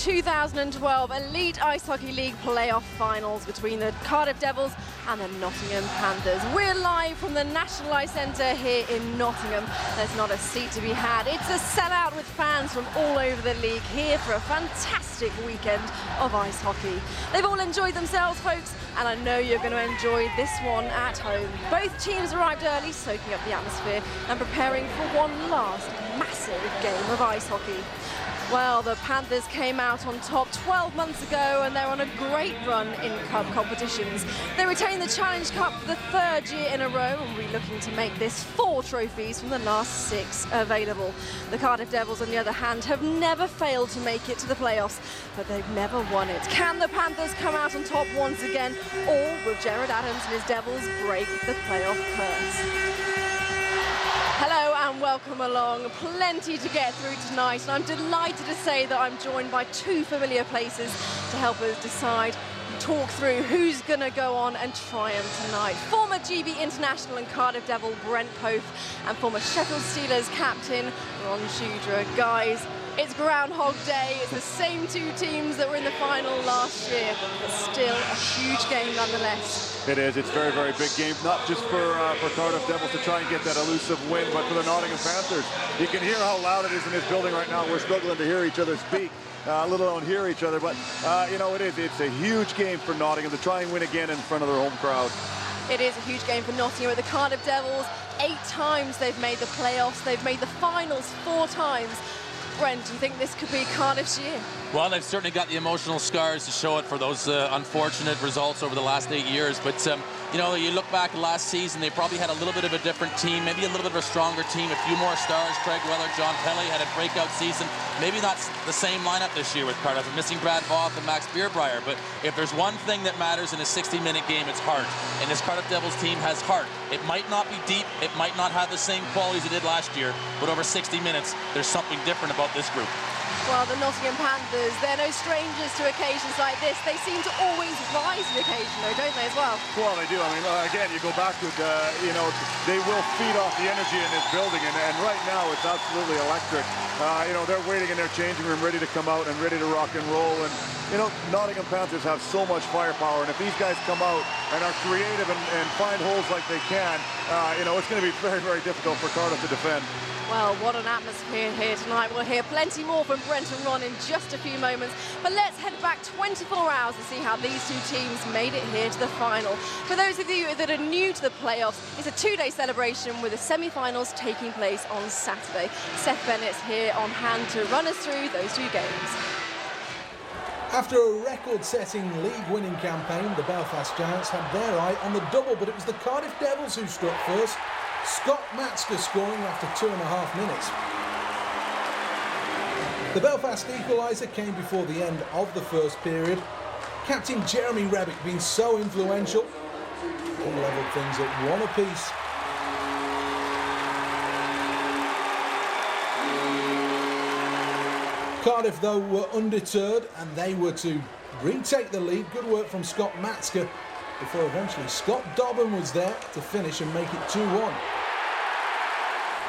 2012 Elite Ice Hockey League playoff finals between the Cardiff Devils and the Nottingham Panthers. We're live from the National Ice Centre here in Nottingham. There's not a seat to be had. It's a sellout with fans from all over the league here for a fantastic weekend of ice hockey. They've all enjoyed themselves, folks, and I know you're going to enjoy this one at home. Both teams arrived early, soaking up the atmosphere and preparing for one last massive game of ice hockey. Well, the Panthers came out on top 12 months ago and they're on a great run in cup competitions. They retained the Challenge Cup for the third year in a row and we're looking to make this 4 trophies from the last 6 available. The Cardiff Devils, on the other hand, have never failed to make it to the playoffs, but they've never won it. Can the Panthers come out on top once again, or will Jared Adams and his Devils break the playoff curse? Hello and welcome along. Plenty to get through tonight, and I'm delighted to say that I'm joined by 2 familiar places to help us decide and talk through who's going to go on and triumph tonight. Former GB International and Cardiff Devil Brent Poth and former Sheffield Steelers captain Ron Shudra. Guys, it's Groundhog Day. It's the same 2 teams that were in the final last year, but still a huge game nonetheless. It is. It's a very, very big game, not just for Cardiff Devils to try and get that elusive win, but for the Nottingham Panthers. You can hear how loud it is in this building right now. We're struggling to hear each other speak, let alone hear each other. But, you know, it's a huge game for Nottingham to try and win again in front of their home crowd. It is a huge game for Nottingham. With the Cardiff Devils, 8 times they've made the playoffs. They've made the finals 4 times. Brent, do you think this could be Cardiff's year? Well, they've certainly got the emotional scars to show it for those unfortunate results over the last 8 years. But, you know, you look back last season, they probably had a little bit of a different team, maybe a little bit of a stronger team, a few more stars. Craig Weller, John Pelly had a breakout season. Maybe not the same lineup this year with Cardiff. We're missing Brad Voth and Max Beerbreier. But if there's one thing that matters in a 60-minute game, it's heart. And this Cardiff Devils team has heart. It might not be deep. It might not have the same qualities it did last year. But over 60 minutes, there's something different about this group. Well, the Nottingham Panthers, they're no strangers to occasions like this. They seem to always rise to the occasion, though, don't they, as well? Well, they do. I mean, again, you go back to it, you know, they will feed off the energy in this building, and right now it's absolutely electric. You know, they're waiting in their changing room, ready to come out and ready to rock and roll. And, you know, Nottingham Panthers have so much firepower, and if these guys come out and are creative and find holes like they can, you know, it's going to be very, very difficult for Cardiff to defend. Well, what an atmosphere here tonight. We'll hear plenty more from Brent and Ron in just a few moments. But let's head back 24 hours to see how these 2 teams made it here to the final. For those of you that are new to the playoffs, it's a 2-day celebration with the semi-finals taking place on Saturday. Seth Bennett's here on hand to run us through those 2 games. After a record-setting league-winning campaign, the Belfast Giants had their eye on the double, but it was the Cardiff Devils who struck first. Scott Matska scoring after 2.5 minutes. The Belfast equaliser came before the end of the first period. Captain Jeremy Rebick being so influential. All levelled things at 1 apiece. Cardiff, though, were undeterred and they were to retake the lead. Good work from Scott Matska before eventually Scott Dobbin was there to finish and make it 2-1.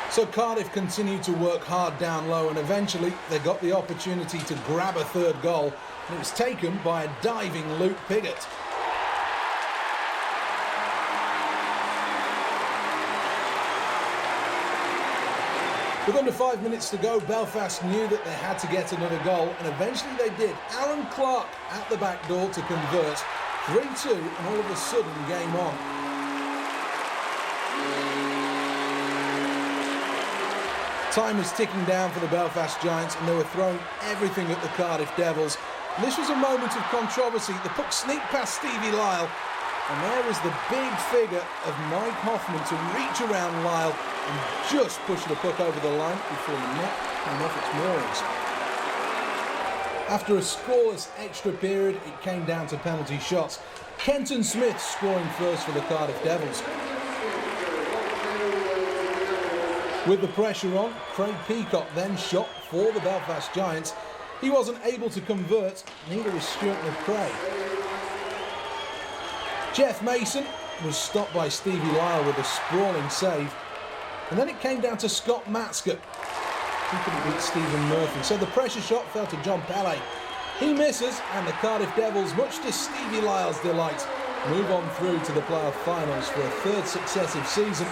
So Cardiff continued to work hard down low and eventually they got the opportunity to grab a 3rd goal, and it was taken by a diving Luke Piggott. With under 5 minutes to go, Belfast knew that they had to get another goal, and eventually they did. Aaron Clark at the back door to convert. 3-2, and all of a sudden, game on. Time was ticking down for the Belfast Giants, and they were throwing everything at the Cardiff Devils. And this was a moment of controversy. The puck sneaked past Stevie Lyle, and there was the big figure of Mike Hoffman to reach around Lyle and just push the puck over the line before the net came off its moorings. After a scoreless extra period, it came down to penalty shots. Kenton Smith scoring first for the Cardiff Devils. With the pressure on, Craig Peacock then shot for the Belfast Giants. He wasn't able to convert, neither was Stuart McCrae. Jeff Mason was stopped by Stevie Lyle with a sprawling save. And then it came down to Scott Matska. He couldn't beat Stephen Murphy. So the pressure shot fell to John Pellet. He misses, and the Cardiff Devils, much to Stevie Lyle's delight, move on through to the playoff finals for a third successive season.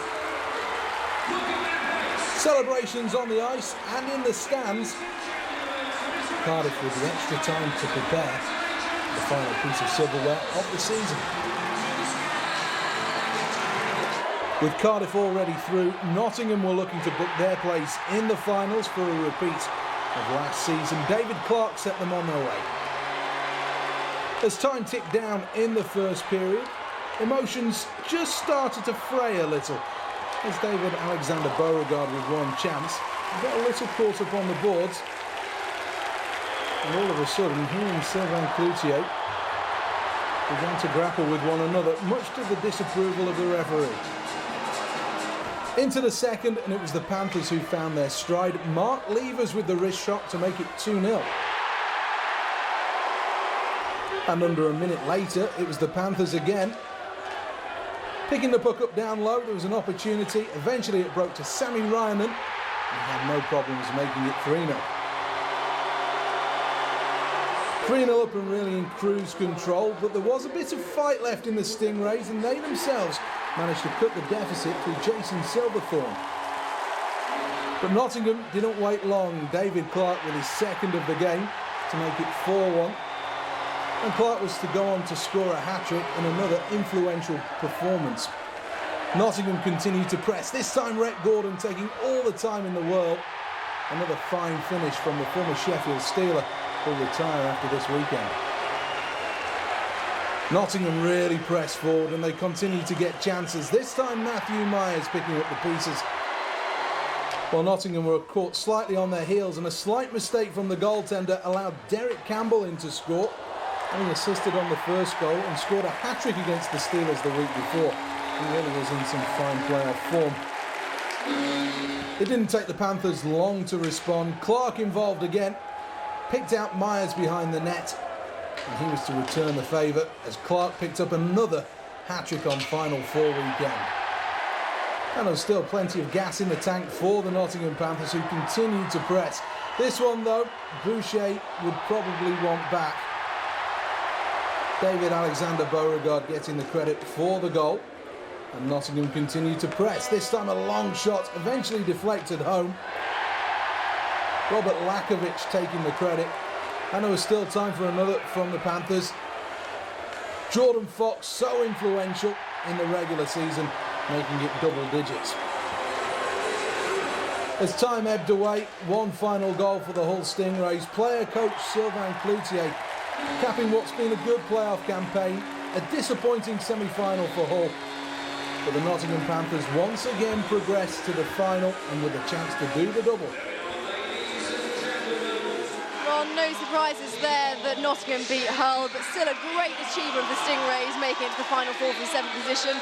Celebrations on the ice and in the stands. Cardiff with the extra time to prepare the final piece of silverware of the season. With Cardiff already through, Nottingham were looking to book their place in the finals for a repeat of last season. David Clark set them on their way. As time ticked down in the first period, emotions just started to fray a little as David Alexander Beauregard with one chance got a little caught up on the boards, and all of a sudden he and Sylvain Cloutier began to grapple with one another, much to the disapproval of the referee. Into the second, and it was the Panthers who found their stride. Mark Levers with the wrist shot to make it 2-0. And under a minute later, it was the Panthers again. Picking the puck up down low, there was an opportunity. Eventually it broke to Sammy Ryanen, and he had no problems making it 3-0. 3-0 up and really in cruise control, but there was a bit of fight left in the Stingrays, and they themselves managed to cut the deficit through Jason Silverthorne. But Nottingham didn't wait long. David Clark with his second of the game to make it 4-1. And Clark was to go on to score a hat-trick in another influential performance. Nottingham continued to press, this time Rhett Gordon taking all the time in the world. Another fine finish from the former Sheffield Steeler, who'll retire after this weekend. Nottingham really pressed forward and they continued to get chances. This time Matthew Myers picking up the pieces. While Nottingham were caught slightly on their heels, and a slight mistake from the goaltender allowed Derek Campbell in to score. And he assisted on the first goal and scored a hat-trick against the Steelers the week before. He really was in some fine playoff form. It didn't take the Panthers long to respond. Clark involved again, picked out Myers behind the net, and he was to return the favour as Clark picked up another hat-trick on Final Four weekend. And there was still plenty of gas in the tank for the Nottingham Panthers, who continued to press. This one though, Boucher would probably want back. David Alexander Beauregard getting the credit for the goal, and Nottingham continued to press. This time a long shot, eventually deflected home. Robert Lakovic taking the credit, and there was still time for another from the Panthers. Jordan Fox, so influential in the regular season, making it double digits. As time ebbed away, one final goal for the Hull Stingrays. Player coach Sylvain Cloutier capping what's been a good playoff campaign. A disappointing semi-final for Hull, but the Nottingham Panthers once again progressed to the final and with a chance to do the double. Well, no surprises there that Nottingham beat Hull, but still a great achievement for Stingrays, making it to the final four from 7th position.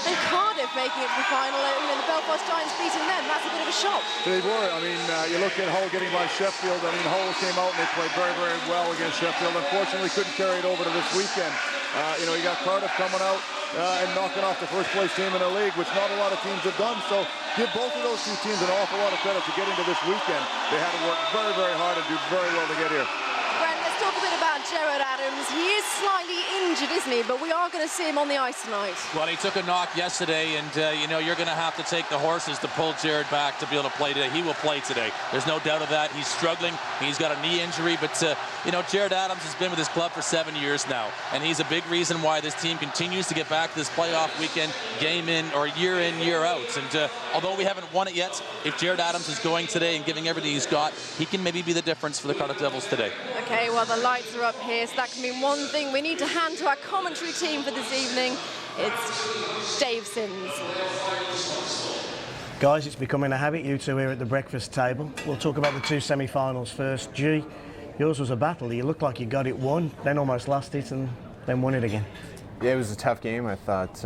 And Cardiff making it to the final, the Belfast Giants beating them. That's a bit of a shock. They were. I mean, you look at Hull getting by Sheffield. I mean, Hull came out and they played very, very well against Sheffield. Unfortunately, couldn't carry it over to this weekend. You got Cardiff coming out and knocking off the first place team in the league, which not a lot of teams have done. So give both of those two teams an awful lot of credit to get into this weekend. They had to work very, very hard and do very well to get here. Brent, let's talk a bit about Gerard Adams. He is slightly injured, isn't he? But we are going to see him on the ice tonight. Well, he took a knock yesterday, and you're going to have to take the horses to pull Gerard back to be able to play today. He will play today. There's no doubt of that. He's struggling. He's got a knee injury, but Gerard Adams has been with his club for 7 years now, and he's a big reason why this team continues to get back to this playoff weekend, game in or year out. And although we haven't won it yet, if Gerard Adams is going today and giving everything he's got, he can maybe be the difference for the Cardiff Devils today. Okay, well, the lights are up here, so that can mean one thing we need to hand to our commentary team for this evening. It's Dave Sims. Guys, it's becoming a habit, you two here at the breakfast table. We'll talk about the two semi-finals first. G, yours was a battle. You looked like you got it won, then almost lost it, and then won it again. Yeah, it was a tough game. I thought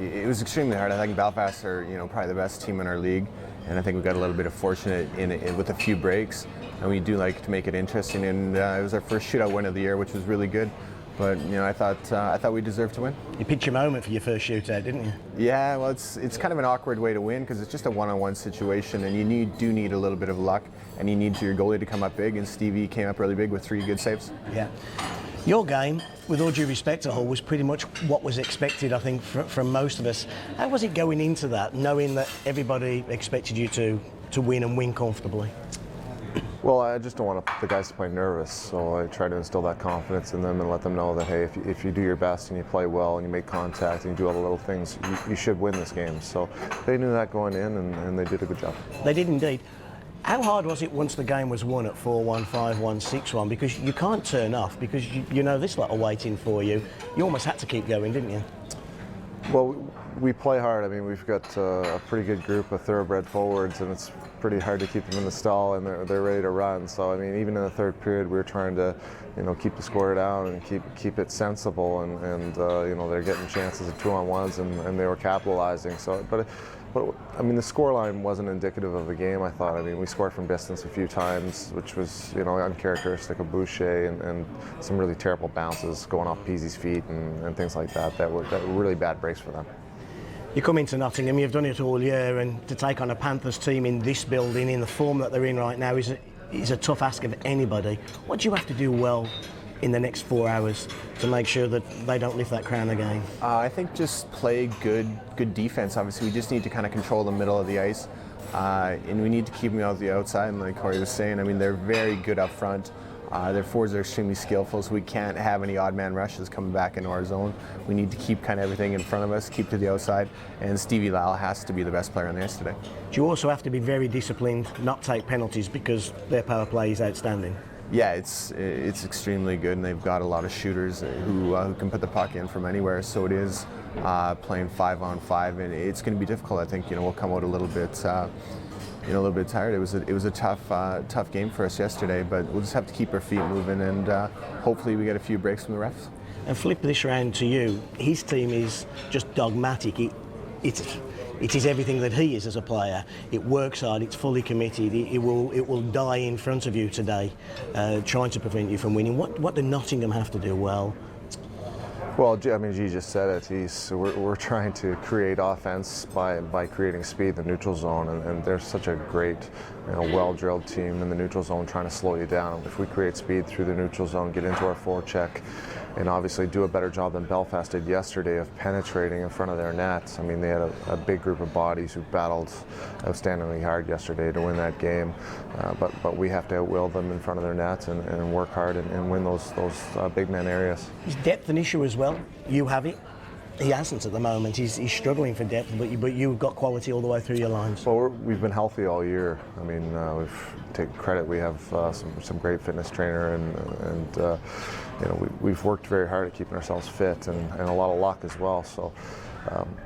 it was extremely hard. I think Belfast are, probably the best team in our league, and I think we got a little bit of fortunate in with a few breaks, and we do like to make it interesting. And it was our first shootout win of the year, which was really good. But I thought we deserved to win. You picked your moment for your first shootout, didn't you? Yeah, well, it's kind of an awkward way to win because it's just a one-on-one situation, and you do need a little bit of luck, and you need your goalie to come up big, and Stevie came up really big with 3 good saves. Yeah. Your game, with all due respect to Hull, was pretty much what was expected, I think, from most of us. How was it going into that, knowing that everybody expected you to win and win comfortably? Well, I just don't want the guys to play nervous, so I try to instill that confidence in them and let them know that, hey, if you do your best and you play well and you make contact and you do all the little things, you should win this game. So they knew that going in, and they did a good job. They did indeed. How hard was it once the game was won at 4-1, 5-1, 6-1? Because you can't turn off, because you know this lot are waiting for you. You almost had to keep going, didn't you? Well, we play hard. I mean, we've got a pretty good group of thoroughbred forwards, and it's pretty hard to keep them in the stall, and they're ready to run. So I mean, even in the third period, we were trying to, keep the score down and keep it sensible, and they're getting chances at 2-on-1s, and they were capitalizing. So, but I mean, the scoreline wasn't indicative of the game, I thought. I mean, we scored from distance a few times, which was, uncharacteristic of Boucher, and some really terrible bounces going off Peasy's feet and things like that. That were really bad breaks for them. You come into Nottingham, you've done it all year, and to take on a Panthers team in this building, in the form that they're in right now, is a tough ask of anybody. What do you have to do well in the next 4 hours to make sure that they don't lift that crown again? I think just play good defense. Obviously, we just need to kind of control the middle of the ice, and we need to keep them out the outside. And like Corey was saying, I mean, they're very good up front. Their forwards are extremely skillful, so we can't have any odd man rushes coming back into our zone. We need to keep kind of everything in front of us, keep to the outside, and Stevie Lyle has to be the best player on the ice today. Do you also have to be very disciplined, not take penalties, because their power play is outstanding? Yeah, it's extremely good, and they've got a lot of shooters who can put the puck in from anywhere. So it is playing 5-on-5, and it's going to be difficult. I think we'll come out a little bit tired. It was a tough game for us yesterday, but we'll just have to keep our feet moving, and hopefully we get a few breaks from the refs. And flip this around to you. His team is just dogmatic. It is everything that he is as a player. It works hard. It's fully committed. It will die in front of you today, trying to prevent you from winning. What do Nottingham have to do well? Well, I mean, G just said it. We're trying to create offense by creating speed in the neutral zone, and they're such a great, well-drilled team in the neutral zone trying to slow you down. If we create speed through the neutral zone, get into our forecheck, and obviously do a better job than Belfast did yesterday of penetrating in front of their nets. I mean, they had a big group of bodies who battled outstandingly hard yesterday to win that game, but we have to outwill them in front of their nets and work hard and win those big man areas. Is depth an issue as well? You have it. He hasn't at the moment. He's struggling for depth, but you've got quality all the way through your lines. Well, we've been healthy all year. I mean, we've taken credit. We have some great fitness trainer, and we've worked very hard at keeping ourselves fit, and a lot of luck as well. So,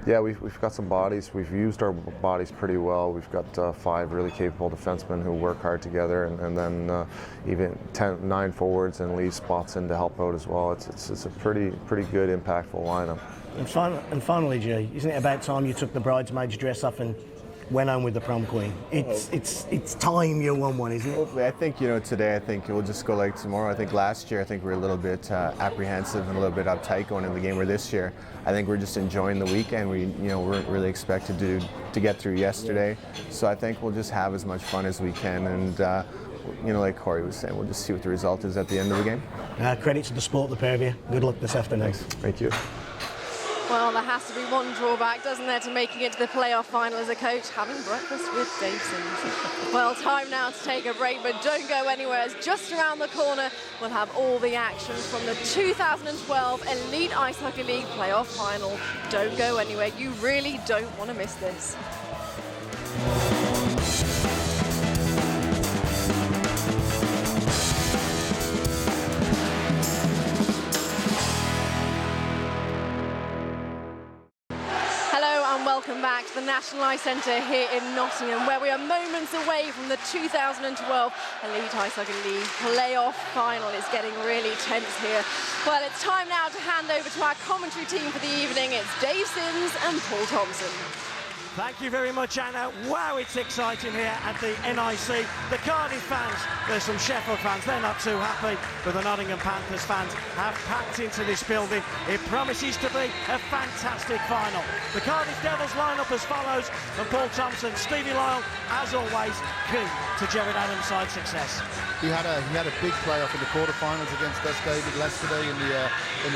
we've got some bodies. We've used our bodies pretty well. We've got 5 really capable defensemen who work hard together, and then even 9 forwards and leave spots in to help out as well. It's a pretty good, impactful lineup. And finally, Jay, isn't it about time you took the bridesmaid's dress off and went home with the prom queen? It's time you won one, isn't it? Hopefully, I think today. I think we'll just go like tomorrow. I think last year, I think we were a little bit apprehensive and a little bit uptight going into the game. Where this year, I think we're just enjoying the weekend. We weren't really expected to get through yesterday, so I think we'll just have as much fun as we can. And like Corey was saying, we'll just see what the result is at the end of the game. Credit to the sport, the pair of you. Good luck this afternoon. Thanks. Thank you. Well, there has to be one drawback, doesn't there, to making it to the playoff final as a coach, having breakfast with Dave Sims. Well, time now to take a break, but don't go anywhere, as just around the corner we'll have all the action from the 2012 Elite Ice Hockey League playoff final. Don't go anywhere, you really don't want to miss this. Welcome back to the National Ice Centre here in Nottingham, where we are moments away from the 2012 Elite Ice Hockey League playoff final. It's getting really tense here. Well, it's time now to hand over to our commentary team for the evening. It's Dave Sims and Paul Thompson. Thank you very much, Anna. Wow, it's exciting here at the NIC. The Cardiff fans, there's some Sheffield fans, they're not too happy, but the Nottingham Panthers fans have packed into this building. It promises to be a fantastic final. The Cardiff Devils line up as follows, and Paul Thompson, Stevie Lyle, as always, key to Gerard Adams' side success. He had a big playoff in the quarterfinals against us, David, yesterday in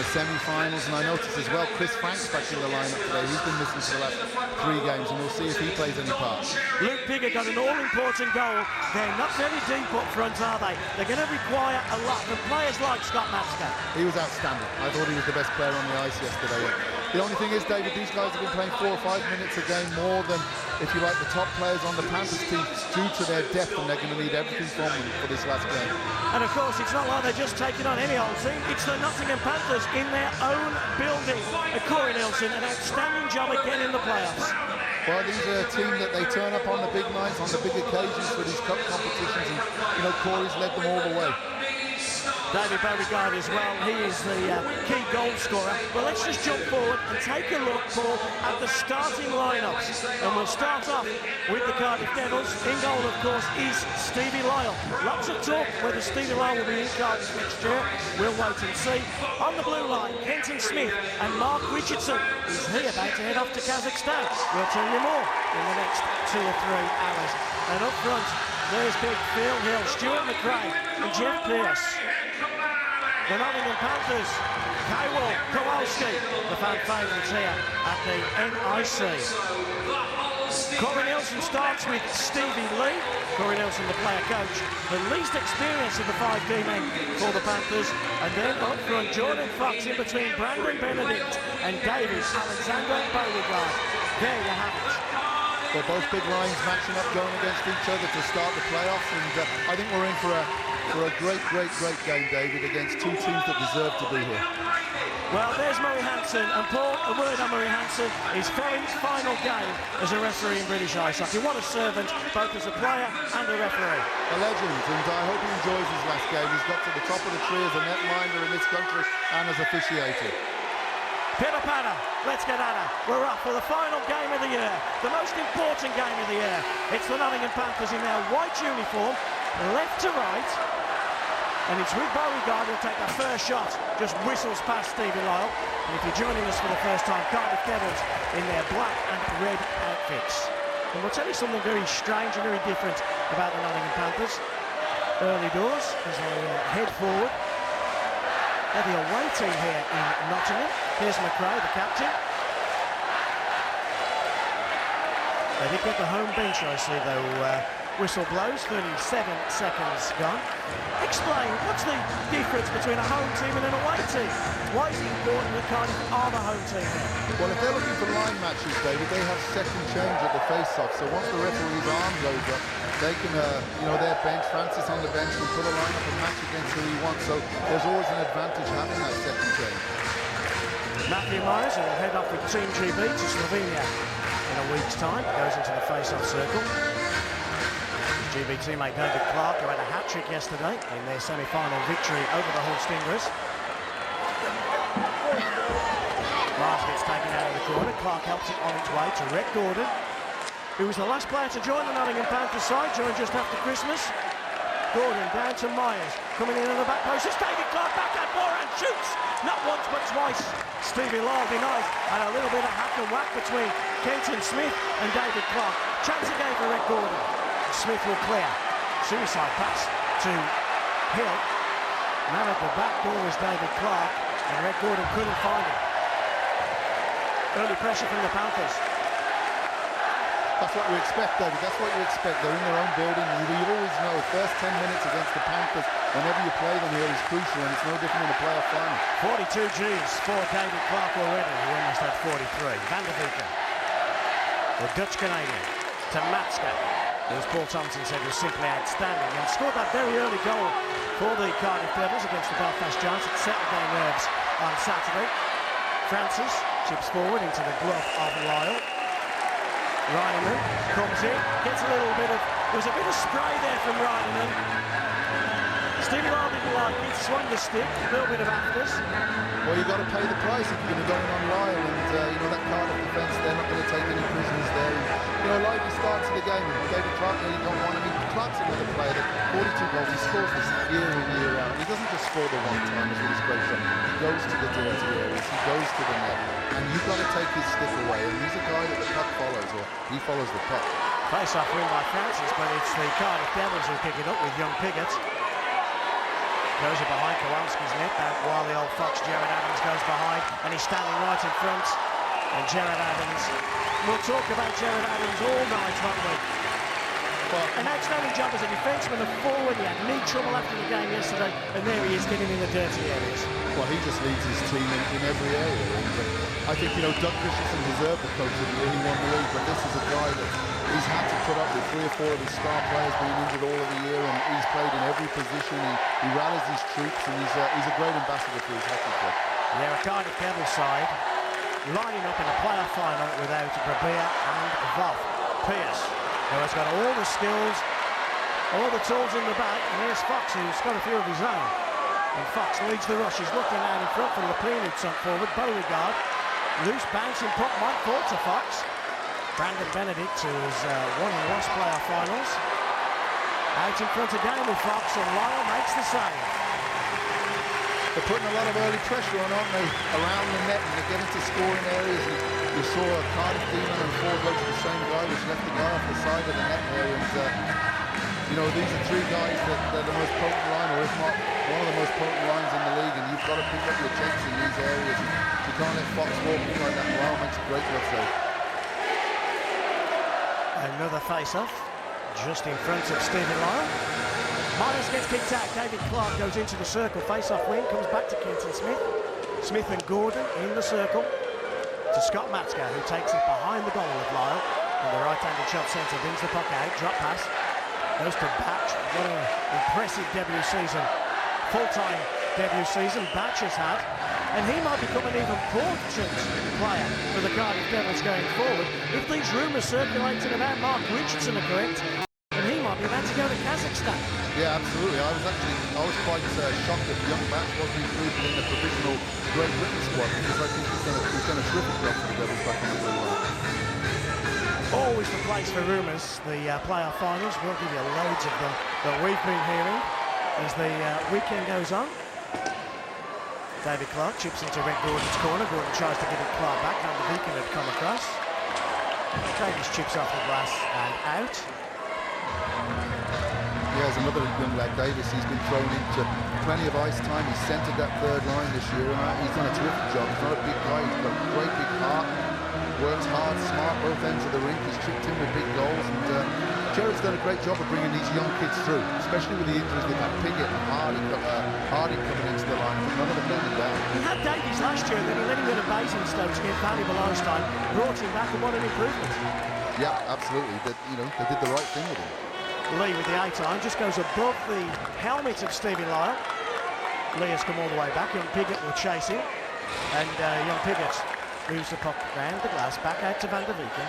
the semi-finals, and I noticed as well Chris Frank's back in the lineup today. He's been missing for the last 3 games, and we'll see if he plays any part. Luke Bigger got an all-important goal. They're not very deep up front, are they? They're going to require a lot from players like Scott Matska. He was outstanding. I thought he was the best player on the ice yesterday. The only thing is, David, these guys have been playing 4 or 5 minutes a game more than, if you like, the top players on the Panthers team due to their depth, and they're going to need everything from them for this last game. And of course, it's not like they're just taking on any old team. It's the Nottingham Panthers in their own building. Corey Nelson, an outstanding job again in the playoffs. Well, these are a team that they turn up on the big nights, on the big occasions for these cup competitions, and, you know, Corey's led them all the way. David Beauregard as well, he is the key goal scorer. Well, let's just jump forward and take a look, Paul, at the starting lineups. And we'll start off with the Cardiff Devils. In goal, of course, is Stevie Lyle. Lots of talk whether Stevie Lyle will be in Cardiff next year. We'll wait and see. On the blue line, Kenton Smith and Mark Richardson. Is he about to head off to Kazakhstan? We'll tell you more in the next 2 or 3 hours. And up front, there's big Phil Hill, Stuart McRae and Jeff Pearce. The Nottingham Panthers, Kywal Kowalski, the fan favourites here at the NIC. Corey Nelson starts with Stevie Lee. Corey Nelson, the player coach, the least experienced of the 5 key men for the Panthers. And then up front, Jordan Fox in between Brandon Benedict and David Alexander Beauregard. There you have it. They're both big lines matching up, going against each other to start the playoffs, and I think we're in for a great game, David, against 2 teams that deserve to be here. Well, there's Murray Hansen, and Paul, a word on Murray Hansen, his final game as a referee in British ice hockey. What a servant, both as a player and a referee. A legend, and I hope he enjoys his last game. He's got to the top of the tree as a netminder in this country and as officiator. Pitter patter, let's get at it. We're up for the final game of the year, the most important game of the year. It's the Nottingham Panthers in their white uniform, left to right, and it's with Beauregard who'll take the first shot, just whistles past Stevie Lyle. And if you're joining us for the first time, Cardiff Devils in their black and red outfits. And we'll tell you something very strange and very different about the Nottingham Panthers. Early doors as they head forward. They're the away team here in Nottingham. Here's McRae, the captain. They did get the home bench, I see, though. Whistle blows, 37 seconds gone. Explain, what's the difference between a home team and an away team? Why is it important that Cardiff are the home team here? Well, if they're looking for line matches, David, they have second change at the face-off. So once the referee's arm goes up, they can, their bench, Francis on the bench, can put a line up and match against who he wants. So there's always an advantage having that second change. Matthew Myers will head off with Team GB to Slovenia in a week's time. Goes into the face-off circle. GB teammate David Clark, who had a hat-trick yesterday in their semi-final victory over the Hull Stingrays. Myers gets taken out of the corner. Clark helps it on its way to Rhett Gordon, who was the last player to join the Nottingham Panthers side, joined just after Christmas. Gordon down to Myers, coming in on the back post. It's David Clark back at forehand, shoots! Not once but twice. Stevie Lyle denies, and a little bit of hack and whack between Kenton Smith and David Clark. Chance again for Rhett Gordon. Smith will clear. Suicide pass to Hill. Man at the back door is David Clark, and Rhett Gordon couldn't find him. Early pressure from the Panthers. That's what we expect, David. That's what you expect. They're in their own building. You always know first 10 minutes against the Panthers, whenever you play them here, is crucial, and it's no different in the playoff final. 42 Gs for David Clark already. He almost had 43. Van der Beek, the Dutch Canadian, to Matska, who, as Paul Thompson said, was simply outstanding, and scored that very early goal for the Cardiff Devils against the Belfast Giants. It settled their nerves on Saturday. Francis chips forward into the glove of Lyle. Reineman comes in, gets a little bit of... There was a bit of spray there from Reineman. Stevie Lyle didn't like it, swung the stick, a little bit of afters. Well, you've got to pay the price if you're going to go in on Lyle, and you know, that Cardiff defence, they're not going to take any prisoners there. And, you know, lively start to the game, and David Clark nearly got one. I mean, Clark's another player that 42 goals, he scores this year in, year out. He doesn't just score the one time with his great shot. He goes to the dirty areas, he goes to the net, and you've got to take his stick away. And he's a guy that the puck follows, or he follows the puck. Face-off win by Francis, but it's the Cardiff Devils who pick it up with young Piggott. Goes it behind Kowalski's net, and while the old fox Jared Adams goes behind, and he's standing right in front. And Jared Adams, we'll talk about Jared Adams all night, won't we? Well, an outstanding job as a defenseman, a forward. He had knee trouble after the game yesterday, and there he is getting in the dirty areas. Well, he just leads his team in every area. And, I think, you know, Doug Christensen deserved the coach of the year. He won the league, but this is a guy that he's had to put up with 3 or 4 of his star players being injured all of the year, and he's played in every position. He rallies his troops, and he's a great ambassador for his hockey club. Yeah, a Cardiff Devils side lining up in a playoff final without Rabia and Voth. Pierce, who has got all the skills, all the tools in the back, and here's Fox, who's got a few of his own. And Fox leads the rush. He's looking out in front for Lepine, who's up forward. Beauregard, loose bouncing puck might fall to Fox. Brandon Benedict, who has won and lost playoff finals. Out in front again with Fox, and Lyle makes the save. They're putting a lot of early pressure on, aren't they, around the net, and they're getting to scoring areas. And you saw a Cardiff demon and 4 go to the same guy, which left the guy off the side of the net there. And you know, these are 3 guys that they're the most potent line, or if not one of the most potent lines in the league, and you've got to pick up your checks in these areas. You can't let Fox walk in like that. Lyle makes a great glove save. Another face-off, just in front of Stephen Lyle. Myers gets kicked out. David Clark goes into the circle. Face-off win, comes back to Kenton Smith. Smith and Gordon in the circle to Scott Matzka, who takes it behind the goal of Lyle. And the right-handed shot centre brings the puck out. Drop pass. Goes to Batch. What an impressive debut season. Full-time debut season Batch has had. And he might become an even important player for the Cardiff Devils going forward. If these rumours circulating about Mark Richardson are correct, then he might be about to go to Kazakhstan. Yeah, absolutely. I was quite shocked that young Batch wasn't included in the provisional Great Britain squad, because I think he's done a terrific job for the Devils back in the blue line. Always the place for rumours. The playoff finals, we'll give you loads of them that we've been hearing as the weekend goes on. David Clark chips into Red Gordon's corner. Gordon tries to give it Clark back. Van der Beeken had come across. Davis chips off the glass and out. Yeah, there's another young lad, Davis. He's been thrown into plenty of ice time. He's centred that 3rd line this year, and he's done a terrific job. He's not a big guy. He's got a great big heart. Works hard, smart, both ends of the rink. He's chipped in with big goals, and Jared's done a great job of bringing these young kids through, especially with the injuries they've had. Piggott and Hardy coming into the line. None of them let him down. He had Davies last year, and then he let him go to Basingstoke to get valuable ice time. Brought him back, and what an improvement. Yeah, absolutely. They did the right thing with him. Lee with the 8-iron just goes above the helmet of Stevie Lyle. Lee has come all the way back. Young Piggott will chase him, and young Piggott moves the puck round the glass, back out to Van der Beeken.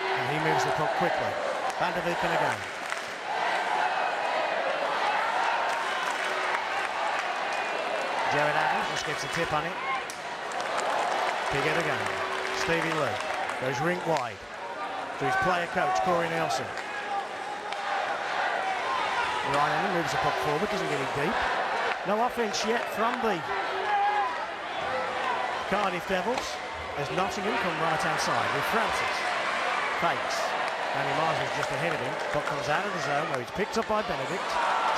And he moves the puck quickly. Van der Beeken again. Jared Adams just gets a tip on it. Piggott again. Stevie Lee goes rink wide to his player coach, Corey Nelson. Ryan moves the puck forward, doesn't get it deep. No offence yet from the Cardiff Devils as Nottingham come right-hand side with Francis. Fakes. Danny Myers is just ahead of him. Puck comes out of the zone where he's picked up by Benedict.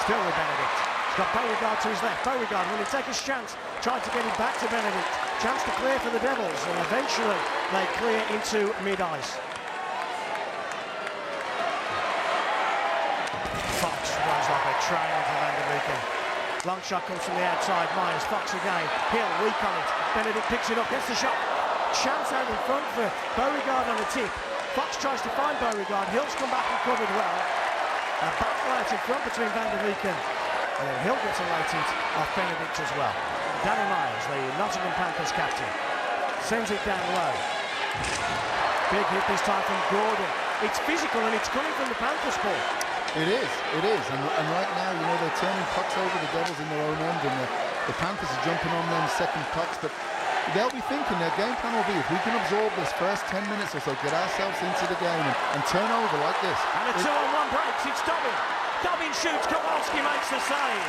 Still with Benedict. He's got Beauregard to his left. Beauregard will he take his chance. Tried to get him back to Benedict. Chance to clear for the Devils, and eventually they clear into mid-ice. Fox runs like a train into Van der Beeken. Long shot comes from the outside. Myers, Fox again. Hill, weak on it. Benedict picks it up, gets the shot. Chance out in front for Beauregard on the tip. Fox tries to find Beauregard. Hill's come back and covered well. A battle out in front between Van der Beeken. And then Hill gets a late hit off Benedict as well. Danny Myers, the Nottingham Panthers captain, sends it down low. Big hit this time from Gordon. It's physical and it's coming from the Panthers ball. It is. And right now, you know, they're turning pucks over, the Devils in their own end, and the Panthers are jumping on them second pucks, but they'll be thinking, their game plan will be, if we can absorb this first 10 minutes or so, get ourselves into the game and turn over like this. And a 2-on-1 breaks, it's Dobbin. Dobbin shoots, Kowalski makes the save.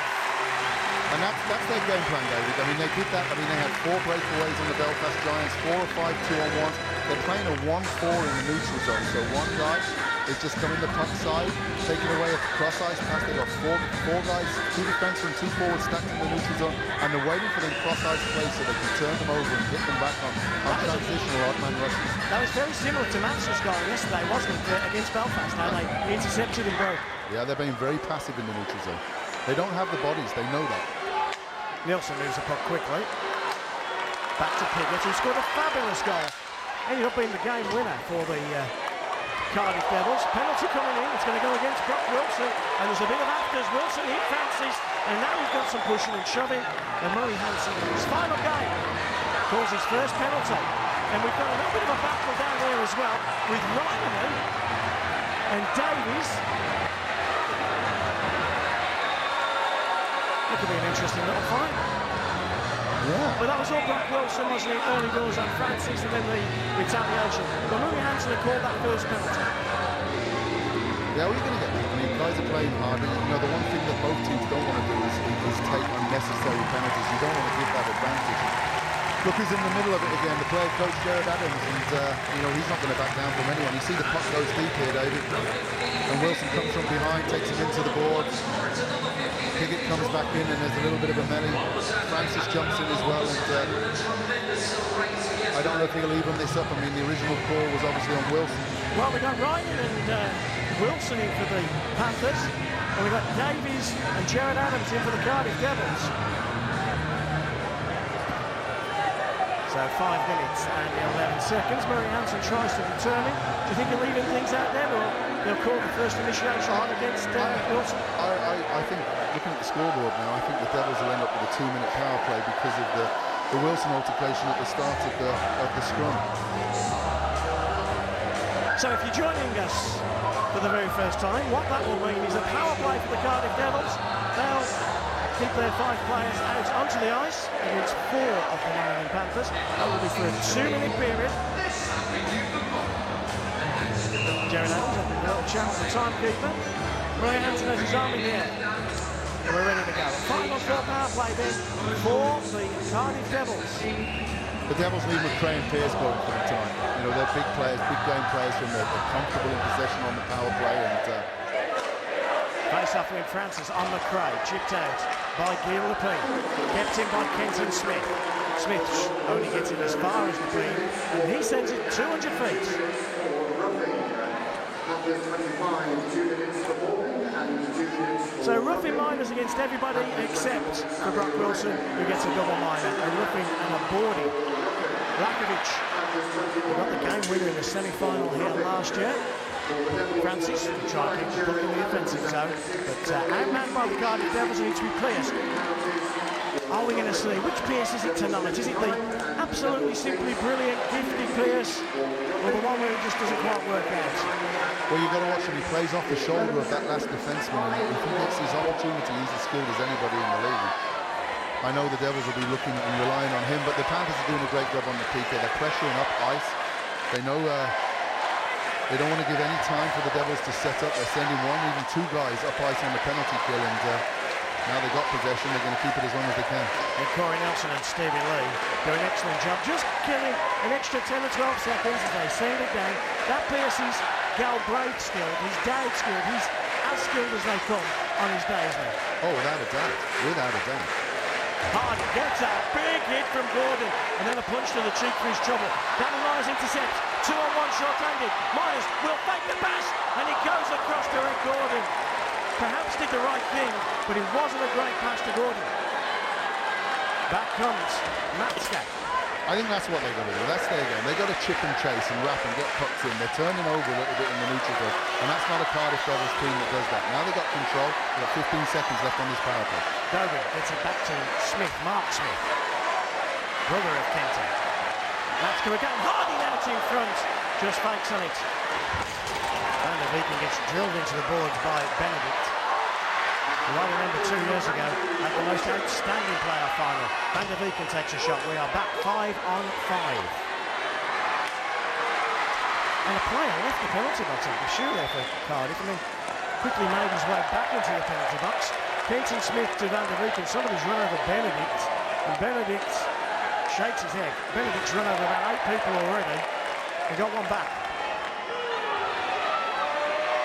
And that's their game plan, David. I mean, they did that. I mean, they had 4 breakaways on the Belfast Giants, 4 or 5 2-on-1s. They're playing a 1-4 in the neutral zone, so one guy is just coming the puck side, taking away a cross-ice pass. They've got four guys, 2 defensemen, 2 forwards stacked in the neutral zone, and they're waiting for them cross-ice plays so they can turn them over and hit them back on transition or odd-man rushes. That was very similar to Matt's goal yesterday, wasn't it, against Belfast, how they intercepted and broke. Yeah, they're being very passive in the neutral zone. They don't have the bodies, they know that. Nielsen moves the puck quickly. Back to Piggott, who scored a fabulous goal. Ended up being the game winner for the Cardiff Devils. Penalty coming in, it's going to go against Brock Wilson. And there's a bit of afters. Wilson hit Francis, and now we've got some pushing and shoving. And Murray Hansen, in his final game, calls his first penalty. And we've got a little bit of a battle down there as well, with Ryman and Davies. That could be an interesting little fight. Yeah. But that was all Brock Wilson, wasn't it? Early doors on Francis and then the retaliation. But Murray Hansen had called that first penalty. Yeah, we're going to get that. I mean, guys are playing hard. And, you know, the one thing that both teams don't want to do is take unnecessary penalties. You don't want to give that advantage. Look, he's in the middle of it again. The player coach, Jared Adams, and, you know, he's not going to back down from anyone. You see the puck goes deep here, David. And Wilson comes from behind, takes him into the boards. Piggott comes back in, and there's a little bit of a melee. Francis jumps in as well, and I don't know if he'll even this up. I mean, the original call was obviously on Wilson. Well, we got Ryan and Wilson in for the Panthers, and we got Davies and Jared Adams in for the Cardiff Devils. So 5 minutes and 11 seconds. Murray Hansen tries to determine. Do you think he'll leaving things out there, or they'll call the first initiation against Wilson? I think, looking at the scoreboard now, I think the Devils will end up with a 2-minute power play because of the Wilson altercation at the start of the scrum. So if you're joining us for the very first time, what that will mean is a power play for the Cardiff Devils. They'll keep their 5 players out onto the ice against 4 of the Nottingham Panthers. That will be for a 2-minute period. Jared Adams having a little chat with the timekeeper. Murray Hansen has his arm in the air. And we're ready to go. Final 4 power play then for the Cardiff Devils. The Devils need McRae and Pearce going for the time. You know, they're big players, big game players from they're comfortable in possession on the power play. And face-off with Francis on McRae, chipped out by Gil Lepine, kept in by Kenton Smith. Smith only gets it as far as Lepine, and he sends it 200 feet. So roughing minors against everybody except for Brock Wilson, who gets a double minor. A roughing and a boarding. Rakovic, who got the game winner in the semi-final here last year. Francis trying to keep the puck in the offensive zone, but outmanned by the Cardiff Devils, and to be clear. Are we going to see which Pearce is it tonight? Is it the absolutely simply brilliant, gifted Pearce, or the one where it just doesn't quite work out? Well, you've got to watch him. He plays off the shoulder of that last defenseman, and if he gets his opportunity, he's as skilled as anybody in the league. I know the Devils will be looking and relying on him, but the Panthers are doing a great job on the PK. They're pressuring up ice. They know they don't want to give any time for the Devils to set up. They're sending 1, even 2 guys up ice on the penalty kill, and now they've got possession. They're going to keep it as long as they can. And Corey Nelson and Stevie Lee do an excellent job, just killing an extra 10 or 12 seconds as they send it down. That Pearce is Galbraith skilled, he's Dowd skilled, he's as skilled as they come on his days now. Oh, without a doubt, without a doubt. Hardy gets a big hit from Gordon, and then a punch to the cheek for his trouble. Danny Myers intercepts, 2-on-1 short-handed. Myers will fake the pass, and he goes across to Rick Gordon. Perhaps did the right thing, but it wasn't a great pass to Gordon. Back comes Matska. I think that's what they've got to do. That's their game. They've got to chip and chase and wrap and get pucks in. They're turning over a little bit in the neutral zone, and that's not a Cardiff Devils team that does that. Now they've got control. They've got 15 seconds left on this power play. Dogan gets it back to Smith, Mark Smith, brother of Kenton. Matska again, Hardy out in front, just fakes on it. Van der Beeken gets drilled into the boards by Benedict. You might remember 2 years ago at the most outstanding playoff final. Van der Beeken takes a shot. We are back 5 on 5. And a player left the penalty box at the shoe there for Cardiff, and then quickly made his way back into the penalty box. Kenton Smith to Van der Beeken. Somebody's run over Benedict, and Benedict shakes his head. Benedict's run over about 8 people already. He got one back.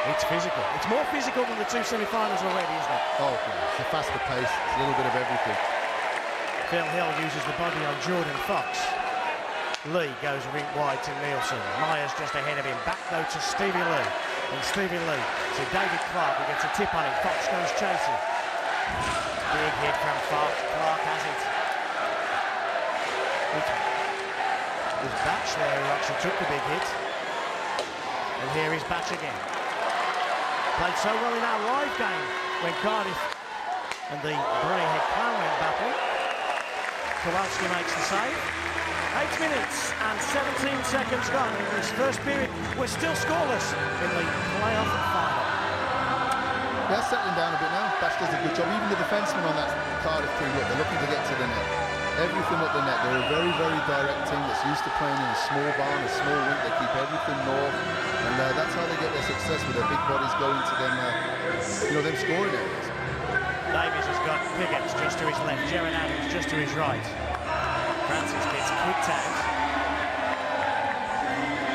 It's physical. It's more physical than the 2 semi-finals already, isn't it? Oh, okay. It's a faster pace. It's a little bit of everything. Phil Hill uses the body on Jordan Fox. Lee goes rink wide to Nielsen. Myers just ahead of him. Back though to Stevie Lee. And Stevie Lee to David Clark, who gets a tip on him. Fox goes chasing. Big hit from Fox. Clark has it. It was Batch there who actually took the big hit. And here is Batch again. Played so well in our live game when Cardiff and the Brayhead Clown went battle. Kowalski makes the save. 8 minutes and 17 seconds gone in this first period. We're still scoreless in the playoff final. Yeah, settling down a bit now. Batch does a good job. Even the defensemen on that Cardiff team, look, they're looking to get to the net. Everything at the net. They're a very, very direct team that's used to playing in a small barn, a small rink. They keep everything north, and that's how they get their success, with their big bodies going to them, them scoring areas. Davies has got Piggott just to his left, Jared Adams just to his right. Francis gets kicked out.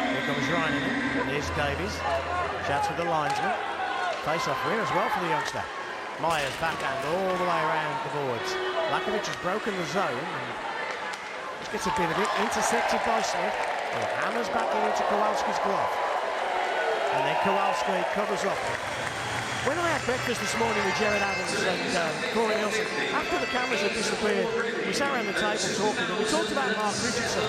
Here comes Ryan in it. There's Davies. Shouts with the linesman. Face-off win as well for the youngster. Myers backhand all the way around the boards. Lakovic has broken the zone and just gets a bit of it. Intercepted by Smith. Well, hammers back into Kowalski's glove. And then Kowalski covers up. When I had breakfast this morning with Jared Adams and Corey Nelson, after the cameras had disappeared, we sat around the table talking, and we talked about Mark Richardson.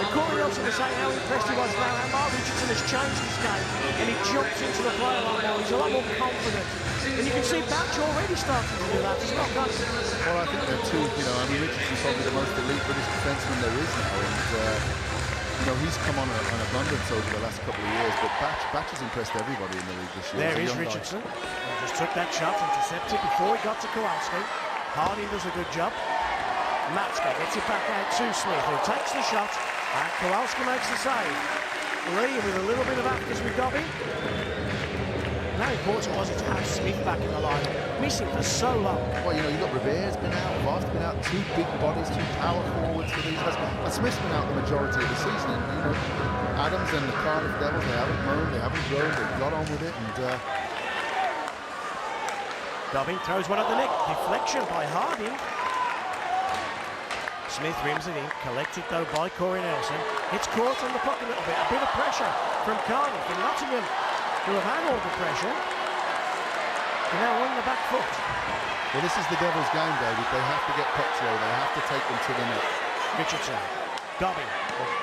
And Corey Nelson was saying how impressed he was about how Mark Richardson has changed his game, and he jumps into the play a lot more. He's a lot more confident. And you can see Batch already starting to do that. It's not done. Well, I think they're two, Richardson's probably the most elite British defenseman there is now, and he's come on an abundance over the last couple of years, but Batch has impressed everybody in the league this year. There is Richardson. He just took that shot, intercepted before he got to Kowalski. Harding does a good job. Matska gets it back out to Smith, who takes the shot, and Kowalski makes the save. Lee with a little bit of afters with Dobby. How important was it to have Smith back in the line, missing for so long? Well, you've got Revere's been out, Vast's been out, 2 big bodies, 2 power forwards for these guys. And Smith's been out the majority of the season. And, Adams and the Cardiff Devils, they haven't moaned, they haven't grown, they've got on with it. And Dobbin throws one at the net. Deflection by Harding. Smith rims it in, collected though by Corey Nelson. It's caught on the puck a little bit. A bit of pressure from Cardiff and Nottingham, who have had all the pressure. And now on the back foot. Well, this is the Devils' game, David. They have to get pucks low. They have to take them to the net. Richardson. Dobbin.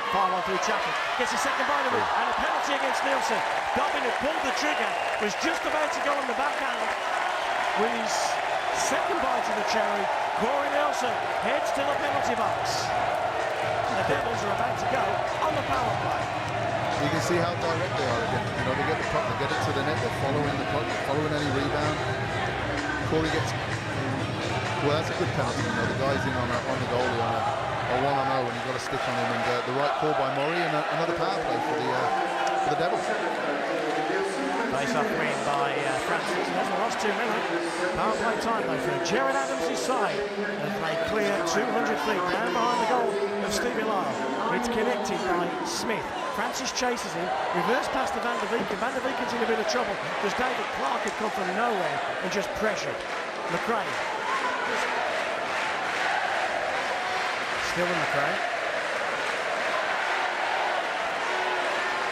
Far one through traffic. Gets a second bite of it. And a penalty against Nielsen. Dobbin had pulled the trigger. Was just about to go on the backhand. With his second bite of the cherry, Corey Nelson heads to the penalty box. The Devils are about to go on the power play. You can see how direct they are again. They get the puck, they get it to the net, they're following the puck, following any rebound. Corey gets, well, that's a good penalty. The guy's in on the goalie on a 1-on-0, and he's got a stick on him, and the right call by Murray, and another power play for the Devils. Face-off win by Francis. He hasn't lost 2 minutes. Power play time though for Jared Adams' side. As they clear 200 feet down behind the goal of Stevie Lyle. It's connected by Smith. Francis chases him, reverse pass to Van der Beeken. Van der Beeken's in a bit of trouble because David Clark had come from nowhere and just pressured. McRae. Still in McRae.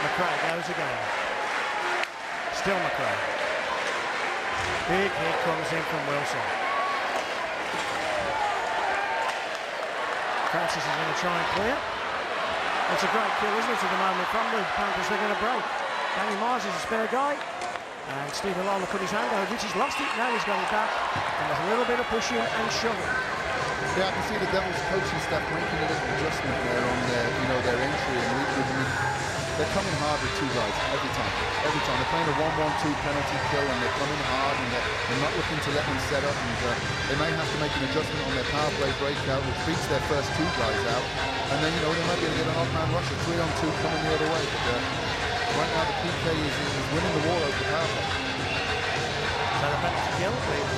McRae goes again. Still McRae. Big hit comes in from Wilson. Francis is going to try and clear. It's a great kill, isn't it, at the moment from the Panthers? They're going to break. Danny Myers is a spare guy. And Stephen Lawler put his hand over it. He's lost it, now he's got it back. And there's a little bit of pushing and shoving. Yeah, I can see the Devils coaching staff making a little adjustment there on their entry. And they're coming hard with 2 guys every time. Every time. They're playing a 1-1-2 penalty kill, and they're coming hard, and they're not looking to let them set up, and they may have to make an adjustment on their power play breakout, which beats their first 2 guys out, and then, you know, they might be able to get an odd man rush, a 3-on-2 coming the other way, but right now the PK is winning the war over the power play. So the penalty kill with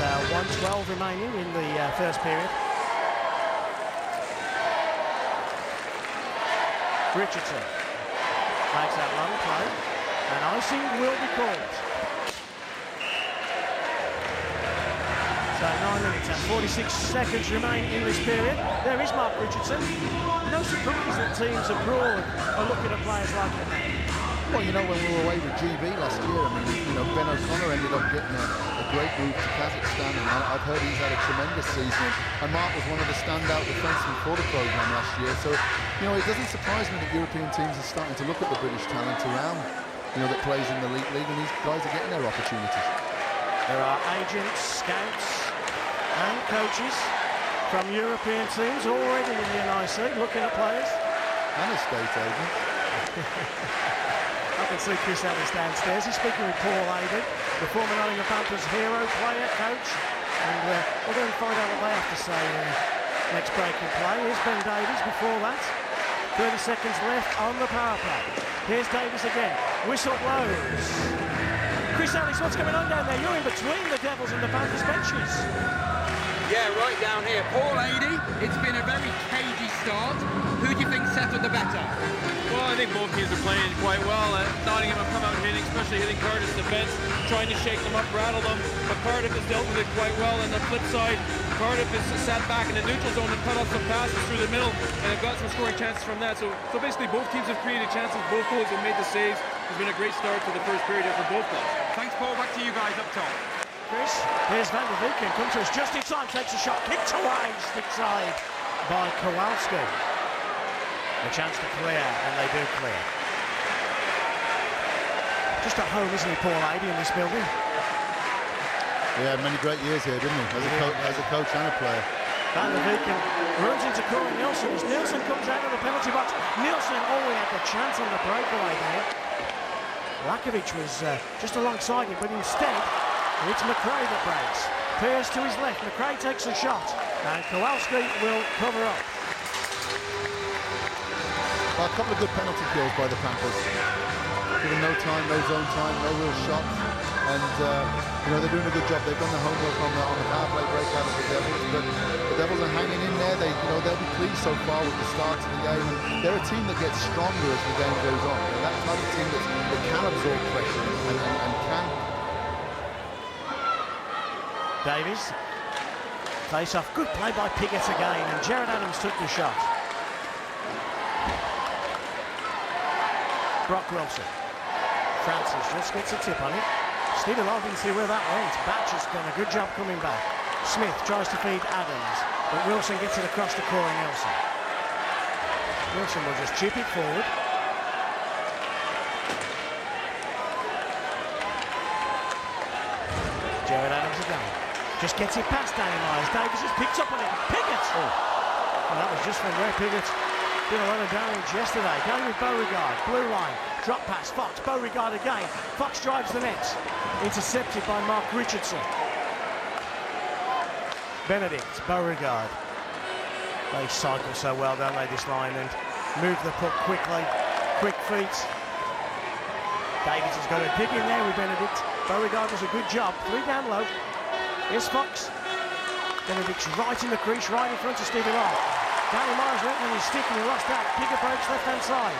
1:12 remaining in the first period. Richardson makes that long play, and icing will be called. So 9 minutes and 46 seconds remain in this period. There is Mark Richardson. No surprise that teams abroad are looking at players like him. Well, you know, when we were away with GB last year, I mean, you know, Ben O'Connor ended up getting a great move to Kazakhstan, and I've heard he's had a tremendous season. And Mark was one of the standout defensemen for the programme last year. So, you know, it doesn't surprise me that European teams are starting to look at the British talent around, you know, that plays in the Elite League, and these guys are getting their opportunities. There are agents, scouts, and coaches from European teams already in the NIC looking at players. And a state agent. I can see Chris Ellis downstairs. He's speaking with Paul Aiden, the former Nottingham Panthers hero, player, coach. And we're going to find out what they have to say next break in play. Here's Ben Davies before that. 30 seconds left on the power play. Here's Davies again. Whistle blows. Chris Ellis, what's going on down there? You're in between the Devils and the Panthers benches. Yeah, right down here. Paul Adey, it's been a very cagey start. Who do you think settled the better? Well, I think both teams are playing quite well. Nottingham have come out hitting, especially hitting Cardiff's defence, trying to shake them up, rattle them. But Cardiff has dealt with it quite well. And the flip side, Cardiff has sat back in the neutral zone and cut off some passes through the middle, and have got some scoring chances from that. So basically, both teams have created chances. Both goals have made the saves. It's been a great start to the first period for both clubs. Thanks, Paul. Back to you guys up top. Chris, here's Van der Vieken, comes to us just in time, takes a shot, kicked away, stick side by Kowalski. A chance to clear, and they do clear. Just at home, isn't he, Paul Adey, in this building? Yeah, many great years here, didn't he? As a coach and a player. Van der Vieken runs into Corey Nielsen as Nielsen comes out of the penalty box. Nielsen, we had the chance on the breakaway there. Lakovic was just alongside him, but instead, it's McRae that breaks. Pearce to his left. McRae takes a shot, and Kowalski will cover up. Well, a couple of good penalty kills by the Panthers. Given no time, no zone time, no real shots, and you know, they're doing a good job. They've done the homework on the power play breakout of the Devils, but the Devils are hanging in there. They'll be pleased so far with the start of the game, and they're a team that gets stronger as the game goes on. And that type of team that can absorb pressure and can. Davies, face off, good play by Piggott again, and Jared Adams took the shot. Brock Wilson, Francis just gets a tip on it. Stephen Lyle didn't see where that went. Batch has done a good job coming back. Smith tries to feed Adams, but Wilson gets it across to Corey Nelson. Wilson will just chip it forward. Jared Adams again. Just gets it past Danny Myers. Davies just picks up on it. Piggott! Oh. Well, that was just from where Piggott did a lot of damage yesterday. Going with Beauregard. Blue line. Drop pass. Fox. Beauregard again. Fox drives the net. Intercepted by Mark Richardson. Benedict. Beauregard. They cycle so well, don't they, this line, and move the puck quickly. Quick feet. Davies has got a dig in there with Benedict. Beauregard does a good job. 3 down low. Here's Fox. Benedict's right in the crease, right in front of Stevie Lyle. Danny Myers went on his stick and he lost that. Piggott breaks left-hand side.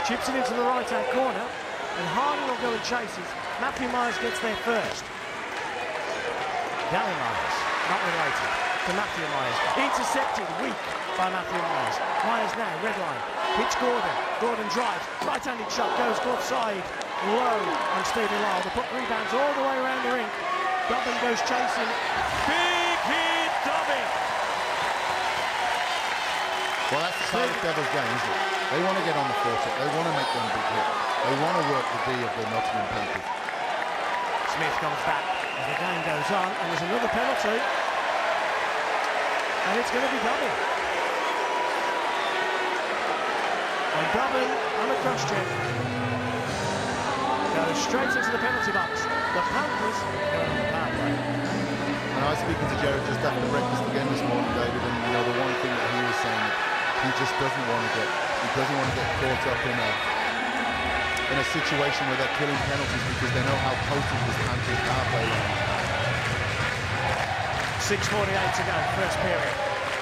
Chips it into the right-hand corner. And Harding will go and chase it. Matthew Myers gets there first. Danny Myers, not related to Matthew Myers. Intercepted, weak by Matthew Myers. Myers now, red line. Hits Gordon. Gordon drives. Right-handed shot goes glove side. Low on Stevie Lyle. The puck rebounds all the way around the rink. Dobbin goes chasing. Big hit, Dobbin! Well, that's the side of Devils' game, isn't it? They want to get on the forecheck. They want to make them big hit. They want to work the D of the Nottingham Panthers. Smith comes back as the game goes on, and there's another penalty. And it's going to be Dobbin. And Dublin on the cross-check goes straight into the penalty box. The Panthers go on the power play. And I was speaking to Jared just after breakfast again this morning, David, and you know the one thing that he was saying that he just doesn't want to get caught up in a situation where they're killing penalties because they know how potent this Panthers power play is. 6:48 to go, first period.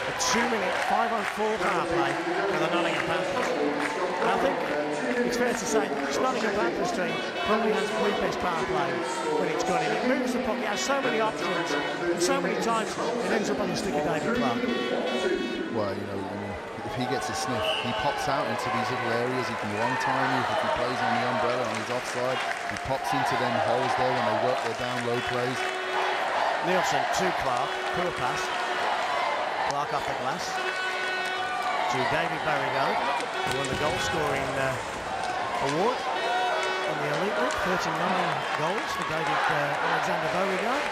A 2-minute 5-on-4 power play for the Nottingham Panthers. And I think it's fair to say this Nottingham Panthers team probably has the best power play when it's gone in. It moves the puck, it has so many options, and so many times it ends up on the stick of David Clark. Well, you know, I mean, if he gets a sniff, he pops out into these little areas. He can one-time you if he plays on the umbrella on his offside. He pops into them holes there when they work their down-low plays. Nielsen to Clark, poor pass. Clark off the glass to David Beauregard, who won the goal scoring award in the Elite League. 39 goals for David Alexander Beauregard.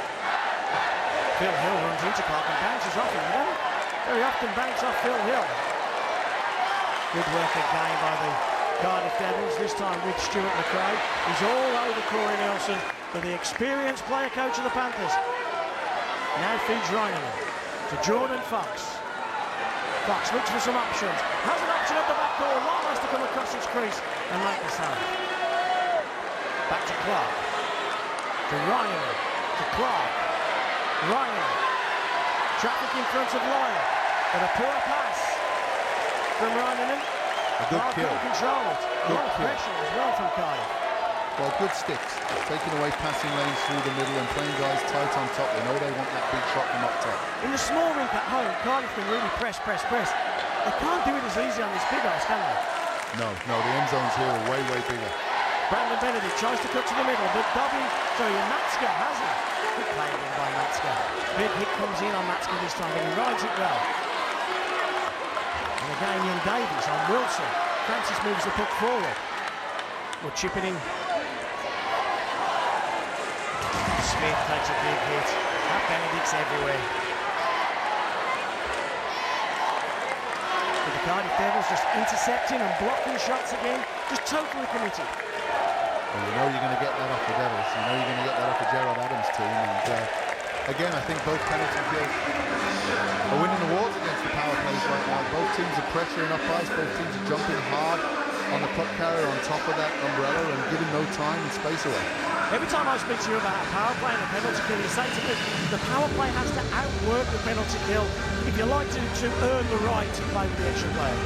Phil Hill runs into Clark and bounces off him. Very often banks off Phil Hill. Good work again by the Cardiff Devils, this time with Stuart McRae. He's all over Corey Nielsen, but the experienced player coach of the Panthers now feeds Reinemann to Jordan Fox. Fox looks for some options. Has an option at the back door. Long has to come across his crease and make the save. Back to Clark. To Reinemann. To Clark. Reinemann. Traffic in front of Lyle. But a poor pass from Reinemann. A good kill. Couldn't control it. A lot of pressure as well from Cardiff. Well, good sticks. Taking away passing lanes through the middle and playing guys tight on top. They know they want that big shot from up top. In the small rink at home, Cardiff can really press. They can't do it as easy on this big ice, can they? No, the end zones here are way bigger. Brandon Benedict tries to cut to the middle, but Matska has it. Good play again by Matska. Big hit comes in on Matska this time, and he rides it well. And again, Ian Davies on Wilson. Francis moves the puck forward. We'll chip it in. Smith takes a big hit. That Benedict's everywhere. But the Cardiff Devils just intercepting and blocking shots again. Just totally committed. Well, you know you're going to get that off the Devils. You know you're going to get that off the Gerald Adams team. And again, I think both penalty kills are winning awards against the power plays right now. Both teams are pressuring up ice. Both teams are jumping hard on the puck carrier on top of that umbrella and giving no time and space away. Every time I speak to you about a power play and a penalty kill, you say to me, the power play has to outwork the penalty kill if you like to earn the right to play with the extra player.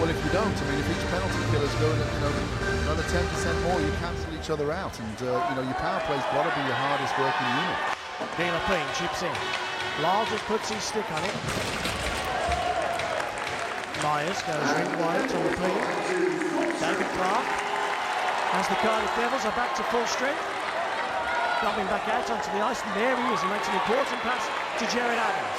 Well, if you don't, I mean, if each penalty kill is going at another 10% more, you cancel each other out, and your power play's got to be your hardest working unit. De La Pine chips in. Lyle just puts his stick on it. Myers goes ring wide on the plea. David Clark, as the Cardiff Devils are back to full strength. Dobbin back out onto the ice, and there he is. He makes an important pass to Jared Adams.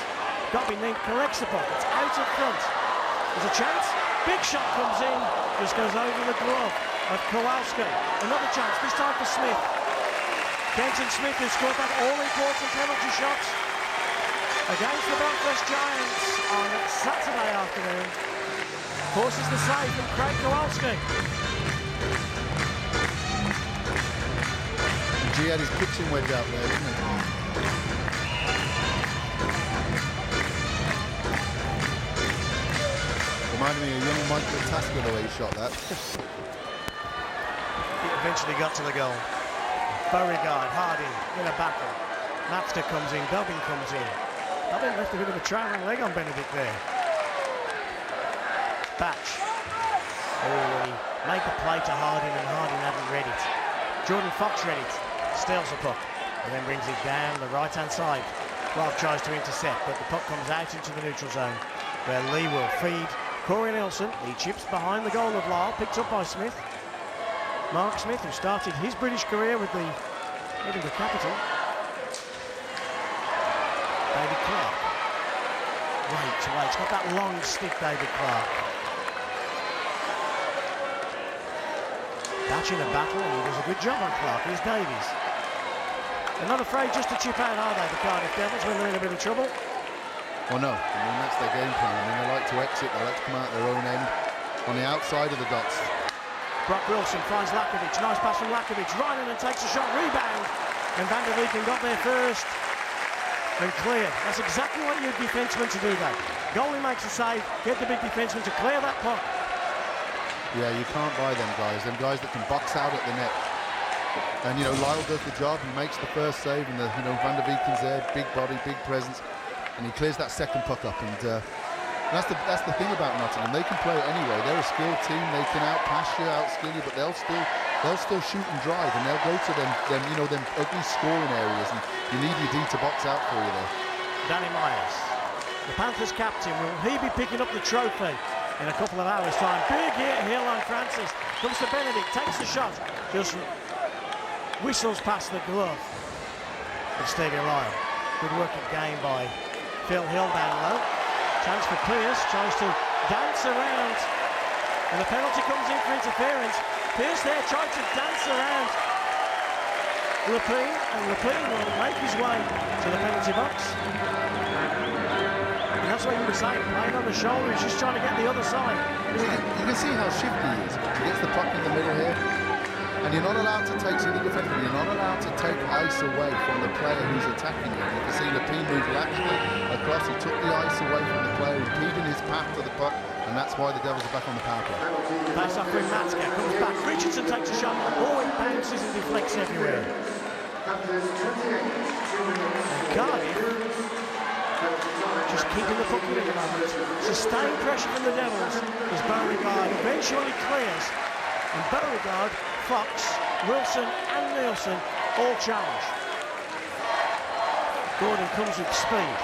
Dobbin then collects the puck. It's out in front. There's a chance. Big shot comes in. Just goes over the glove of Kowalski. Another chance, this time for Smith. Kenton Smith has scored that all-important penalty shots against the Belfast Giants on Saturday afternoon. Forces the save from Craig Kowalski. G had his kitchen wedge out there, didn't he? Reminded me of young Michael Tasker the way he shot that. He eventually got to the goal. Beauregard, Harding in a battle. Matska comes in, Dobbin comes in. Dobbin left a bit of a travelling leg on Benedict there. Batch. Oh, he made the play to Harding and Harding hadn't read it. Jordan Fox read it. Steals the puck and then brings it down the right-hand side. Clark tries to intercept, but the puck comes out into the neutral zone where Lee will feed Corey Nielsen. He chips behind the goal of Lyle, picked up by Smith. Mark Smith, who started his British career with the Edinburgh Capital. David Clark. Wait, it's got that long stick, David Clark. Batch in a battle, and he does a good job on Clark. Here's Davies. They're not afraid just to chip out, are they, the Cardiff Devils, when they're in a bit of trouble? Well, no. I mean, that's their game plan. I mean, they like to exit, they like to come out their own end. on the outside of the dots. Brock Wilson finds Lakovic. Nice pass from Lakovic. Ryland and takes a shot. Rebound. And Van der Beek got there first and cleared. That's exactly what you need defenseman to do that. Goalie makes a save. Get the big defenseman to clear that puck. Yeah, you can't buy them guys that can box out at the net. And, you know, Lyle does the job. He makes the first save, and, Van der Beeken's there. Big body, big presence. And he clears that second puck up. And that's the thing about Nottingham. They can play it anyway. They're a skilled team. They can outpass you, outskill you, but they'll still shoot and drive, and they'll go to them ugly scoring areas, and you need your D to box out for you there. Danny Myers, the Panthers captain, will he be picking up the trophy in a couple of hours' time? Big hit here on Francis. Comes to Benedict, takes the shot, just whistles past the glove of Stevie Lyle. Good working game by Phil Hill down low. Chance for Pierce, tries to dance around, and the penalty comes in for interference. Pierce there tries to dance around Lepine, and Lepine will make his way to the penalty box. And that's what you were saying, playing on the shoulder, he's just trying to get the other side, isn't it? You can see how shifty he is. He gets the puck in the middle here, and you're not allowed to take, you're not allowed to take ice away from the player who's attacking you. You can see Lepine moved laterally across, he took the ice away from the player, impeding his path to the puck, and that's why the Devils are back on the power play. Face off with Matska, comes back, Richardson takes a shot, oh, it bounces and deflects everywhere. And Cardiff just keeping the puck in at the moment. Sustained pressure from the Devils as Beauregard eventually clears, and Beauregard, Fox, Wilson and Nielsen all challenge. Gordon comes with speed.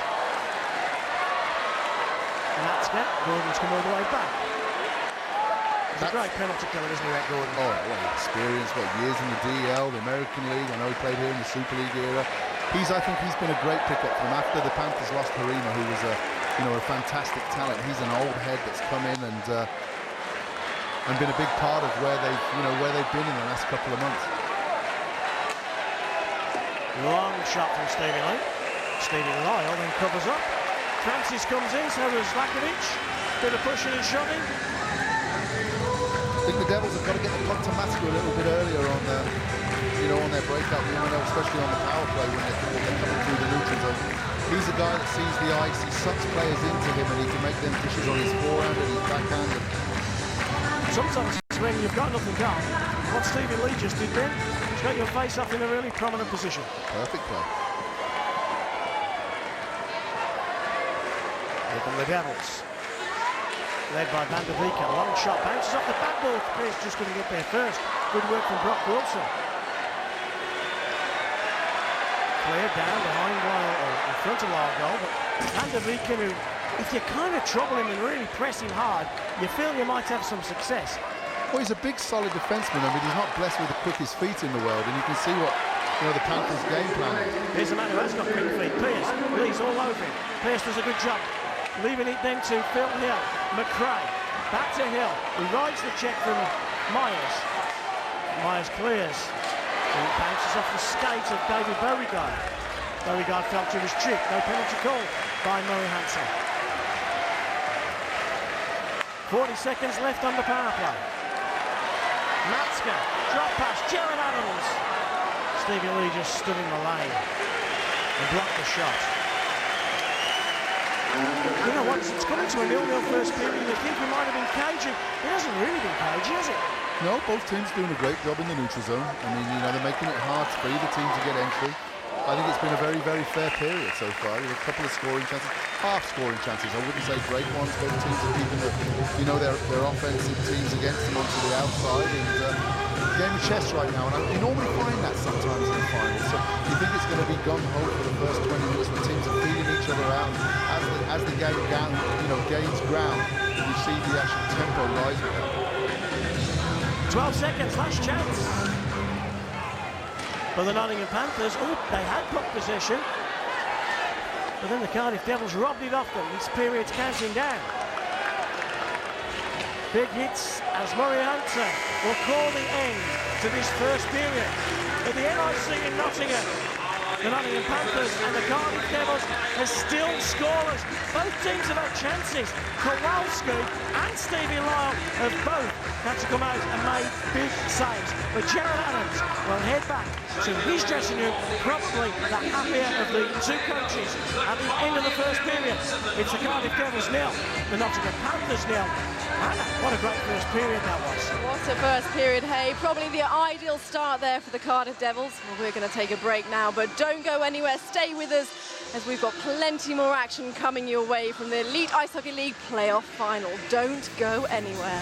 And that's it. Gordon's come all the way back. He's a great penalty killer, isn't he, that Gordon? Oh, what experience, what years in the DL, the American League. I know he played here in the Super League era. I think he's been a great pickup from after the Panthers lost Harima, who was a fantastic talent. He's an old head that's come in and been a big part of where they've been in the last couple of months. Long shot from Stevie Lee. Stevie Lyle then covers up. Francis comes in, so does Lakovic. Bit of pushing and shoving. I think the Devils have got to get the puck to Matthew a little bit earlier on their breakout, especially on the power play when they're coming through the neutral zone. He's a guy that sees the ice, he sucks players into him, and he can make them dishes on his forehand and his backhand. Sometimes when you've got nothing done, what Stevie Lee just did then, he's got your face up in a really prominent position. Perfect play. Here come the Devils. Led by Van der Beek, a long shot, bounces off the backboard. Pierce just going to get there first. Good work from Brock Wilson. Cleared down behind Lyle, or in front of Lyle goal, but Van der Beek, who, if you kind of trouble him and really press him hard, you feel you might have some success. Well, he's a big, solid defenseman. I mean, he's not blessed with the quickest feet in the world, and you can see what the Panthers' game plan is. Here's a man who has got quick feet. Pierce, Lee's all over him. Pierce does a good job. Leaving it then to Phil Hill. McRae, back to Hill. He rides the check from Myers. Myers clears. And it bounces off the skates of David Beauregard. Beauregard fell to his cheek. No penalty call by Murray Hansen. 40 seconds left on the power play. Matska, drop pass, Jared Adams. Stevie Lee just stood in the lane and blocked the shot. You know what, it's coming to a 0-0 first period. You think we might have been cagey. It hasn't really been cagey, has it? No, both teams doing a great job in the neutral zone. I mean, they're making it hard for either team to get entry. I think it's been a very, very fair period so far. There are a couple of scoring chances, half scoring chances. I wouldn't say great ones. Both teams are keeping their offensive teams against them onto the outside. And game of chess right now, and you normally find that sometimes in the finals. So you think it's going to be gun-ho for the first 20 minutes when teams are feeding each other out. As the game gains ground, you see the actual tempo rising. 12 seconds, last chance for the Nottingham Panthers. Oh, they had puck possession, but then the Cardiff Devils robbed it off them. This period's counting down. Big hits as Murray Hunter will call the end to this first period at the NIC in Nottingham. the Nottingham Panthers and the Cardiff Devils are still scorers. Both teams have had chances. Kowalski and Stevie Lyle have both had to come out and make big saves. But Gerard Adams will head back to his dressing room, probably the happier of the two coaches. At the end of the first period, it's the Cardiff Devils 0, the Nottingham Panthers 0. Anna, what a great first period that was. What a first period, hey. Probably the ideal start there for the Cardiff Devils. Well, we're going to take a break now, but don't go anywhere. Stay with us as we've got plenty more action coming your way from the Elite Ice Hockey League playoff final. Don't go anywhere.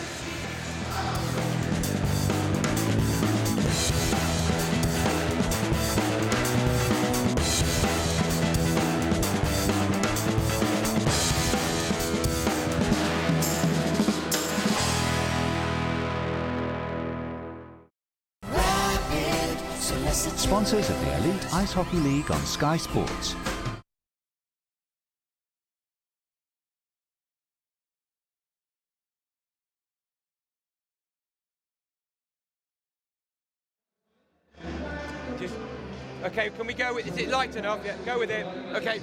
Sponsors of the Elite Ice Hockey League on Sky Sports. Okay, can we go with, is it light enough? Yeah, go with it. Okay.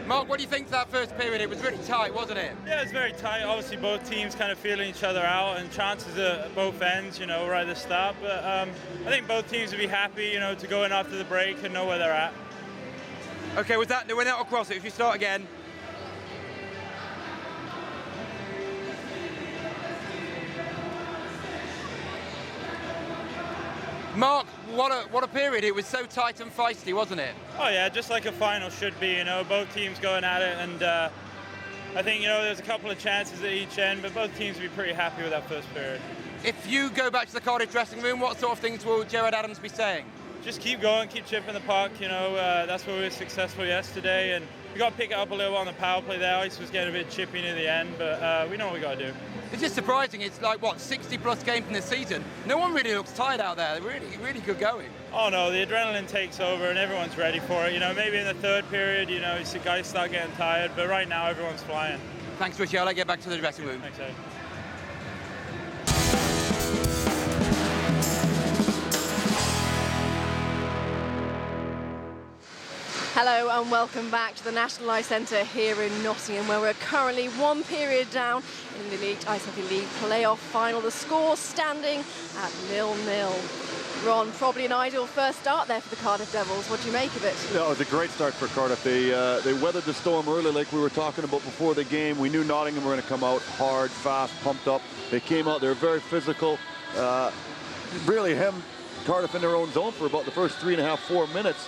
Mark, what do you think of that first period? It was really tight, wasn't it? Yeah, it was very tight. Obviously, both teams kind of feeling each other out, and chances at both ends, you know, right at the start. But I think both teams would be happy, you know, to go in after the break and know where they're at. Okay, we're not across it. If you start again. Mark, what a period. It was so tight and feisty, wasn't it? Oh yeah, just like a final should be, you know, both teams going at it, and I think, you know, there's a couple of chances at each end, but both teams will be pretty happy with that first period. If you go back to the Cardiff dressing room, what sort of things will Gerard Adams be saying? Just keep going, keep chipping the puck, you know, that's where we were successful yesterday, and we got to pick it up a little on the power play there. Ice was getting a bit chippy near the end, but we know what we got to do. It's just surprising. It's like, what, 60-plus games in the season? No one really looks tired out there. They're really good going. Oh, no, the adrenaline takes over and everyone's ready for it. You know, maybe in the third period, you know, you see guys start getting tired, but right now everyone's flying. Thanks, Richie. I'll let you get back to the dressing room. Thanks, Ed. Hello and welcome back to the National Ice Centre here in Nottingham, where we're currently one period down in the Elite Ice Hockey League playoff final. The score standing at 0-0. Ron, probably an ideal first start there for the Cardiff Devils. What do you make of it? Yeah, it was a great start for Cardiff. They weathered the storm early, like we were talking about before the game. We knew Nottingham were going to come out hard, fast, pumped up. They came out, they were very physical. Really hemmed Cardiff in their own zone for about the first 3.5, 4 minutes.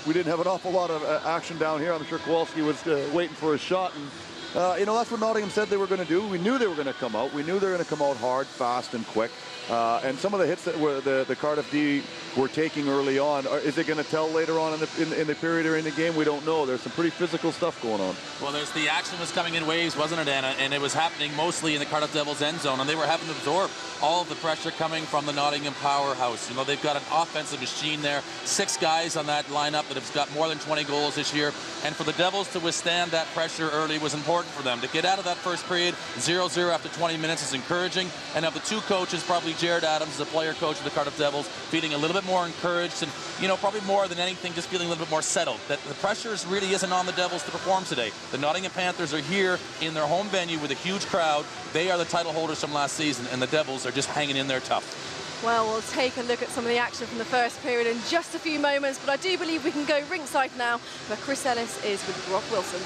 We didn't have an awful lot of action down here. I'm sure Kowalski was waiting for a shot. And, you know, that's what Nottingham said they were going to do. We knew they were going to come out. We knew they were going to come out hard, fast, and quick. And some of the hits that were the Cardiff D were taking early on, is it going to tell later on in the period or in the game? We don't know. There's some pretty physical stuff going on. Well, the action was coming in waves, wasn't it, Anna? And it was happening mostly in the Cardiff Devils end zone, and they were having to absorb all of the pressure coming from the Nottingham powerhouse. You know, they've got an offensive machine there, 6 guys on that lineup that have got more than 20 goals this year. And for the Devils to withstand that pressure early was important for them. To get out of that first period 0-0 after 20 minutes is encouraging. And of the two coaches, probably Gerard Adams, the player coach of the Cardiff Devils, feeling a little bit more encouraged and, you know, probably more than anything, just feeling a little bit more settled. That the pressure really isn't on the Devils to perform today. The Nottingham Panthers are here in their home venue with a huge crowd. They are the title holders from last season, and the Devils are just hanging in there tough. Well, we'll take a look at some of the action from the first period in just a few moments, but I do believe we can go ringside now, where Chris Ellis is with Brock Wilson.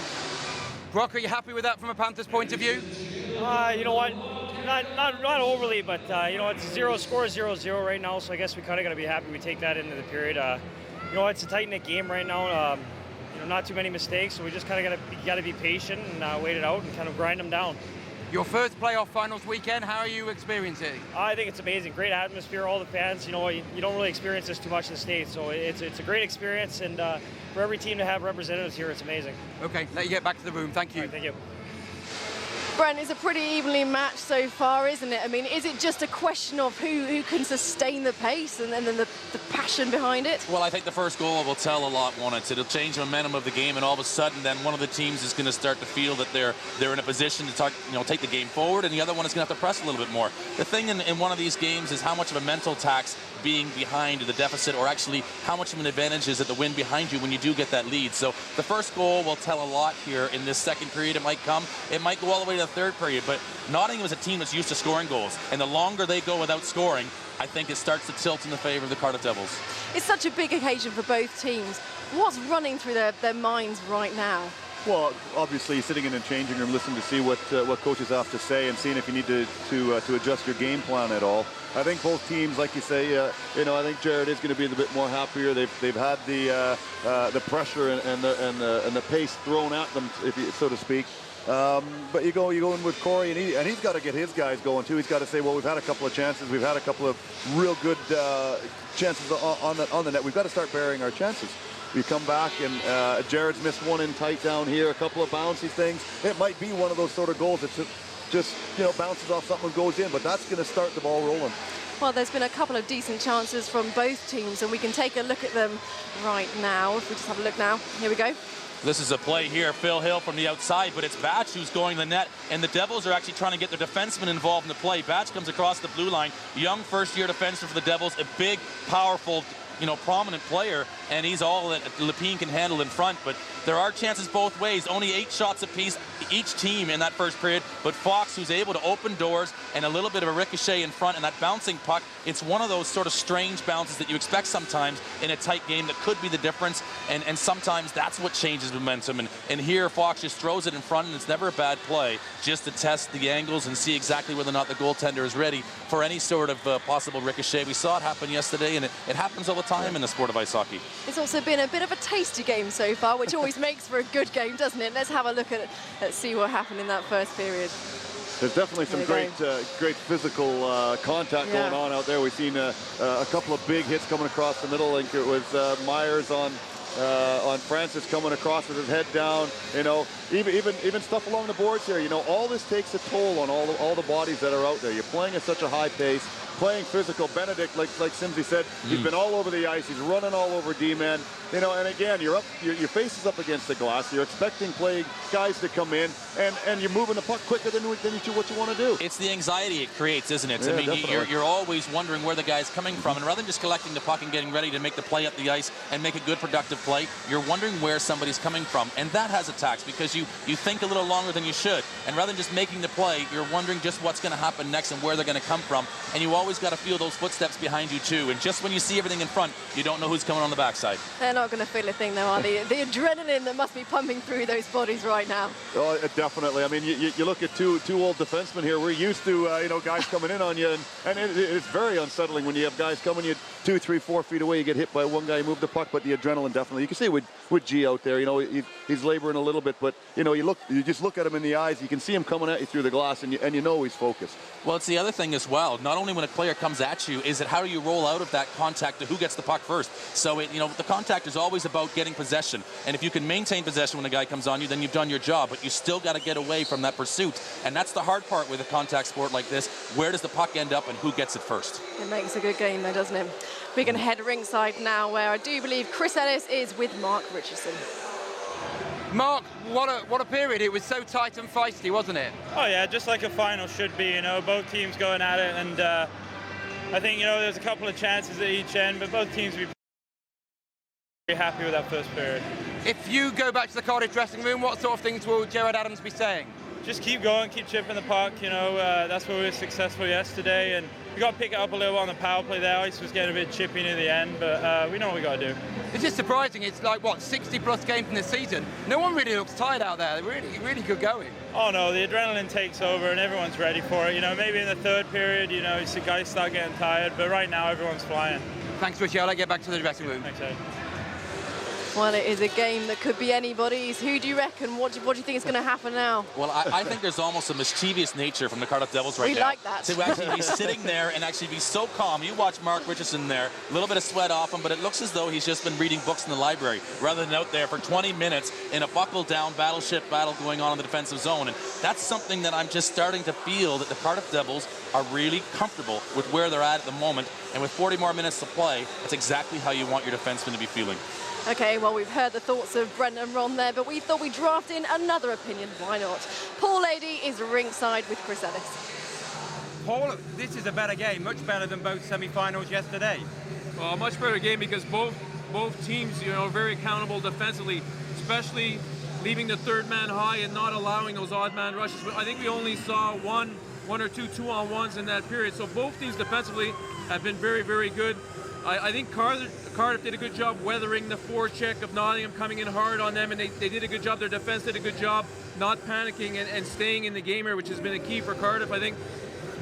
Brock, are you happy with that from a Panthers point of view? You know what? Not overly, but you know, it's score 0-0 right now, so I guess we kind of got to be happy we take that into the period. You know, it's a tight-knit game right now. You know, not too many mistakes, so we just kind of got to be patient and wait it out and kind of grind them down. Your first playoff finals weekend, how are you experiencing it? I think it's amazing. Great atmosphere, all the fans. You know, you don't really experience this too much in the States, so it's a great experience, and for every team to have representatives here, it's amazing. Okay, let you get back to the room. Thank you. All right, thank you. Brent, it's a pretty evenly matched so far, isn't it? I mean, is it just a question of who can sustain the pace and then the passion behind it? Well, I think the first goal will tell a lot, won't it? It'll change the momentum of the game, and all of a sudden, then one of the teams is going to start to feel that they're in a position to take the game forward, and the other one is going to have to press a little bit more. The thing in one of these games is how much of a mental tax being behind the deficit, or actually how much of an advantage is it the win behind you when you do get that lead. So the first goal will tell a lot here in this second period. It might go all the way to the third period, but Nottingham is a team that's used to scoring goals, and the longer they go without scoring, I think it starts to tilt in the favor of the Cardiff Devils. It's such a big occasion for both teams. What's running through their minds right now? Well, obviously, sitting in the changing room, listening to see what coaches have to say, and seeing if you need to adjust your game plan at all. I think both teams, like you say, I think Jared is going to be a bit more happier. They've had the pressure and the pace thrown at them, so to speak. But you go in with Corey, and he's got to get his guys going too. He's got to say, well, we've had a couple of chances, we've had a couple of real good chances on the net. We've got to start burying our chances. We come back, and Jared's missed one in tight down here, a couple of bouncy things. It might be one of those sort of goals that just bounces off something and goes in, but that's going to start the ball rolling. Well, there's been a couple of decent chances from both teams, and we can take a look at them right now. If we just have a look now. Here we go. This is a play here, Phil Hill from the outside, but it's Batch who's going to the net, and the Devils are actually trying to get their defenseman involved in the play. Batch comes across the blue line, young first-year defenseman for the Devils, a big, powerful, prominent player, and he's all that Lepine can handle in front. But there are chances both ways. Only 8 shots apiece each team in that first period, but Fox, who's able to open doors and a little bit of a ricochet in front, and that bouncing puck, it's one of those sort of strange bounces that you expect sometimes in a tight game that could be the difference, and sometimes that's what changes momentum. And here Fox just throws it in front, and it's never a bad play, just to test the angles and see exactly whether or not the goaltender is ready for any sort of possible ricochet. We saw it happen yesterday, and it happens all the time in the sport of ice hockey. It's also been a bit of a tasty game so far, which always makes for a good game, doesn't it? Let's have a look at it. Let's see what happened in that first period. There's definitely some great physical contact going on out there. We've seen a couple of big hits coming across the middle. I think it was Myers on Francis coming across with his head down. Even stuff along the boards here. All this takes a toll on all the bodies that are out there. You're playing at such a high pace, playing physical. Benedict, like Simsy said, he's been all over the ice. He's running all over D-men. And again, your face is up against the glass. You're expecting guys to come in, and you're moving the puck quicker than what you want to do. It's the anxiety it creates, isn't it? Yeah, I mean, definitely. you're always wondering where the guy's coming from, and rather than just collecting the puck and getting ready to make the play up the ice and make a good, productive play, you're wondering where somebody's coming from, and that has a tax because you think a little longer than you should, and rather than just making the play, you're wondering just what's going to happen next and where they're going to come from, and you always got to feel those footsteps behind you too, and just when you see everything in front, you don't know who's coming on the backside. They're not going to feel a thing though, are they? The adrenaline that must be pumping through those bodies right now. Oh, definitely. I mean, you look at two old defensemen here. We're used to guys coming in on you, and it's very unsettling when you have guys coming you 2, 3, 4 feet away. You get hit by one guy, you move the puck, but the adrenaline definitely. You can see with G out there, he's laboring a little bit, but you just look at him in the eyes. You can see him coming at you through the glass, and you know he's focused. Well, it's the other thing as well. Not only when a player comes at you, is it how do you roll out of that contact to who gets the puck first? So the contact is always about getting possession, and if you can maintain possession when a guy comes on you, then you've done your job. But you still got to get away from that pursuit, and that's the hard part with a contact sport like this. Where does the puck end up, and who gets it first? It makes a good game, though, doesn't it? We can head ringside now, where I do believe Chris Ellis is with Mark Richardson. Mark, what a period. It was so tight and feisty, wasn't it? Oh yeah, just like a final should be. Both teams going at it, and I think there's a couple of chances at each end, but both teams will be very happy with that first period. If you go back to the Cardiff dressing room, what sort of things will Gerard Adams be saying? Just keep going, keep chipping the puck. That's where we were successful yesterday, and we got to pick it up a little on the power play there. Ice was getting a bit chippy near the end, but we know what we got to do. It's just surprising. It's like, 60-plus games in the season. No one really looks tired out there. They're really, really good going. Oh, no, the adrenaline takes over, and everyone's ready for it. Maybe in the third period, you see guys start getting tired, but right now everyone's flying. Thanks, Richie. I'll get back to the dressing room. Thanks, Ed. Well, it is a game that could be anybody's. Who do you reckon? What do you think is going to happen now? Well, I think there's almost a mischievous nature from the Cardiff Devils right now. We like that. To actually be sitting there and actually be so calm. You watch Mark Richardson there, a little bit of sweat off him, but it looks as though he's just been reading books in the library rather than out there for 20 minutes in a buckle-down battleship battle going on in the defensive zone. And that's something that I'm just starting to feel, that the Cardiff Devils are really comfortable with where they're at the moment. And with 40 more minutes to play, that's exactly how you want your defenseman to be feeling. Okay, well, we've heard the thoughts of Brent and Ron there, but we thought we'd draft in another opinion. Why not? Paul Lady is ringside with Chris Ellis. Paul, this is a better game, much better than both semi-finals yesterday. Well, a much better game because both teams, are very accountable defensively, especially leaving the third man high and not allowing those odd man rushes. I think we only saw one or two 2-on-1s in that period. So both teams defensively have been very, very good. I think Cardiff did a good job weathering the forecheck of Nottingham coming in hard on them, and they did a good job. Their defense did a good job not panicking and staying in the game here, which has been a key for Cardiff. I think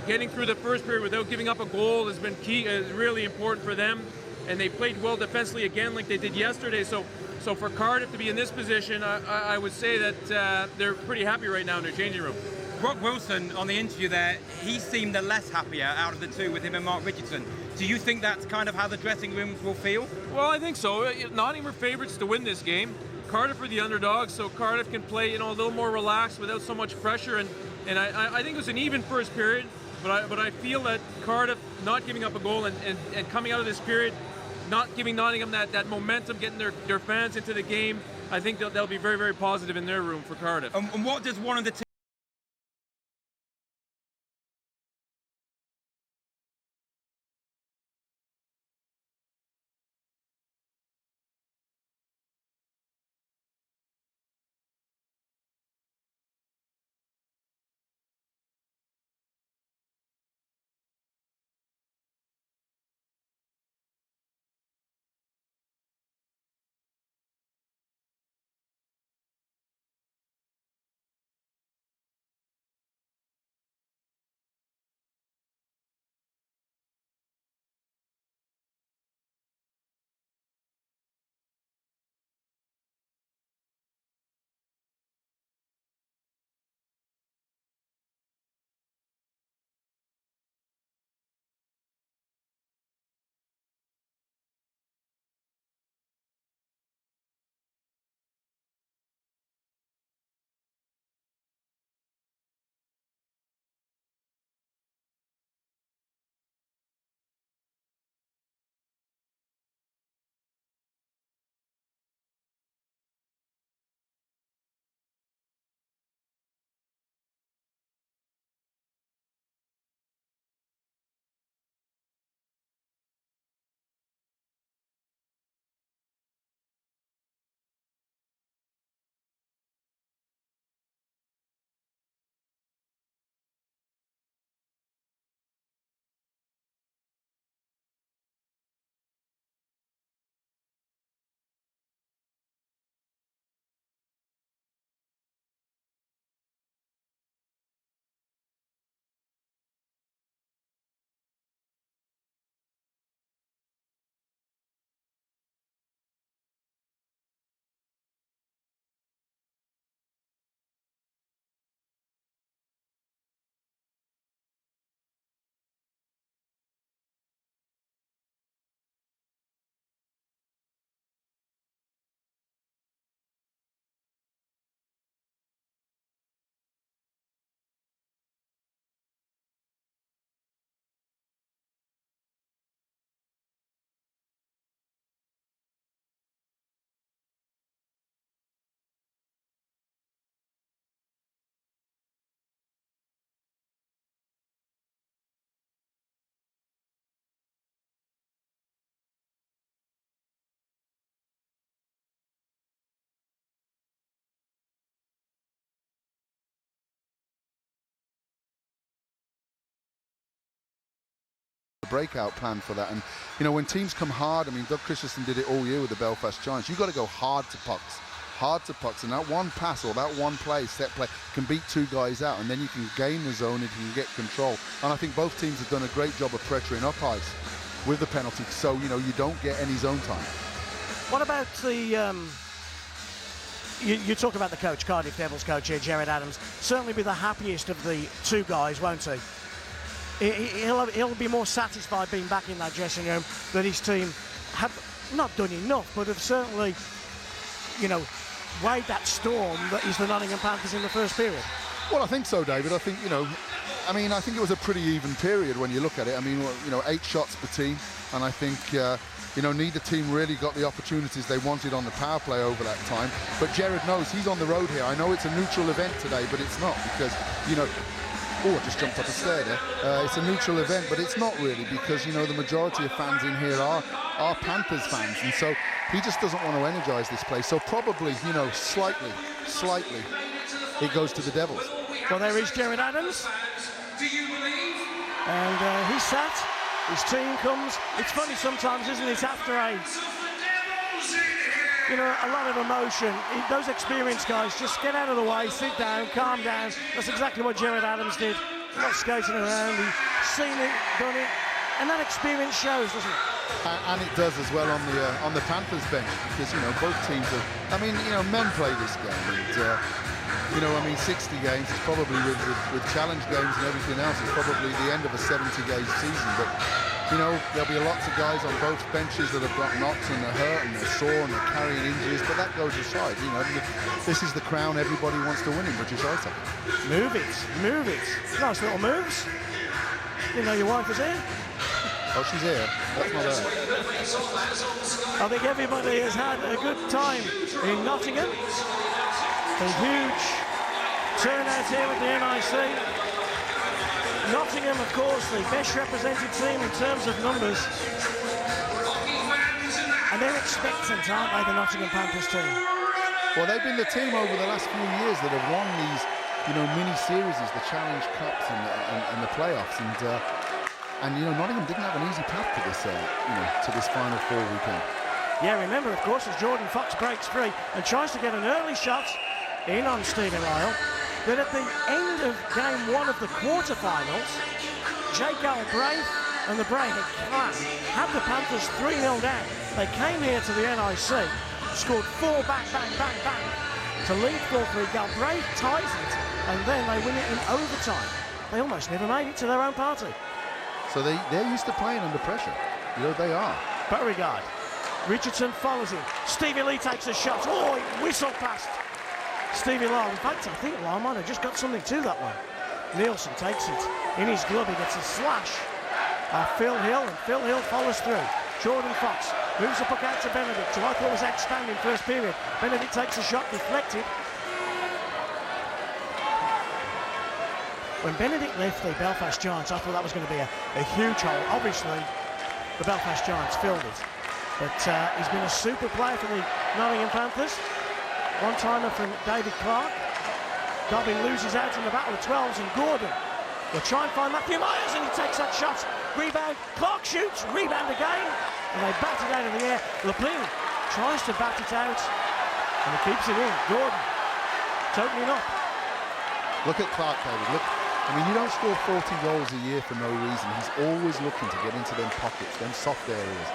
getting through the first period without giving up a goal has been key, is really important for them. And they played well defensively again like they did yesterday. So for Cardiff to be in this position, I would say that they're pretty happy right now in their changing room. Brock Wilson, on the interview there, he seemed the less happier out of the two with him and Mark Richardson. Do you think that's kind of how the dressing rooms will feel? Well, I think so. Nottingham are favorites to win this game. Cardiff are the underdogs, so Cardiff can play a little more relaxed without so much pressure. And I think it was an even first period, but I feel that Cardiff not giving up a goal and coming out of this period, not giving Nottingham that momentum, getting their fans into the game, I think they'll be very, very positive in their room for Cardiff. And what does one of the teams breakout plan for that? And when teams come hard, Doug Christensen did it all year with the Belfast Giants. You've got to go hard to pucks, and that one pass or that one play, set play, can beat two guys out, and then you can gain the zone and you can get control. And I think both teams have done a great job of pressuring up ice with the penalty, so you don't get any zone time. What about the... You talk about the coach, Cardiff Devils coach here, Gerard Adams. Certainly be the happiest of the two guys, won't he? He'll be more satisfied being back in that dressing room that his team have not done enough, but have certainly, you know, weighed that storm that is the Nottingham Panthers in the first period. Well, I think so, David. I think, you know, I mean, I think it was a pretty even period when you look at it. I mean, you know, 8 shots per team, and I think, you know, neither team really got the opportunities they wanted on the power play over that time. But Gerard knows he's on the road here. I know it's a neutral event today, but it's not because, you know, oh, I just jumped up a stair there. It's a neutral event, but it's not really because, you know, the majority of fans in here are Panthers fans, and so he just doesn't want to energise this place. So probably, you know, slightly, it goes to the Devils. Well, there is Gerard Adams. And he's sat. His team comes. It's funny sometimes, isn't it? After a lot of emotion, those experienced guys just get out of the way, sit down, calm down. That's exactly what Gerard Adams did. Not skating around. He's seen it, done it, and that experience shows, doesn't it? And it does as well on the Panthers bench because, you know, both teams have. I mean, you know, men play this game, and you know, I mean, 60 games is probably with challenge games and everything else. It's probably the end of a 70-game season, but. You know, there'll be lots of guys on both benches that have got knocks and they're hurt and they're sore and they're carrying injuries, but that goes aside. You know, this is the crown everybody wants to win in British ice hockey. Move it. Nice little moves. You know your wife is here? Oh, she's here. That's not her. I think everybody has had a good time in Nottingham. A huge turnout here at the NIC. Nottingham, of course, the best represented team in terms of numbers. And they're expectant, aren't they, the Nottingham Panthers team? Well, they've been the team over the last few years that have won these, you know, mini-series, the Challenge Cups and the playoffs. And, you know, Nottingham didn't have an easy path to this, you know, to this Final Four weekend. Yeah, remember, of course, as Jordan Fox breaks free and tries to get an early shot in on Stephen Lyle, that at the end of game 1 of the quarterfinals, Jake Galbraith and the Braehead clan had the Panthers 3-0 down. They came here to the NIC, scored 4 bang to lead 4-3. Galbraith ties it, and then they win it in overtime. They almost never made it to their own party. So they're used to playing under pressure. You know, they are. Beauregard. Richardson follows him. Stevie Lee takes a shot. Oh, he whistled past Stevie Lyle. In fact, I think Lyle might have just got something to that one. Nielsen takes it in his glove. He gets a slash. Phil Hill, and Phil Hill follows through. Jordan Fox moves the puck out to Benedict, who I thought was outstanding first period. Benedict takes a shot, deflected. When Benedict left the Belfast Giants, I thought that was going to be a huge hole. Obviously, the Belfast Giants filled it. But he's been a super player for the Nottingham Panthers. One-timer from David Clark. Dobbin loses out in the battle of 12s, and Gordon will try and find Matthew Myers, and he takes that shot. Rebound. Clark shoots. Rebound again. And they bat it out of the air. Lapine tries to bat it out, and he keeps it in. Gordon totaling up. Look at Clark, David. Look. I mean, you don't score 40 goals a year for no reason. He's always looking to get into them pockets, them soft areas.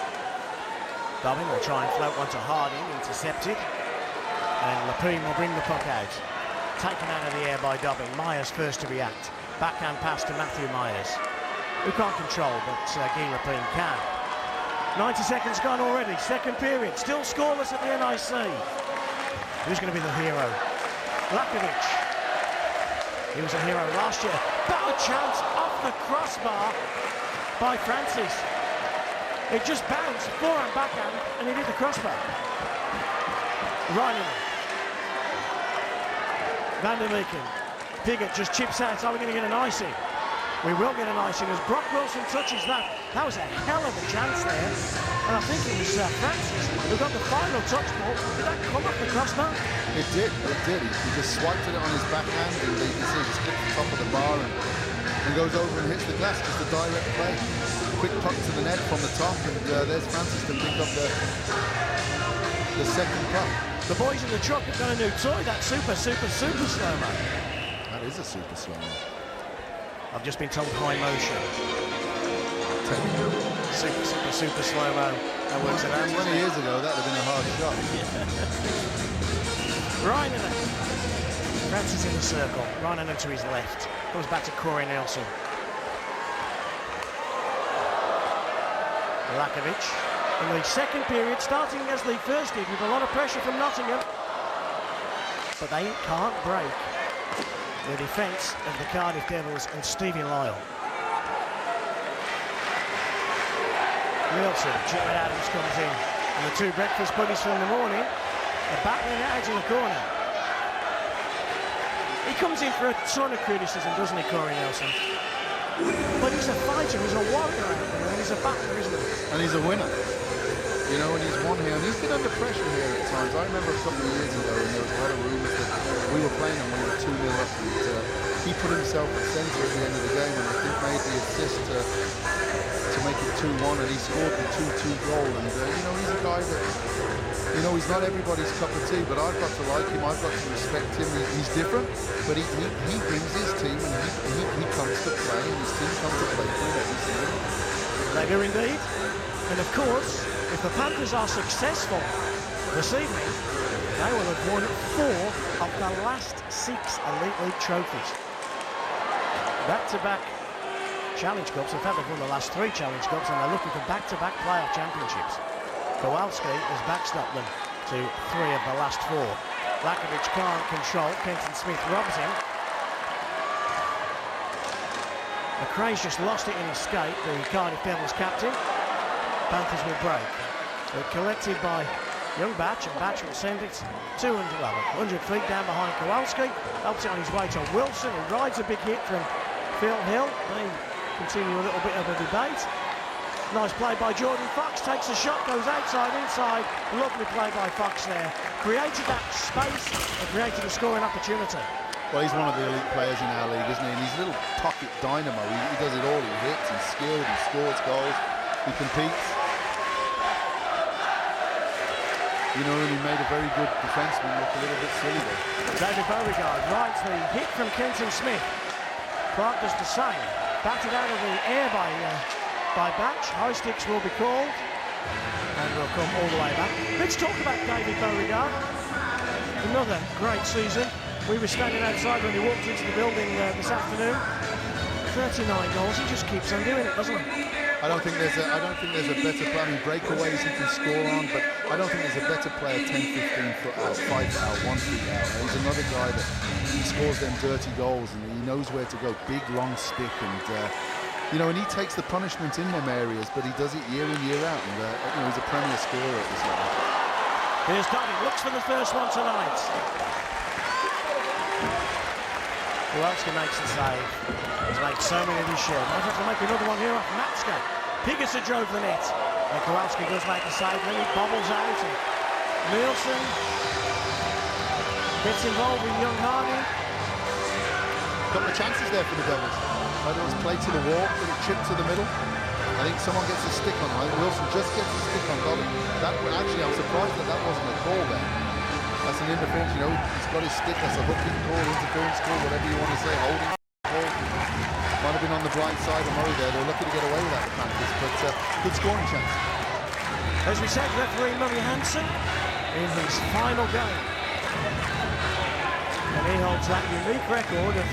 Dobbin will try and float one to Harding, intercepted. And Lapine will bring the puck out. Taken out of the air by Dobbin. Myers first to react. Backhand pass to Matthew Myers, who can't control, but Guy Lapine can. 90 seconds gone already. Second period. Still scoreless at the NIC. Who's going to be the hero? Lakovic. He was a hero last year. Bad chance off the crossbar by Francis. It just bounced, forehand, backhand, and he did the crossbar. Ryan. Van der Leeken. Piggott just chips out. Are we going to get an icing? We will get an icing as Brock Wilson touches that. That was a hell of a chance there. And I think it was Francis who got the final touch ball. Did that come off the crossbar? It did. He just swiped it on his backhand, and you can see he just clips the top of the bar and goes over and hits the glass. Just a direct play. Quick puck to the net from the top, and there's Francis to pick up the second puck. The boys in the truck have got a new toy, that super slow-mo. That is a super slow-mo. I've just been told high motion. Super slow-mo. That works it out. 20 years ago, that would have been a hard shot. Reinanen. Francis in the circle. Reinanen to his left. Comes back to Corey Nelson. Lakovic in the second period, starting as the first did, with a lot of pressure from Nottingham. But they can't break the defence of the Cardiff Devils and Stevie Lyle. Nielsen, Jared Adams comes in, and the two breakfast buddies from the morning are battling it out in the corner. He comes in for a ton of criticism, doesn't he, Corey Nelson? But he's a fighter, he's a warrior out there, and he's a battler, isn't he? And he's a winner. You know, and he's won here, and he's been under pressure here at times. I remember a couple of years ago, and there was a lot of rumours that we were playing and we were 2-0 up, and he put himself at centre at the end of the game, and I think made the assist to make it 2-1, and he scored the 2-2 goal. And you know, he's a guy that, you know, he's not everybody's cup of tea, but I've got to like him, I've got to respect him. He's different, but he brings his team, and he comes to play, and his team comes to play for him every season. They do indeed. And of course, if the Panthers are successful this evening, they will have won 4 of the last 6 Elite League trophies. Back-to-back Challenge Cups. In fact, they've won the last 3 Challenge Cups, and they're looking for back-to-back playoff championships. Kowalski has backstopped them to 3 of the last 4. Lakovic can't control. Kenton Smith robs him. McRae's just lost it in his skate, the Cardiff Devils captain. Panthers will break. They're collected by young Batch, and Batch will send it 100 feet down behind Kowalski. Helps it on his way to Wilson, who rides a big hit from Phil Hill. They continue a little bit of a debate. Nice play by Jordan Fox, takes a shot, goes outside, inside. Lovely play by Fox there. Created that space and created a scoring opportunity. Well, he's one of the elite players in our league, isn't he? And he's a little pocket dynamo. He does it all. He hits, he's skilled, he scores goals, he competes. You know, and he made a very good defenseman look a little bit silly there. David Beauregard rides the hit from Kenton Smith. Clark does the same. Batted out of the air by Batch. High sticks will be called. And we'll come all the way back. Let's talk about David Beauregard. Another great season. We were standing outside when he walked into the building this afternoon. 39 goals. He just keeps on doing it, doesn't he? I don't think there's a better player. I mean, breakaways he can score on, but I don't think there's a better player 10, 15 foot out, 5 foot out, 1 foot out. He's another guy that he scores them dirty goals, and he knows where to go. Big, long stick, and you know, and he takes the punishment in them areas, but he does it year in, year out, and you know, he's a premier scorer at this level. Here's Dottie, looks for the first one tonight. Kowalski makes the save. He's made so many this year. Might have to make another one here off Matska. Pigaser drove the net. And Kowalski does make the save, then he bobbles out. And Nielsen gets involved with young Hardy. Couple of chances there for the Devils. Whether it's play to the wall, little chip to the middle. I think someone gets a stick on him. Wilson just gets a stick on Dolly. Actually, I'm surprised that wasn't a call there. That's an interference, you know, he's got his stick, that's a hooking call, interference call, whatever you want to say, holding call. Might have been on the blind side of Murray there. They're lucky to get away with that, the Panthers, but good scoring chance. As we said, referee Murray Hansen in his final game. And he holds that unique record of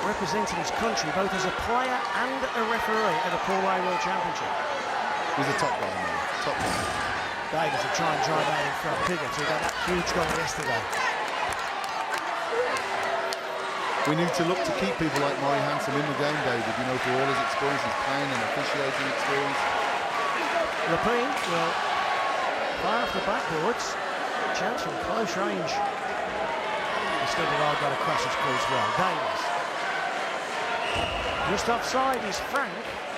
representing his country, both as a player and a referee at a Paul Ray World Championship. He's a top guy, man. Top guy. Davis will try and drive out in front. Piggott, who got that huge goal yesterday. We need to look to keep people like Murray Hansen in the game, David, you know, for all his experience, his playing and officiating experience. Lapine will fire off the backboards. Chance from close range. Instead of I got across his crease well. Davis. Just offside is Frank.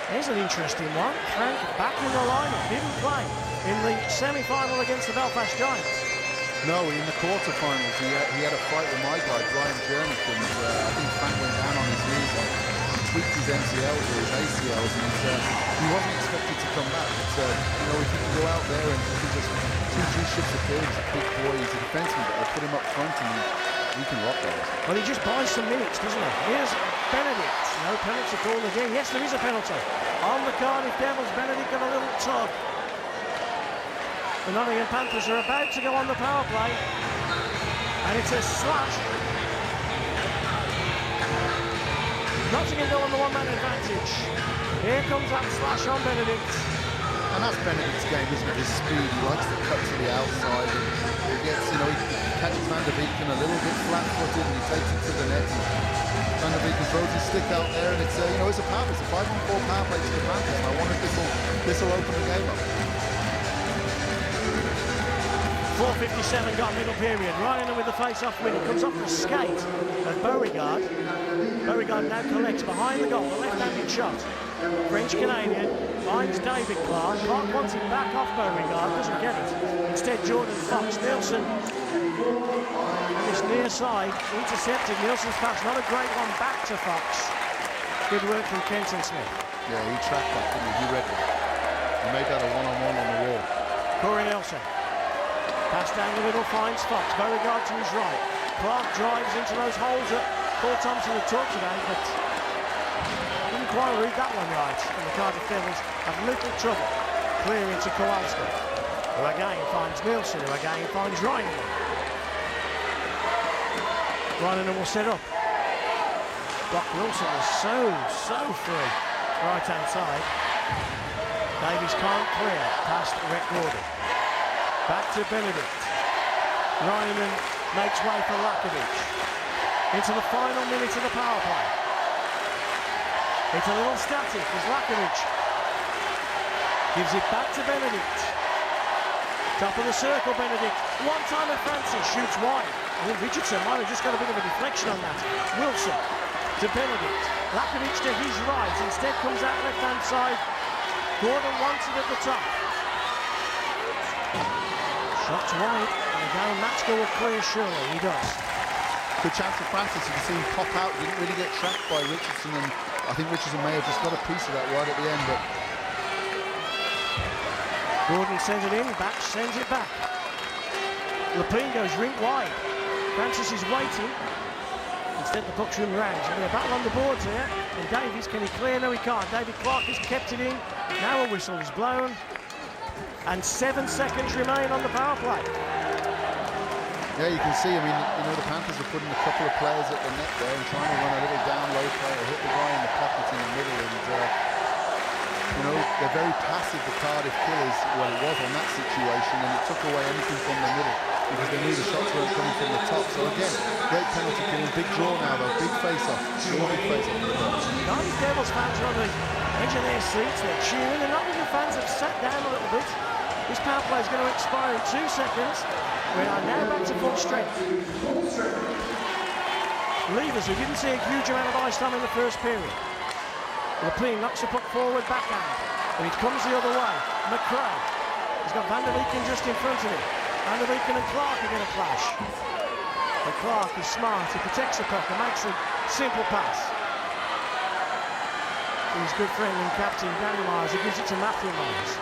Here's an interesting one. Frank back in the lineup, didn't play in the semi-final against the Belfast Giants. No, in the quarterfinals he had a fight with my guy Brian Jernick, and I think Frank went down on his knees and tweaked his MCLs or his ACLs, and he wasn't expected to come back. But you know, if you can go out there and he can just 2-3 shifts of field, he's a big boy, he's a defenseman, but they put him up front and he can rock those. Well, he just buys some minutes, doesn't he? Here's Benedict. No penalty called again. Yes, there is a penalty. On the Cardiff Devils, Benedict got a little tug. The Nottingham Panthers are about to go on the power play. And it's a slash. Nottingham go on the one-man advantage. Here comes that slash on Benedict. And that's Benedict's game, isn't it? His speed. He likes to cut to the outside. And he gets, you know, he catches Van der Beeken a little bit flat-footed and he takes it to the net. Van der Beeken throws his stick out there and it's, you know, it's a power. It's a 5-on-4 power play to the Panthers. And I wonder if this will open the game up. 4:57 got middle period. Ryan with the face-off win. It comes off the skate of Beauregard. Beauregard now collects behind the goal. The left-handed shot. French-Canadian finds David Clark. Clark wants it back off Beauregard. Doesn't get it. Instead, Jordan Fox. Nielsen. And this near side intercepted Nielsen's pass. Not a great one back to Fox. Good work from Kenton Smith. Yeah, he tracked that, didn't he? He read it. He made that a one-on-one on the wall. Corey Nielsen. Pass down the middle, finds Fox. Beauregard to his right. Clark drives into those holes that Paul Thompson had talked about, but didn't quite read that one right. And the Cardiff Devils have little trouble clearing to Kowalski, who again finds Nielsen, who again finds Reinen. Reinen will set up. Brock Wilson is so free. Right-hand side. Davies can't clear past Rhett Gordon. Back to Benedict. Reinen makes way for Lakovic. Into the final minute of the power play. It's a little static as Lakovic gives it back to Benedict. Top of the circle, Benedict. One time at Francis, shoots wide. I think Richardson might have just got a bit of a deflection on that. Wilson to Benedict. Lakovic to his right. Instead comes out left-hand side. Gordon wants it at the top. Shots wide, and again Matchko will clear surely, he does. Good chance for Francis, you can see him pop out, didn't really get tracked by Richardson, and I think Richardson may have just got a piece of that right at the end, but... Gordon sends it in, back sends it back. Lepine goes rink wide. Francis is waiting. Instead the puck's run round. So they're battle on the boards here, and Davies, can he clear? No, he can't. David Clark has kept it in. Now a whistle is blown. And 7 seconds remain on the power play. Yeah, you can see, I mean, you know, the Panthers are putting a couple of players at the net there and trying to run a little down low play or hit the guy in the pocket in the middle. And, you know, they're very passive, the Cardiff Killers, well, it was on that situation, and it took away anything from the middle because they knew the shots weren't coming from the top. So, again, great penalty killing. Big draw now, though. Big face-off. Sure, big face-off for the Devils. Cardiff Devils fans are on the edge of their seats. They're cheering. The Nottingham fans have sat down a little bit. This power play is going to expire in 2 seconds. We are now back to full strength. Levers, who didn't see a huge amount of ice time in the first period. Lepine knocks the puck forward, backhand. But it comes the other way. McRae. He's got Van der Beeken just in front of him. Van der Beeken and Clark are going to clash. But Clark is smart. He protects the puck and makes a simple pass. His good friend and captain, Danny Myers, who gives it to Matthew Myers.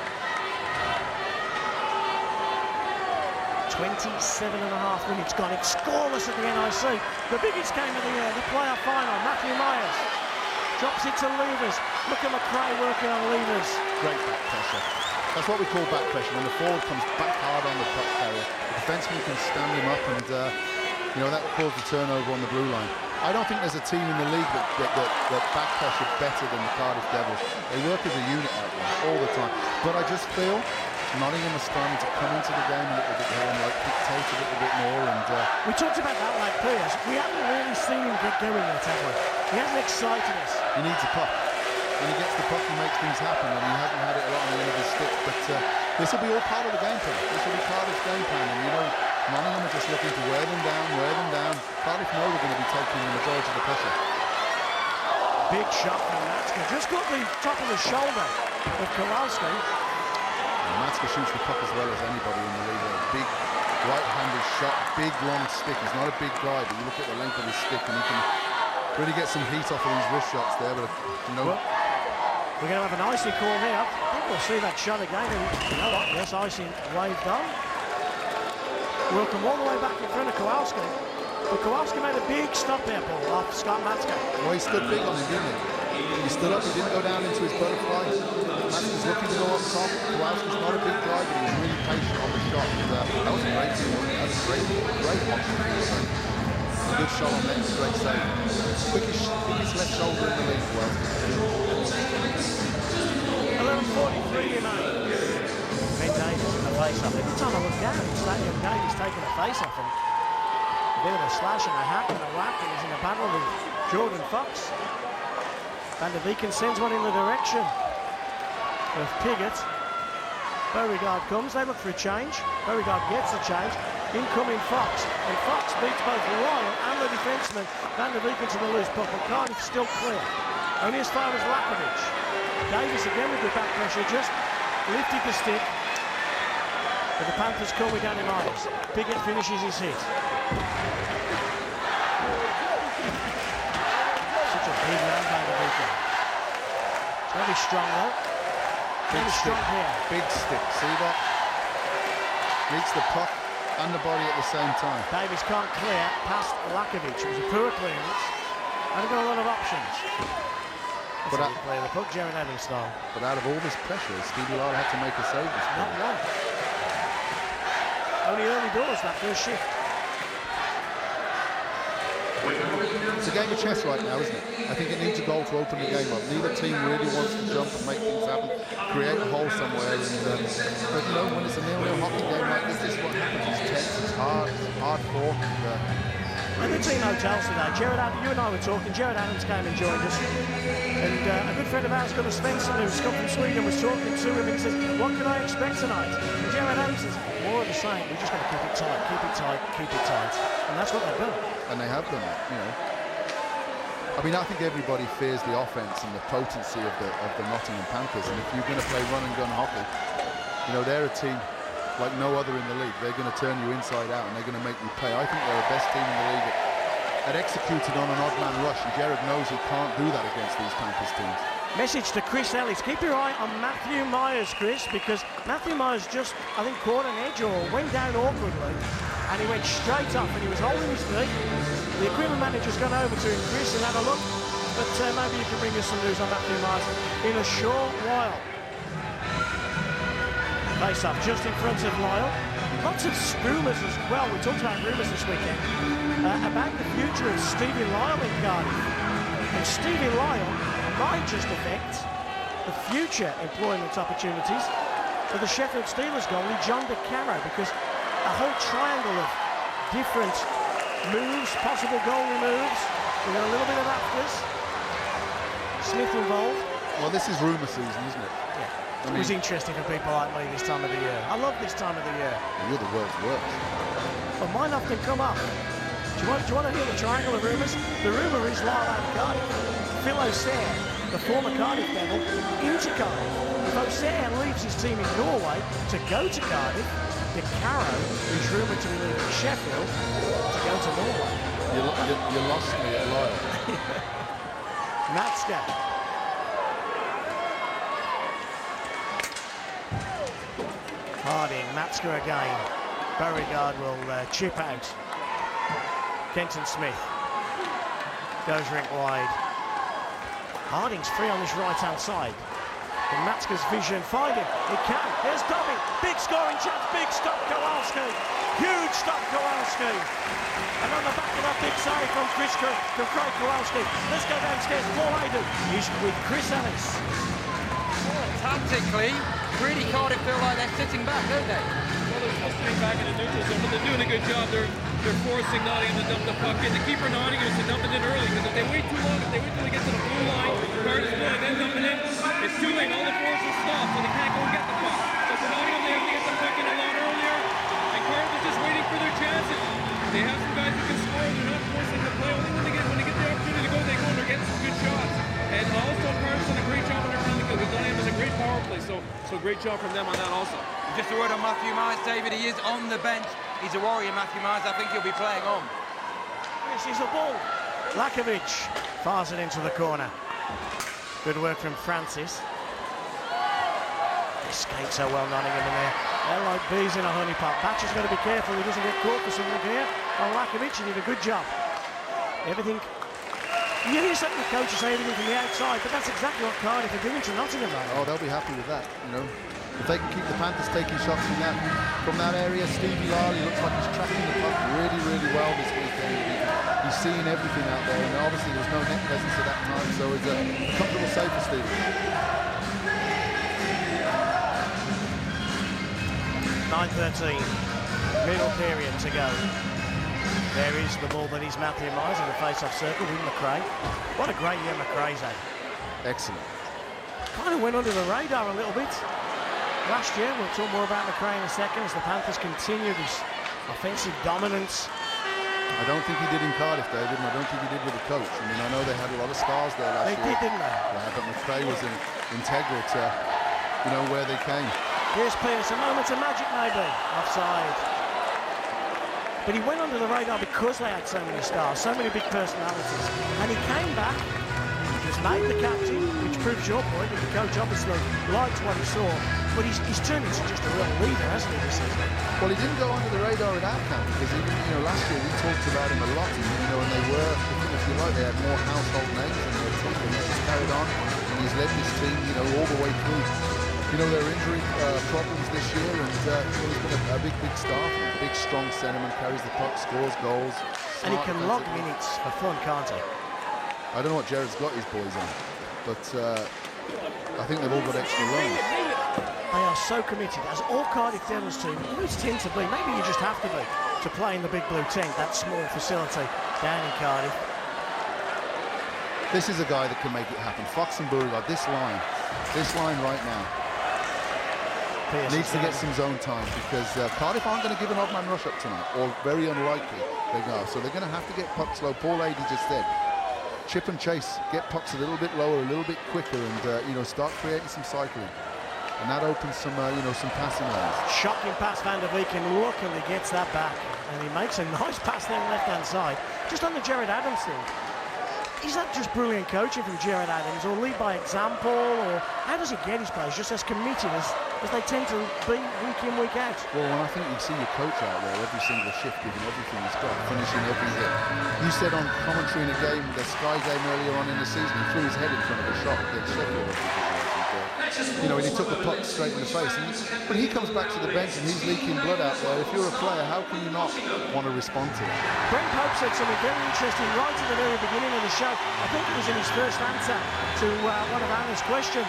27.5 minutes gone. It's scoreless at the NIC. The biggest game of the year, the playoff final. Matthew Myers drops it to Levers. Look at McRae working on Levers. Great back pressure. That's what we call back pressure. When the forward comes back hard on the puck carrier, the defenseman can stand him up and, you know, that will cause the turnover on the blue line. I don't think there's a team in the league that back pressure better than the Cardiff Devils. They work as a unit out there all the time. But I just feel Nottingham is starting to come into the game a little bit more and like dictate a little bit more. And we talked about that like players. We haven't really seen him get going yet, have we? He hasn't excited us. He needs a puck. When he gets the puck, he makes things happen, and he hasn't had it a lot on the end of his stick. But this will be all part of the game plan. This will be Cardiff's game plan, and you know, Nottingham are just looking to wear them down, wear them down. Cardiff know they're going to be taking the majority of the pressure. Big shot from Matska. Just got the top of the shoulder of Kowalski. Matska shoots the puck as well as anybody in the league. A big right-handed shot, big long stick. He's not a big guy, but you look at the length of his stick and he can really get some heat off of these wrist shots there. But you know, well, we're going to have an icing call here. I think we'll see that shot again. And you know what? Yes, icing waved on. We'll come all the way back in front of Kowalski. But Kowalski made a big stop there, Paul, off Scott Matzka. Well, he stood big on him, didn't he? He stood up, he didn't go down into his butterfly. Matzka's looking to go up top. Kowalski's not a big guy, but he was really patient on the shot. And, that was a great deal. That was a great option. A good shot on net, great save. Quickest left shoulder in the league, Kowalski. 11:43 remains. Ben Davies in the face-off. Every time I look down, it's that young Davies taking a face-off and a bit of a slash and a hack and a whack, and he's in a battle with Jordan Fox. Van der Beeken sends one in the direction of Piggott. Beauregard comes, they look for a change. Beauregard gets a change. Incoming Fox, and Fox beats both Lyle and the defenseman. Van der Beeken to the loose puck, but Cardiff still clear. Only as far as Lakovic. Davis again with the back pressure, just lifted the stick. But the Panthers call me Danny Miles. Piggott finishes his hit. Such a big man, Van der Beeken. It's going to be strong though. Big stick, big stick, see that? Meets the puck and the body at the same time. Davis can't clear past Lakovic. It was a poor clearance. And got a lot of options. That's how you play the puck, Jared Adams style. But out of all this pressure, Stevie Lyle had to make a save this Not one. Only early doors that first shift. It's a game of chess right now, isn't it? I think it needs a goal to open the game up. Neither team really wants to jump and make things happen, create a hole somewhere. And, but you know, when it's a 0-0 hockey game like this is what happens. It's tense, it's hard fought. And the team hotels today. Jared Adams, you and I were talking. Jared Adams came and joined us. And a good friend of ours, Gunnar Svensson, who's come from Sweden, was talking to him and he says, what can I expect tonight? And Jared Adams says, more of the same. We're just going to keep it tight, keep it tight, keep it tight. And that's what they've done. And they have done that, you know. I mean, I think everybody fears the offense and the potency of the Nottingham Panthers. And if you're going to play run and gun hockey, you know, they're a team like no other in the league. They're going to turn you inside out and they're going to make you play. I think they're the best team in the league at executing on an odd man rush, and Jared knows he can't do that against these Panthers teams. Message to Chris Ellis, keep your eye on Matthew Myers, Chris, because Matthew Myers just, I think, caught an edge or went down awkwardly and he went straight up and he was holding his knee. The equipment manager's gone over to him, Chris, and had a look, but maybe you can bring us some news on Matthew Myers in a short while. Face up just in front of Lyle. Lots of rumours as well. We talked about rumours this weekend about the future of Stevie Lyle in Cardiff. And Stevie Lyle might just affect the future employment opportunities for the Sheffield Steelers goalie John DeCaro, because a whole triangle of different moves, possible goalie moves. We've got a little bit of afters. Smith involved. Well, this is rumour season, isn't it? Yeah. It was interesting for people like me this time of the year. I love this time of the year. You're the world's worst. But mine often come up. Do you want to hear the triangle of rumours? The rumour is Lyle out of Cardiff. Phil O'Sare, the former Cardiff Devil, into Cardiff. If O'Sare leaves his team in Norway to go to Cardiff, DeCaro is rumoured to be leaving Sheffield to go to Norway. You lost me at Lyle. Matska. Harding, Matska again. Beauregard will chip out. Kenton Smith goes rink wide. Harding's free on this right-hand side. And Matska's vision, find him. He can. There's Dobby. Big scoring chance. Big stop, Kowalski. Huge stop, Kowalski. And on the back of that big save from Craig Kowalski. Let's go downstairs. Paul Hayden. He's with Chris Ellis. Tactically, really Cardiff feel like they're sitting back, don't they? Well, they're supposed to be back in the neutral zone, but they're doing a good job. They're forcing Nottingham to dump the puck in. The keeper Nottingham is to dump it in early, because if they wait too long, if they wait till they get to the blue line, Cardiff's blue, and then dump it in, it's too late. All the force will stop, so they can't go and get the puck. So for Nottingham, they have to get the puck in a lot earlier, and Cardiff is just waiting for their chances. They have some guys who can score. They're not forcing the play. Only when they get the opportunity to go, they go, and they're getting some good shots. And also, Cardiff's done a great job on their penalty kill, because Nottingham has a great power play, so great job from them on that also. Just a word on Matthew Myers, David. He is on the bench. He's a warrior, Matthew Myers. I think he'll be playing on. This is a ball. Lakovic fires it into the corner. Good work from Francis. They skate so well, Nottingham in there. They're like bees in a honey pot. Thatcher's got to be careful he doesn't get caught for something here. On Lakovic, he did a good job. Everything. You hear some of the coaches say everything from the outside, but that's exactly what Cardiff are doing to Nottingham right now. Oh, they'll be happy with that, you know. If they can keep the Panthers taking shots from that area, Stevie Lally looks like he's tracking the puck really, really well this weekend. He's seeing everything out there, and obviously there's no net presence at that time, so it's a comfortable save for Stevie. 9:13, middle period to go. There is the ball that is Matthew Myers in the face-off circle with McRae. What a great year McRae's had. Excellent. Kind of went under the radar a little bit last year. We'll talk more about McRae in a second as the Panthers continue this offensive dominance. I don't think he did in Cardiff, David, and I don't think he did with the coach. I mean, I know they had a lot of stars there last year. They did, didn't they? Yeah, but McRae was integral to, you know, where they came. Here's Pearce, a moment of magic maybe. Offside. But he went under the radar because they had so many stars, so many big personalities. And he came back, he was made the captain, which proves your point, that the coach obviously liked what he saw. But he's turned into just a real leader, hasn't he, this season? Well, he didn't go under the radar at our camp because even, you know, last year we talked about him a lot, and, you know, and they were, if you like, they had more household names in their team, and he's just carried on, and he's led this team, you know, all the way through, you know, their injury problems this year, and you know, he's been a big star, a big, strong centreman, carries the puck, scores goals. And he can log minutes for fun, can't he? I don't know what Jared's got his boys on, but I think they've all got extra runs. They are so committed, as all Cardiff Devils team always tend to be. Maybe you just have to be to play in the big blue tent, that small facility down in Cardiff. This is a guy that can make it happen. Fox and Beauregard, this line right now needs to get some zone time because Cardiff aren't going to give an odd man rush up tonight, or very unlikely they go. So they're going to have to get pucks low. Paul Adey just said, chip and chase, get pucks a little bit lower, a little bit quicker, and you know, start creating some cycling. And that opens some, you know, some passing lanes. Shocking pass, Van der Beek, and luckily gets that back. And he makes a nice pass there on the left-hand side. Just on the Jared Adams thing. Is that just brilliant coaching from Jared Adams, or lead by example, or how does he get his players just as committed as they tend to be week in, week out? Well, when I think you see your coach out there every single shift, giving everything he's got, finishing every hit. You said on commentary in a game, the Sky game earlier on in the season, he threw his head in front of a shot against Sheffield. You know, and he took the puck straight in the face. But he comes back to the bench and he's leaking blood out there. If you're a player, how can you not want to respond to that? Brent Pope said something very interesting right at the very beginning of the show. I think it was in his first answer to one of Anna's questions.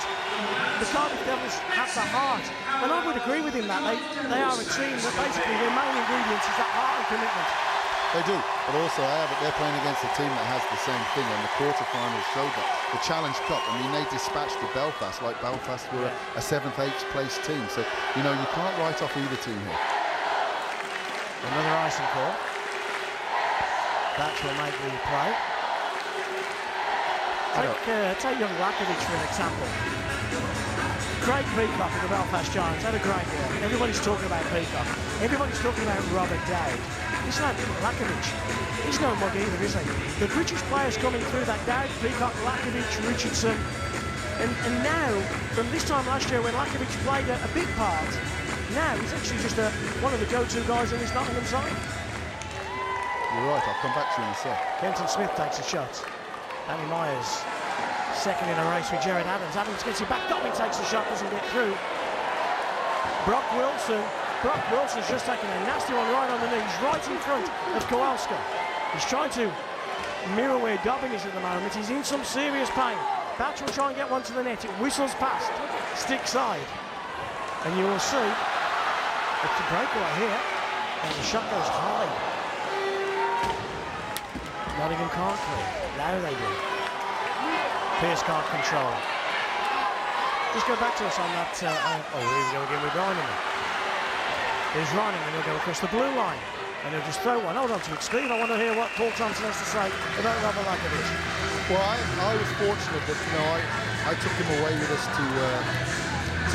The Cardiff Devils have the heart. And I would agree with him that they are a team that basically their main ingredients is that heart and commitment. They do, but also they're playing against a team that has the same thing, and the quarterfinals showed that. The Challenge Cup, I mean, they dispatched the Belfast like Belfast were a 7th, 8th place team. So, you know, you can't write off either team here. Another icing call. That will make the play. Take young Lakovic for an example. Craig Peacock of the Belfast Giants had a great year. Everybody's talking about Peacock. Everybody's talking about Robert Dowd. It's not Lakovic. He's no mug either, is he? The British players coming through that Dowd, Peacock, Lakovic, Richardson. And now, from this time last year when Lakovic played a big part, now he's actually just one of the go-to guys in this Nottingham side. You're right, I'll come back to you in a sec. Kenton Smith takes a shot. Danny Myers, second in a race with Jared Adams. Adams gets it back, Dobbin takes a shot, doesn't get through. Brock Wilson's just taking a nasty one right on the knees, right in front of Kowalska. He's trying to mirror where Dobbin is at the moment. He's in some serious pain. Thatcher will try and get one to the net. It whistles past, stick side. And you will see it's a breakaway here. And the shot goes high. Nottingham can't clear. Now they do. Pearce can't control. Just go back to us on that. Here we go again with Reinemann. There's Reinemann, and he'll go across the blue line. And he'll just throw one. Hold on to it, Steve. I want to hear what Paul Thompson has to say about Robert Lakovic. Well, I was fortunate that, you know, I took him away with us to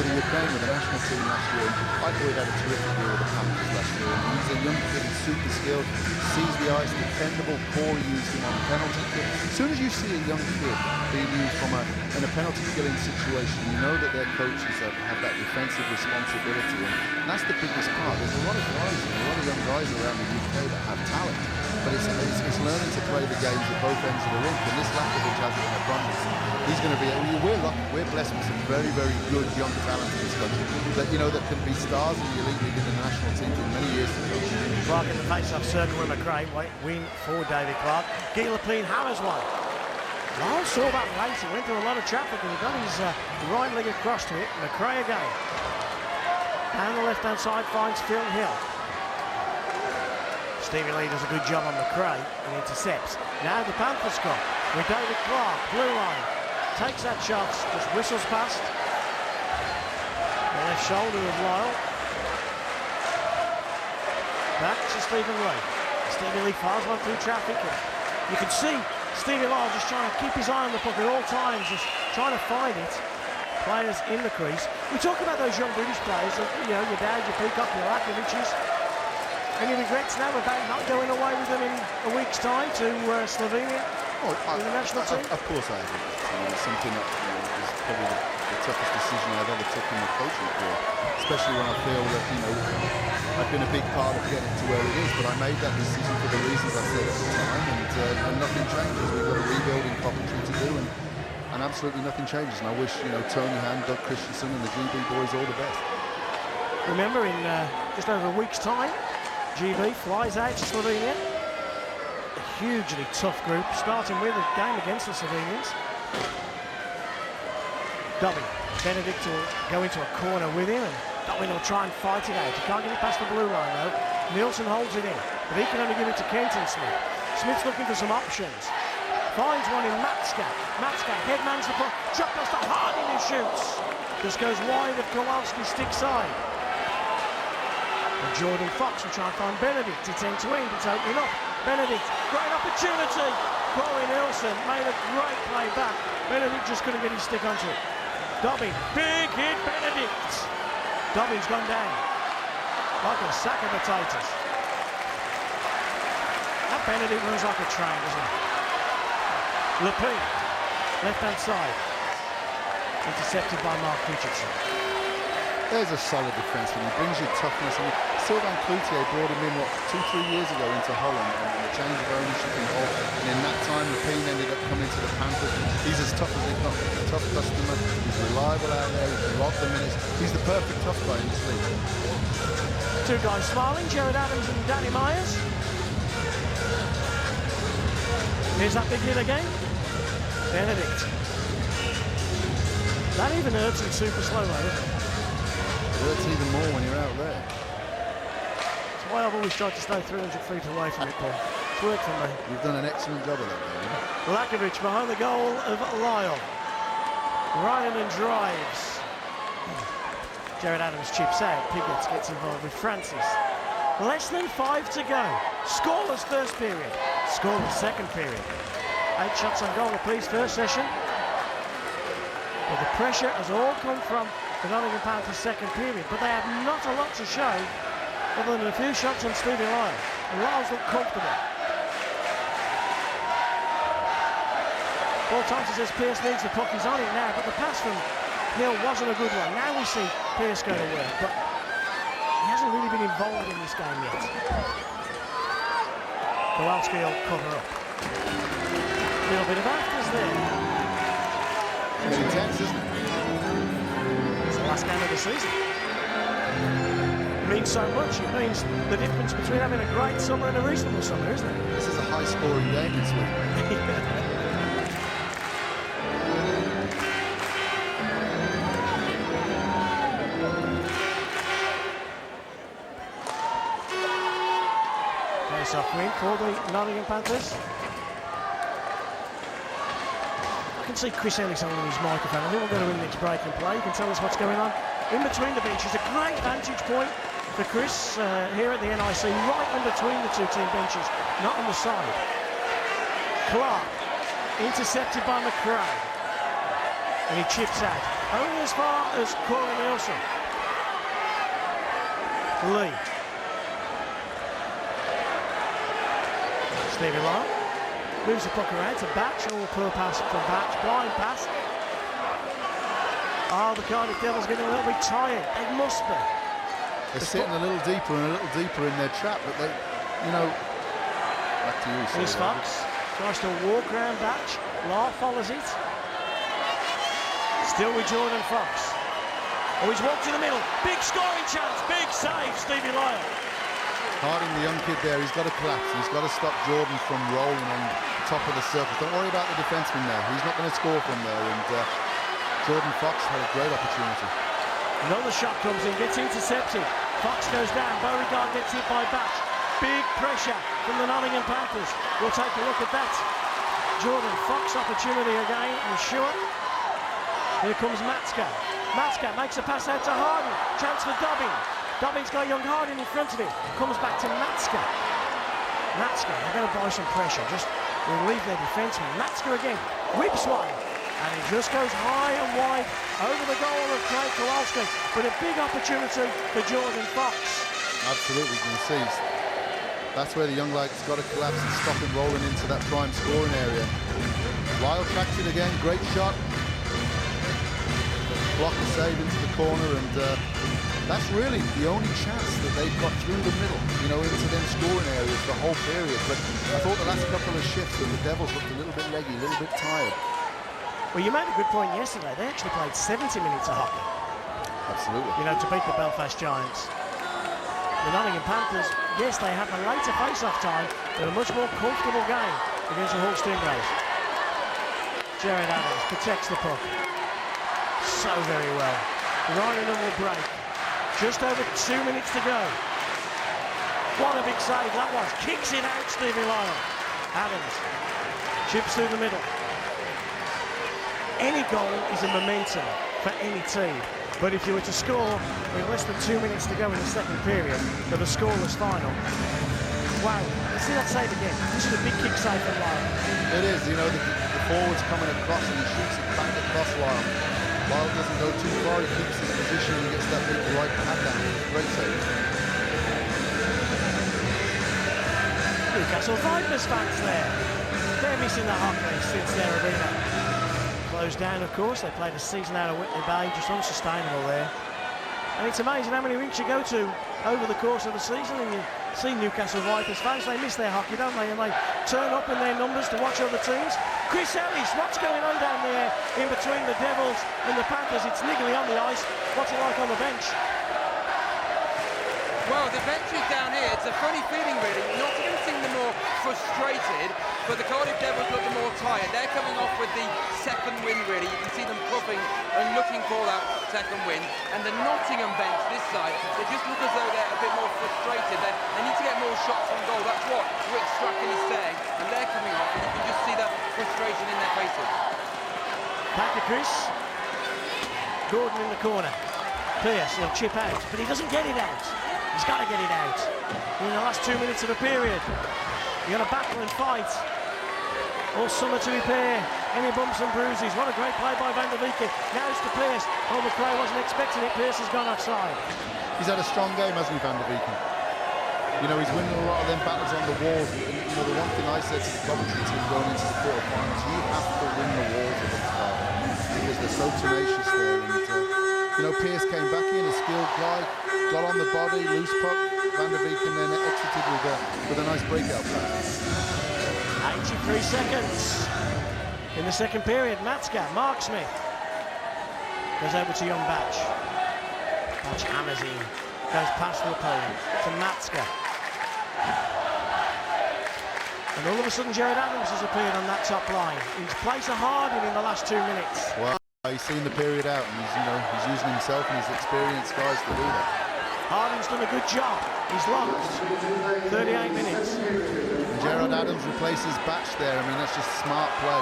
the Ukraine with the national team last year. I thought he had a terrific year with the Panthers last year. And he's a young kid, he's super skilled, sees the ice, dependable. Corey used him on a penalty kill. As soon as you see a young kid being used in a penalty killing situation, you know that their coaches have that defensive responsibility, and that's the biggest part. There's a lot of guys, a lot of young guys around the UK that have talent, but it's learning to play the games at both ends of the rink, and this Lakovic has it in abundance. He's going to be, we're lucky, we're blessed with some very, very good young talent in this country that, you know, that can be stars in the elite league in the national team for many years to come. Clark in the face-off circle with McRae, win for David Clark. Guy Lepine hammers one. Lyle saw that late, he went through a lot of traffic and he got his right leg across to it. McRae again. Down the left-hand side finds Phil Hill. Stevie Lee does a good job on McRae and intercepts. Now the Panthers score with David Clark, blue line. Takes that shot, just whistles past the left shoulder of Lyle. Back to Stephen Lee. Stevie Lee fires one through traffic. You can see Stevie Lyle just trying to keep his eye on the puck at all times, just trying to find it. Players in the crease. We talk about those young British players, you know, your dad, your Peacock, your Lakovic's. Any regrets now about not going away with them in a week's time to Slovenia in the national team? Of course I have. It's something that is probably the toughest decision I've ever taken in my coaching career, especially when I feel that, you know, I've been a big part of getting to where it is, but I made that decision for the reasons I said at the time, and nothing changes. We've got a rebuilding Coventry to do, and absolutely nothing changes. And I wish, you know, Tony Hand, Doug Christensen and the GB boys all the best. Remember, in just over a week's time, GB flies out to Slovenia. A hugely tough group, starting with a game against the Slovenians. Dobbin, Benedict will go into a corner with him, and Dobbin will try and fight it out. He can't get it past the blue line though. Nielsen holds it in, but he can only give it to Kenton Smith. Smith's looking for some options. Finds one in Matska. Matska headmans the puck, drop past the Harding who shoots. Just goes wide of Kowalski's stick side. And Jordan Fox will try and find Benedict. It's end to end, it's opening up. Benedict, great opportunity. Corey Nielsen made a great play back. Benedict just couldn't get his stick onto it. Dobbin, big hit, Benedict. Dobbin's gone down like a sack of potatoes. That Benedict runs like a train, doesn't he? Lepine, left-hand side. Intercepted by Mark Richardson. There's a solid defenseman. He brings you toughness. I mean, Sylvain Cloutier brought him in, 2-3 years ago into Holland, and the change of ownership involved. And in that time, Lepine ended up coming to the Panthers. He's as tough as they come. He's a tough customer. He's reliable out there. He can lock the minutes. He's the perfect tough guy in this league. Two guys smiling, Jared Adams and Danny Myers. Here's that big hit again. Benedict. That even hurts in super slow, though, isn't it? It hurts even more when you're out there. That's why I've always tried to stay 300 feet away from it, Paul. It's worked for me. You've done an excellent job of that, David. Lakovic behind the goal of Lyle. Ryan and drives. Jared Adams chips out. Piggott gets involved with Francis. Less than 5 to go. Scoreless first period. Scoreless second period. 8 shots on goal apiece first session. But the pressure has all come from the Nottingham Panthers second period, but they have not a lot to show other than a few shots on Stevie Lyle. And Lyle's look comfortable. Paul Thompson says Pearce needs the puck. He's on it now, but the pass from Hill wasn't a good one. Now we see Pearce go to work, but he hasn't really been involved in this game yet. Kowalski will cover up. A little bit of afters there. It's intense, isn't it? It's the last game of the season. It means so much. It means the difference between having a great summer and a reasonable summer, isn't it? This is a high-scoring game this week. Face-off win for the Nottingham Panthers. I can see Chris Ellis on his microphone. I think we're going to win next break and play. You can tell us what's going on in between the benches. A great vantage point for Chris here at the NIC, right in between the two team benches, not on the side. Clark, intercepted by McRae. And he chips out. Only as far as Corey Nielsen. Lee. Stevie Lyle moves the puck around to Batch. Oh, poor pass from Batch. Blind pass. Oh, the Cardiff Devils getting a little bit tired. They must be. They're sitting a little deeper and a little deeper in their trap, but they, you know, back to you. Here's Fox. Tries to walk around Batch. Law follows it. Still with Jordan Fox. Oh, he's walked in the middle. Big scoring chance. Big save, Stevie Lyle. Harding, the young kid there, he's got to collapse. He's got to stop Jordan from rolling on top of the surface. Don't worry about the defenseman there. He's not going to score from there. And Jordan Fox had a great opportunity. Another shot comes in, gets intercepted. Fox goes down. Beauregard gets hit by Batch. Big pressure from the Nottingham Panthers. We'll take a look at that. Jordan Fox opportunity again, I'm sure. Here comes Matska. Matska makes a pass out to Harding. Chance for Dobbin. Dobbin's got young Harding in front of him. Comes back to Matska. Matska, they're going to buy some pressure. Just relieve their defenseman. Matska again. Whips one. And it just goes high and wide over the goal of Craig Kowalski. But a big opportunity for Jordan Fox. Absolutely, you can see. That's where the young lad has got to collapse and stop him rolling into that prime scoring area. Lyle tracks it again. Great shot. Block the save into the corner, and that's really the only chance that they've got through the middle, you know, into them scoring areas the whole period. But I thought the last couple of shifts that the Devils looked a little bit leggy, a little bit tired. Well, you made a good point yesterday. They actually played 70 minutes of hockey. Absolutely. You know, to beat the Belfast Giants. The Nottingham Panthers, yes, they had the later face-off time, but a much more comfortable game against the Hull Stingrays. Jared Adams protects the puck. So very well. Ryan will break. Just over 2 minutes to go. What a big save that was. Kicks it out, Stevie Lyle. Adams chips through the middle. Any goal is a momentum for any team. But if you were to score with less than 2 minutes to go in the second period for the scoreless final, wow, let's see that save again. This is a big kick save from Lyle. It is, you know, the forward's coming across and he shoots it back across Lyle. Lyle doesn't go too far, he keeps his position and he gets that big right pad down. Great save. Newcastle Vipers fans there. They're missing the hockey since their arena closed down, of course. They played a season out of Whitley Bay, just unsustainable there. And it's amazing how many rinks you go to over the course of the season and you see Newcastle Vipers fans, they miss their hockey, don't they? And they turn up in their numbers to watch other teams. Chris Ellis, what's going on down there in between the Devils and the Panthers? It's niggly on the ice. What's it like on the bench? Well, the bench is down here. It's a funny feeling, really. Nottingham seem the more frustrated, but the Cardiff Devils look the more tired. They're coming off with the second win, really. You can see them puffing and looking for that second win. And the Nottingham bench this side, they just look as though they're a bit more frustrated. They need to get more shots on goal. That's what Rick Strachan is saying. And they're coming off, and you can just see that frustration in their faces. Back to Chris. Gordon in the corner. Pierce, he'll chip out, but he doesn't get it out. He's got to get it out in the last 2 minutes of the period. You're going to battle and fight all summer to repair any bumps and bruises. What a great play by Van der Beek. Now it's to Pierce. Oh, McRae wasn't expecting it. Pierce has gone offside. He's had a strong game, hasn't he, Van der Beek? You know, he's winning a lot of them battles on the walls. You know, the one thing I said to the Coventry team going into the quarterfinals, you have to win the walls with them, because they're so tenacious there. And, you know, Pierce came back in, a skilled guy, got on the body, loose puck. Van der Beek and then exited with a nice breakout pass. 83 seconds in the second period. Matska, Mark Smith goes over to young Batch. Batch hammers in, goes past the opponent to Matska. And all of a sudden Jared Adams has appeared on that top line. He's placed a Harding in the last 2 minutes. Well, he's seen the period out, and he's using himself and his experienced guys to do that. Harding's done a good job. He's locked 38 minutes. And Jared Adams replaces Batch there. I mean, that's just smart play.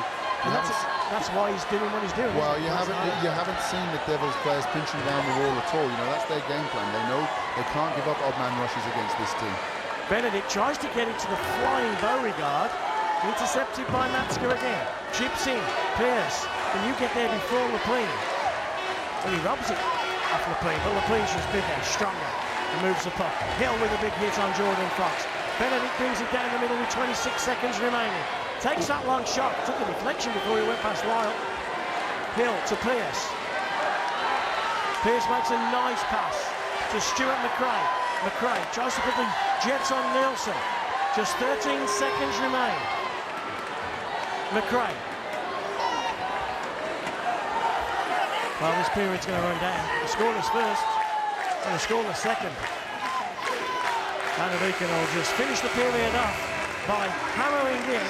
That's why he's doing what he's doing. Well, you haven't seen the Devils players pinching down the wall at all. You know, that's their game plan. They know they can't give up odd man rushes against this team. Benedict tries to get it to the flying Beauregard. Intercepted by Matska again. Chips in. Pierce, can you get there before Lepine? Well, he robs it off Lepine, but Lepine's just bigger, stronger. He moves the puck. Hill with a big hit on Jordan Fox. Benedict brings it down the middle with 26 seconds remaining. Takes that long shot, took a deflection before he went past Lyle. Hill to Pearce. Pearce makes a nice pass to Stuart McRae. McRae tries to put the Jets on Nielsen. Just 13 seconds remain. McRae. Well, this period's going to run down. The scoreless first and the scoreless second. Van will just finish the period off by hammering in.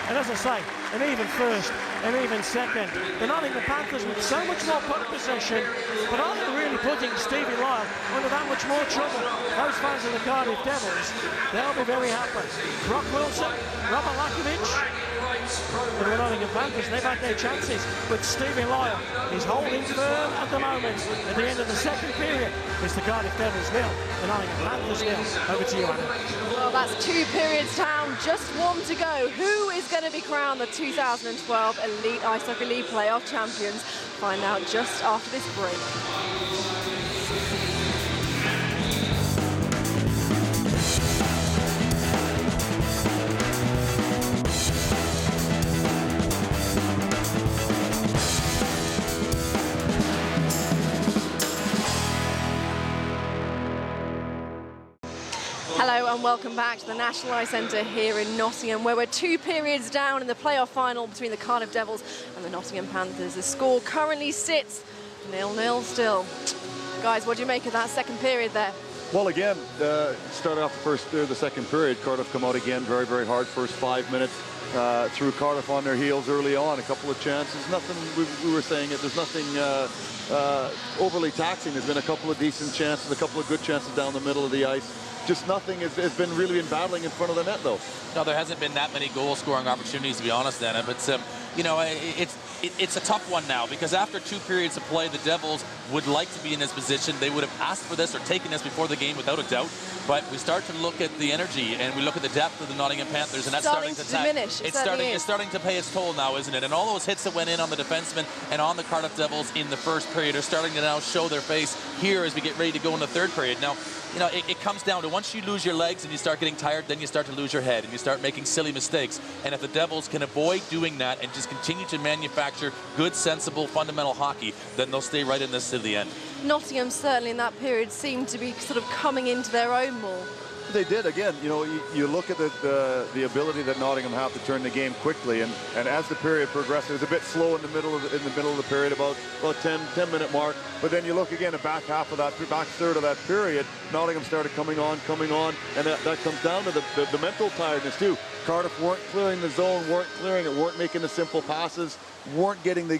And as I say, an even first, an even second. The Nottingham Panthers with so much more puck possession, but are they really putting Stevie Lyle under that much more trouble? Those fans of the Cardiff Devils, they'll be very happy. Brock Wilson, Robert Lakovic, for the Nottingham Panthers, they've had their chances, but Stevie Lyle is holding firm at the moment. At the end of the second period, it's the Cardiff Devils 0, the Nottingham Panthers 0. Over to you, Anna. Well, that's 2 periods down, just 1 to go. Who is going to be crowned the 2012 Elite Ice Hockey League playoff champions? Find out just after this break. Hello and welcome back to the National Ice Centre here in Nottingham, where we're 2 periods down in the playoff final between the Cardiff Devils and the Nottingham Panthers. The score currently sits 0-0 still. Guys, what do you make of that second period there? Well, again, started off the second period. Cardiff come out again very, very hard. First 5 minutes threw Cardiff on their heels early on. A couple of chances. Nothing, we were saying it, there's nothing overly taxing. There's been a couple of decent chances, a couple of good chances down the middle of the ice. Just nothing has been really in battling in front of the net, though. No, there hasn't been that many goal-scoring opportunities, to be honest, Anna. But, you know, it's a tough one now, because after 2 periods of play, the Devils would like to be in this position. They would have asked for this or taken this before the game, without a doubt. But we start to look at the energy, and we look at the depth of the Nottingham Panthers, and that's starting to diminish. It's starting to pay its toll now, isn't it? And all those hits that went in on the defensemen and on the Cardiff Devils in the first period are starting to now show their face here as we get ready to go in the third period. Now, you know, it comes down to once you lose your legs and you start getting tired, then you start to lose your head and you start making silly mistakes. And if the Devils can avoid doing that and just continue to manufacture good, sensible, fundamental hockey, then they'll stay right in this to the end. Nottingham certainly in that period seemed to be sort of coming into their own more. They did. Again, you know, you look at the ability that Nottingham have to turn the game quickly, and as the period progressed, it was a bit slow in the middle of the period, about 10-minute mark. But then you look again, the back half of that, back third of that period, Nottingham started coming on, and that comes down to the mental tiredness too. Cardiff weren't clearing the zone, weren't clearing it, weren't making the simple passes, weren't getting the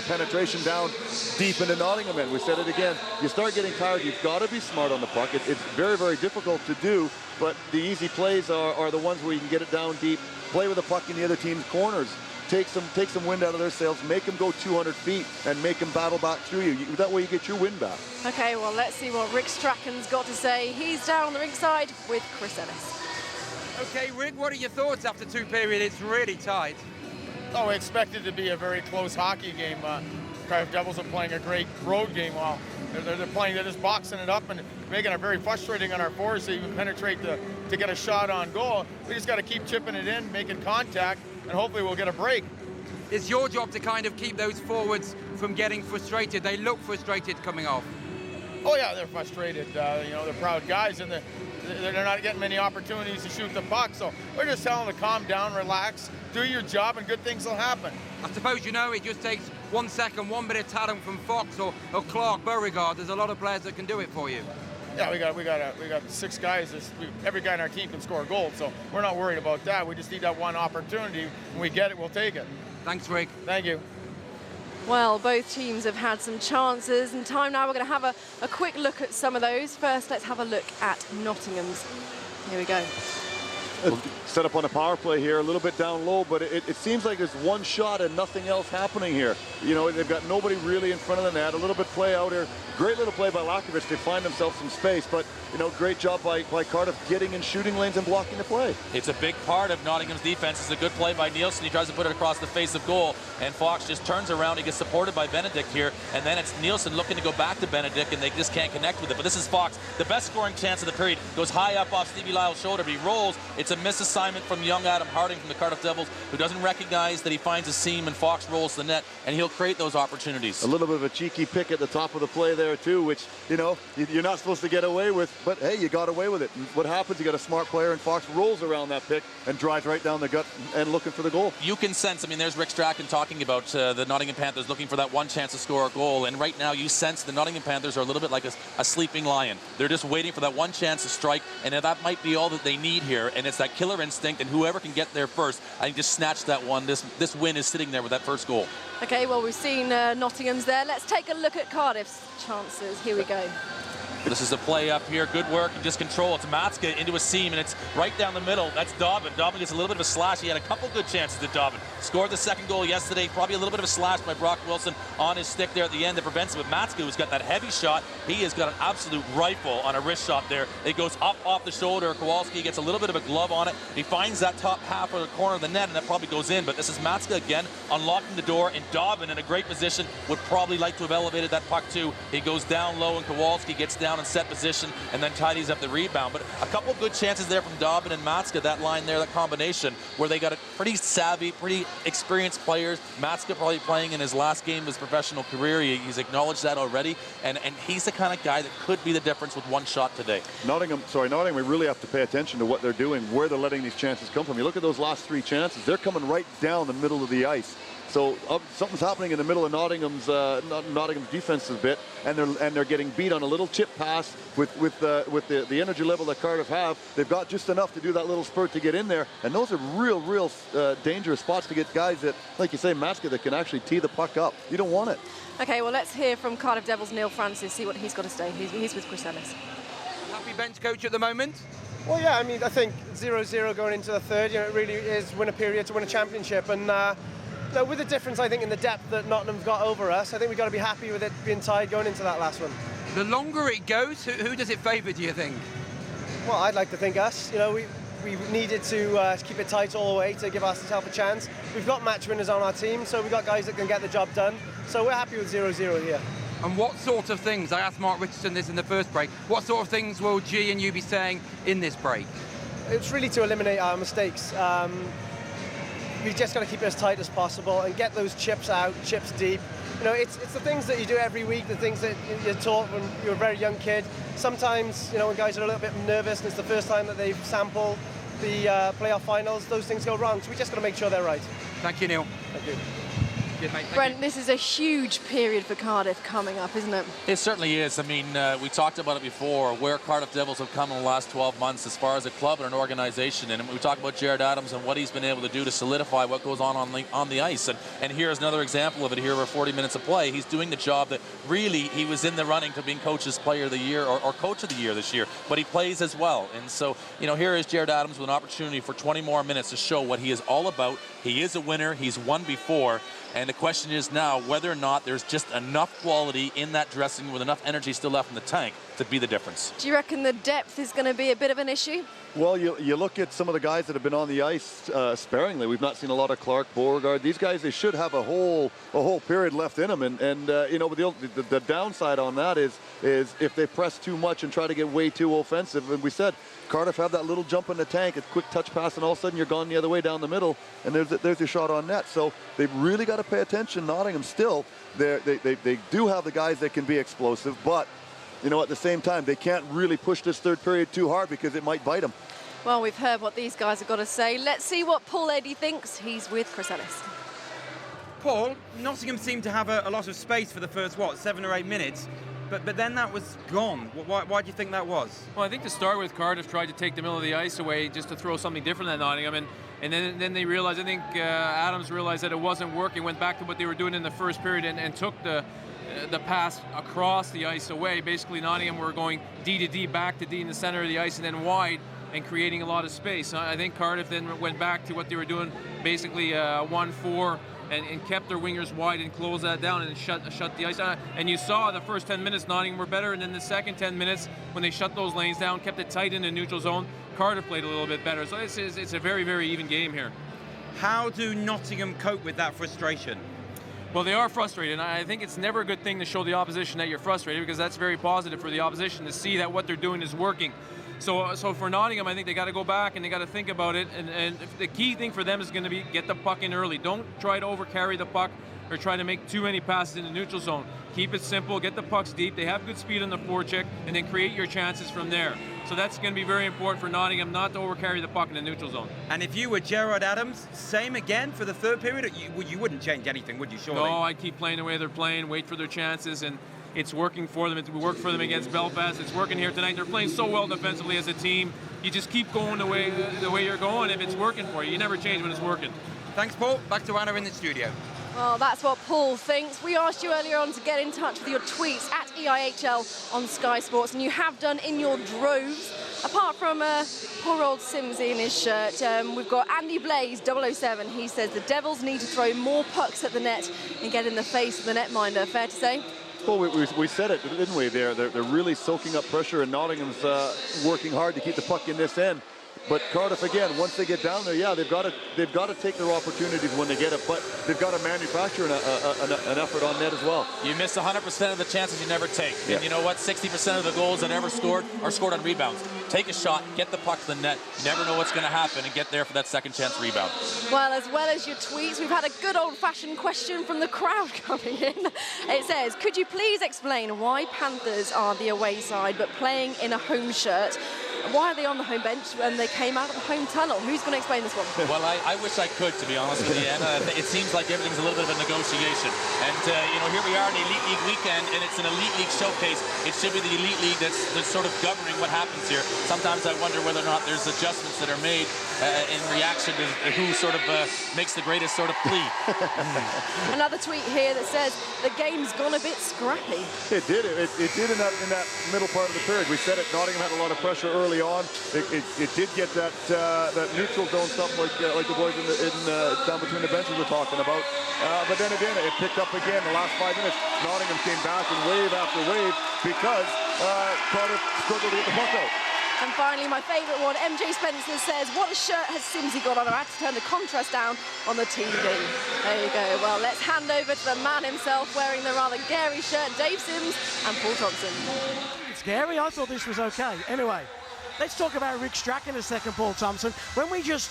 penetration down deep into Nottingham. And we said it again, you start getting tired, you've got to be smart on the puck. It's very, very difficult to do, but the easy plays are the ones where you can get it down deep, play with the puck in the other team's corners, take some wind out of their sails, make them go 200 feet and make them battle back through you. That way you get your wind back. Okay, well, let's see what Rick Strachan's got to say. He's down on the rink side with Chris Ellis. Okay, Rick, what are your thoughts after 2 periods? It's really tight. Oh, we expected it to be a very close hockey game. Cardiff Devils are playing a great road game. Well, they're just boxing it up and making it very frustrating on our forwards to even penetrate to get a shot on goal. We just got to keep chipping it in, making contact, and hopefully we'll get a break. It's your job to kind of keep those forwards from getting frustrated. They look frustrated coming off. Oh yeah, they're frustrated. You know, they're proud guys, and they're not getting many opportunities to shoot the puck. So we're just telling them to calm down, relax, do your job, and good things will happen. I suppose, you know, it just takes 1 second, 1 bit of talent from Fox or Clark, Beauregard. There's a lot of players that can do it for you. Yeah, we got 6 guys. Every guy on our team can score a goal, so we're not worried about that. We just need that one opportunity. When we get it, we'll take it. Thanks, Rick. Thank you. Well, both teams have had some chances, and time now we're going to have a quick look at some of those. First, let's have a look at Nottingham's. Here we go. set up on a power play here, a little bit down low, but it seems like there's one shot and nothing else happening here. You know, they've got nobody really in front of the net. A little bit play out here. Great little play by Lakovic to find themselves some space, but, you know, great job by Cardiff getting in shooting lanes and blocking the play. It's a big part of Nottingham's defense. It's a good play by Nielsen. He tries to put it across the face of goal, and Fox just turns around. He gets supported by Benedict here, and then it's Nielsen looking to go back to Benedict, and they just can't connect with it. But this is Fox. The best scoring chance of the period. Goes high up off Stevie Lyle's shoulder, but he rolls. It's a misassignment from young Adam Harding from the Cardiff Devils, who doesn't recognize that he finds a seam, and Fox rolls the net, and he'll create those opportunities. A little bit of a cheeky pick at the top of the play there, too, which, you know, you're not supposed to get away with, but hey, you got away with it. And what happens? You got a smart player, and Fox rolls around that pick and drives right down the gut and looking for the goal. You can sense, I mean, there's Rick Strachan talking about the Nottingham Panthers looking for that one chance to score a goal, and right now you sense the Nottingham Panthers are a little bit like a sleeping lion. They're just waiting for that one chance to strike, and that might be all that they need here, and it's that killer instinct, and whoever can get there first, I think, just snatch that one. This win is sitting there with that first goal. Okay, well, we've seen Nottingham's there. Let's take a look at Cardiff's chances. Here we go. This is a play up here. Good work and just control. It's Matska into a seam, and it's right down the middle. That's Dobbin. Dobbin gets a little bit of a slash. He had a couple good chances to Dobbin. Scored the second goal yesterday. Probably a little bit of a slash by Brock Wilson on his stick there at the end that prevents it. But Matska, who's got that heavy shot, he has got an absolute rifle on a wrist shot there. It goes up off the shoulder. Kowalski gets a little bit of a glove on it. He finds that top half of the corner of the net, and that probably goes in. But this is Matska again unlocking the door, and Dobbin in a great position would probably like to have elevated that puck too. He goes down low, and Kowalski gets down in set position and then tidies up the rebound. But a couple good chances there from Dobbin and Matska, that line there, that combination, where they got a pretty savvy, pretty experienced players. Matska probably playing in his last game of his professional career. He's acknowledged that already, and he's the kind of guy that could be the difference with one shot today. Nottingham, we really have to pay attention to what they're doing, where they're letting these chances come from. You look at those last three chances, they're coming right down the middle of the ice. So something's happening in the middle of Nottingham's defense a bit, and they're getting beat on a little chip pass with the energy level that Cardiff have. They've got just enough to do that little spurt to get in there, and those are real dangerous spots to get guys that, like you say, Matska, that can actually tee the puck up. You don't want it. Okay, well, let's hear from Cardiff Devils' Neil Francis, see what he's got to say. He's with Chris Ellis. Happy bench coach at the moment? Well, yeah, I mean, I think 0-0 going into the third, you know, it really is win a period to win a championship, and so with the difference, I think, in the depth that Nottingham's got over us, I think we've got to be happy with it being tied going into that last one. The longer it goes, who does it favour, do you think? Well, I'd like to think us. You know, we needed to keep it tight all the way to give ourselves a chance. We've got match winners on our team, so we've got guys that can get the job done. So we're happy with 0-0 here. And what sort of things, I asked Mark Richardson this in the first break, what sort of things will G and you be saying in this break? It's really to eliminate our mistakes. We've just got to keep it as tight as possible and get those chips out, chips deep. You know, it's the things that you do every week, the things that you're taught when you're a very young kid. Sometimes, you know, when guys are a little bit nervous and it's the first time that they've sampled the playoff finals, those things go wrong. So we just got to make sure they're right. Thank you, Neil. Thank you. Good, mate. Brent, this is a huge period for Cardiff coming up, isn't it? It certainly is. I mean, we talked about it before, where Cardiff Devils have come in the last 12 months as far as a club and an organization. And we talk about Jared Adams and what he's been able to do to solidify what goes on the ice. And here's another example of it here over 40 minutes of play. He's doing the job that really he was in the running to being Coach's Player of the Year or Coach of the Year this year. But he plays as well. And so, you know, here is Jared Adams with an opportunity for 20 more minutes to show what he is all about. He is a winner. He's won before. And the question is now whether or not there's just enough quality in that dressing room with enough energy still left in the tank to be the difference. Do you reckon the depth is going to be a bit of an issue? Well, you look at some of the guys that have been on the ice sparingly. We've not seen a lot of Clark, Beauregard. These guys, they should have a whole period left in them. And you know, but the downside on that is if they press too much and try to get way too offensive. And we said Cardiff have that little jump in the tank, a quick touch pass, and all of a sudden you're gone the other way down the middle, and there's your shot on net. So they've really got to pay attention. Nottingham still, they do have the guys that can be explosive, but you know, at the same time, they can't really push this third period too hard because it might bite them. Well, we've heard what these guys have got to say. Let's see what Paul Eddy thinks. He's with Chris Ellis. Paul, Nottingham seemed to have a lot of space for the first, 7 or 8 minutes, but then that was gone. Why do you think that was? Well, I think to start with, Cardiff tried to take the middle of the ice away just to throw something different than Nottingham, and then they realized, I think Adams realized that it wasn't working, went back to what they were doing in the first period and took the pass across the ice away. Basically, Nottingham were going D to D, back to D in the center of the ice, and then wide and creating a lot of space. I think Cardiff then went back to what they were doing, basically 1-4, and kept their wingers wide and closed that down and shut the ice down. And you saw the first 10 minutes Nottingham were better, and then the second 10 minutes when they shut those lanes down, kept it tight in the neutral zone, Cardiff played a little bit better. So it's a very, very even game here. How do Nottingham cope with that frustration? Well, they are frustrated, and I think it's never a good thing to show the opposition that you're frustrated, because that's very positive for the opposition to see that what they're doing is working. So for Nottingham, I think they got to go back and they got to think about it. And the key thing for them is going to be get the puck in early. Don't try to overcarry the puck or try to make too many passes in the neutral zone. Keep it simple, get the pucks deep. They have good speed on the forecheck, and then create your chances from there. So that's going to be very important for Nottingham, not to overcarry the puck in the neutral zone. And if you were Gerard Adams, same again for the third period? You wouldn't change anything, would you, surely? No, I'd keep playing the way they're playing, wait for their chances, and it's working for them. It worked for them against Belfast. It's working here tonight. They're playing so well defensively as a team. You just keep going the way you're going. If it's working for you, you never change when it's working. Thanks, Paul. Back to Anna in the studio. Well, that's what Paul thinks. We asked you earlier on to get in touch with your tweets at EIHL on Sky Sports, and you have done in your droves. Apart from poor old Simsy in his shirt, we've got Andy Blaze 007. He says the Devils need to throw more pucks at the net and get in the face of the netminder. Fair to say? Well, we said it, didn't we? They're really soaking up pressure, and Nottingham's working hard to keep the puck in this end. But Cardiff, again, once they get down there, yeah, they've got to take their opportunities when they get it, but they've got to manufacture an effort on net as well. You miss 100% of the chances you never take. Yeah. And you know what? 60% of the goals that ever scored are scored on rebounds. Take a shot, get the puck to the net. You never know what's going to happen, and get there for that second chance rebound. Well as your tweets, we've had a good old-fashioned question from the crowd coming in. It says, could you please explain why Panthers are the away side but playing in a home shirt? Why are they on the home bench when they came out of the home tunnel? Who's going to explain this one? Well, I wish I could, to be honest with you. And it seems like everything's a little bit of a negotiation. And, here we are in the Elite League weekend, and it's an Elite League showcase. It should be the Elite League that's sort of governing what happens here. Sometimes I wonder whether or not there's adjustments that are made in reaction to who sort of makes the greatest sort of plea. Another tweet here that says, the game's gone a bit scrappy. It did. It did in that middle part of the period. We said it, Nottingham had a lot of pressure early on. It did get that neutral zone stuff like the boys down between the benches were talking about. But then again, it picked up again the last 5 minutes. Nottingham came back in wave after wave because Cardiff struggled to get the puck out. And finally, my favourite one, MJ Spencer says, what a shirt has Simsy got on? I had to turn the contrast down on the TV. There you go. Well, let's hand over to the man himself wearing the rather gary shirt, Dave Sims and Paul Thompson. It's scary. I thought this was okay. Anyway, let's talk about Rick Strack in a second, Paul Thompson. When we just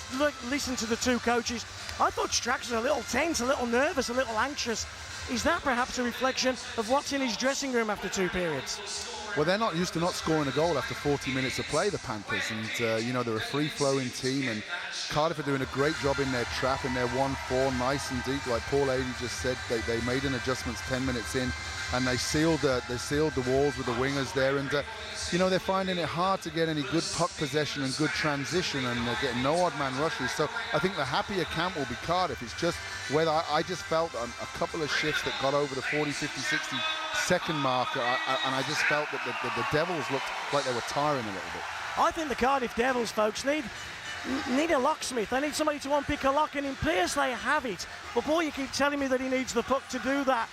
listened to the two coaches, I thought Strack's a little tense, a little nervous, a little anxious. Is that perhaps a reflection of what's in his dressing room after 2 periods? Well, they're not used to not scoring a goal after 40 minutes of play, the Panthers. And, they're a free-flowing team. And Cardiff are doing a great job in their trap, in their 1-4, nice and deep. Like Paul Adey just said, they made an adjustment 10 minutes in, and they sealed the walls with the wingers there. And, they're finding it hard to get any good puck possession and good transition, and they're getting no odd-man rushes. So I think the happier camp will be Cardiff. It's just whether I just felt a couple of shifts that got over the 40, 50, 60 second marker, and I just felt that the Devils looked like they were tiring a little bit. I think the Cardiff Devils, folks, need a locksmith. They need somebody to unpick a lock, and in Pearce they have it. But boy, you keep telling me that he needs the puck to do that.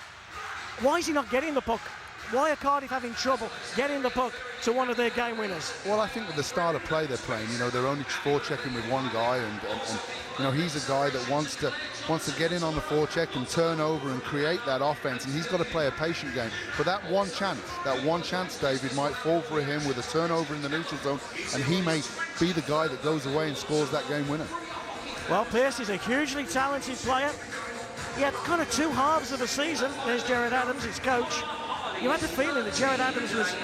Why is he not getting the puck? Why are Cardiff having trouble getting the puck to one of their game winners? Well, I think with the style of play they're playing, they're only forechecking with one guy, and he's a guy that wants to get in on the forecheck and turn over and create that offense, and he's got to play a patient game. But that one chance, David, might fall for him with a turnover in the neutral zone, and he may be the guy that goes away and scores that game winner. Well, Pearce is a hugely talented player. He had kind of 2 halves of a season. There's Gerard Adams, his coach. You had the feeling that Gerard Adams was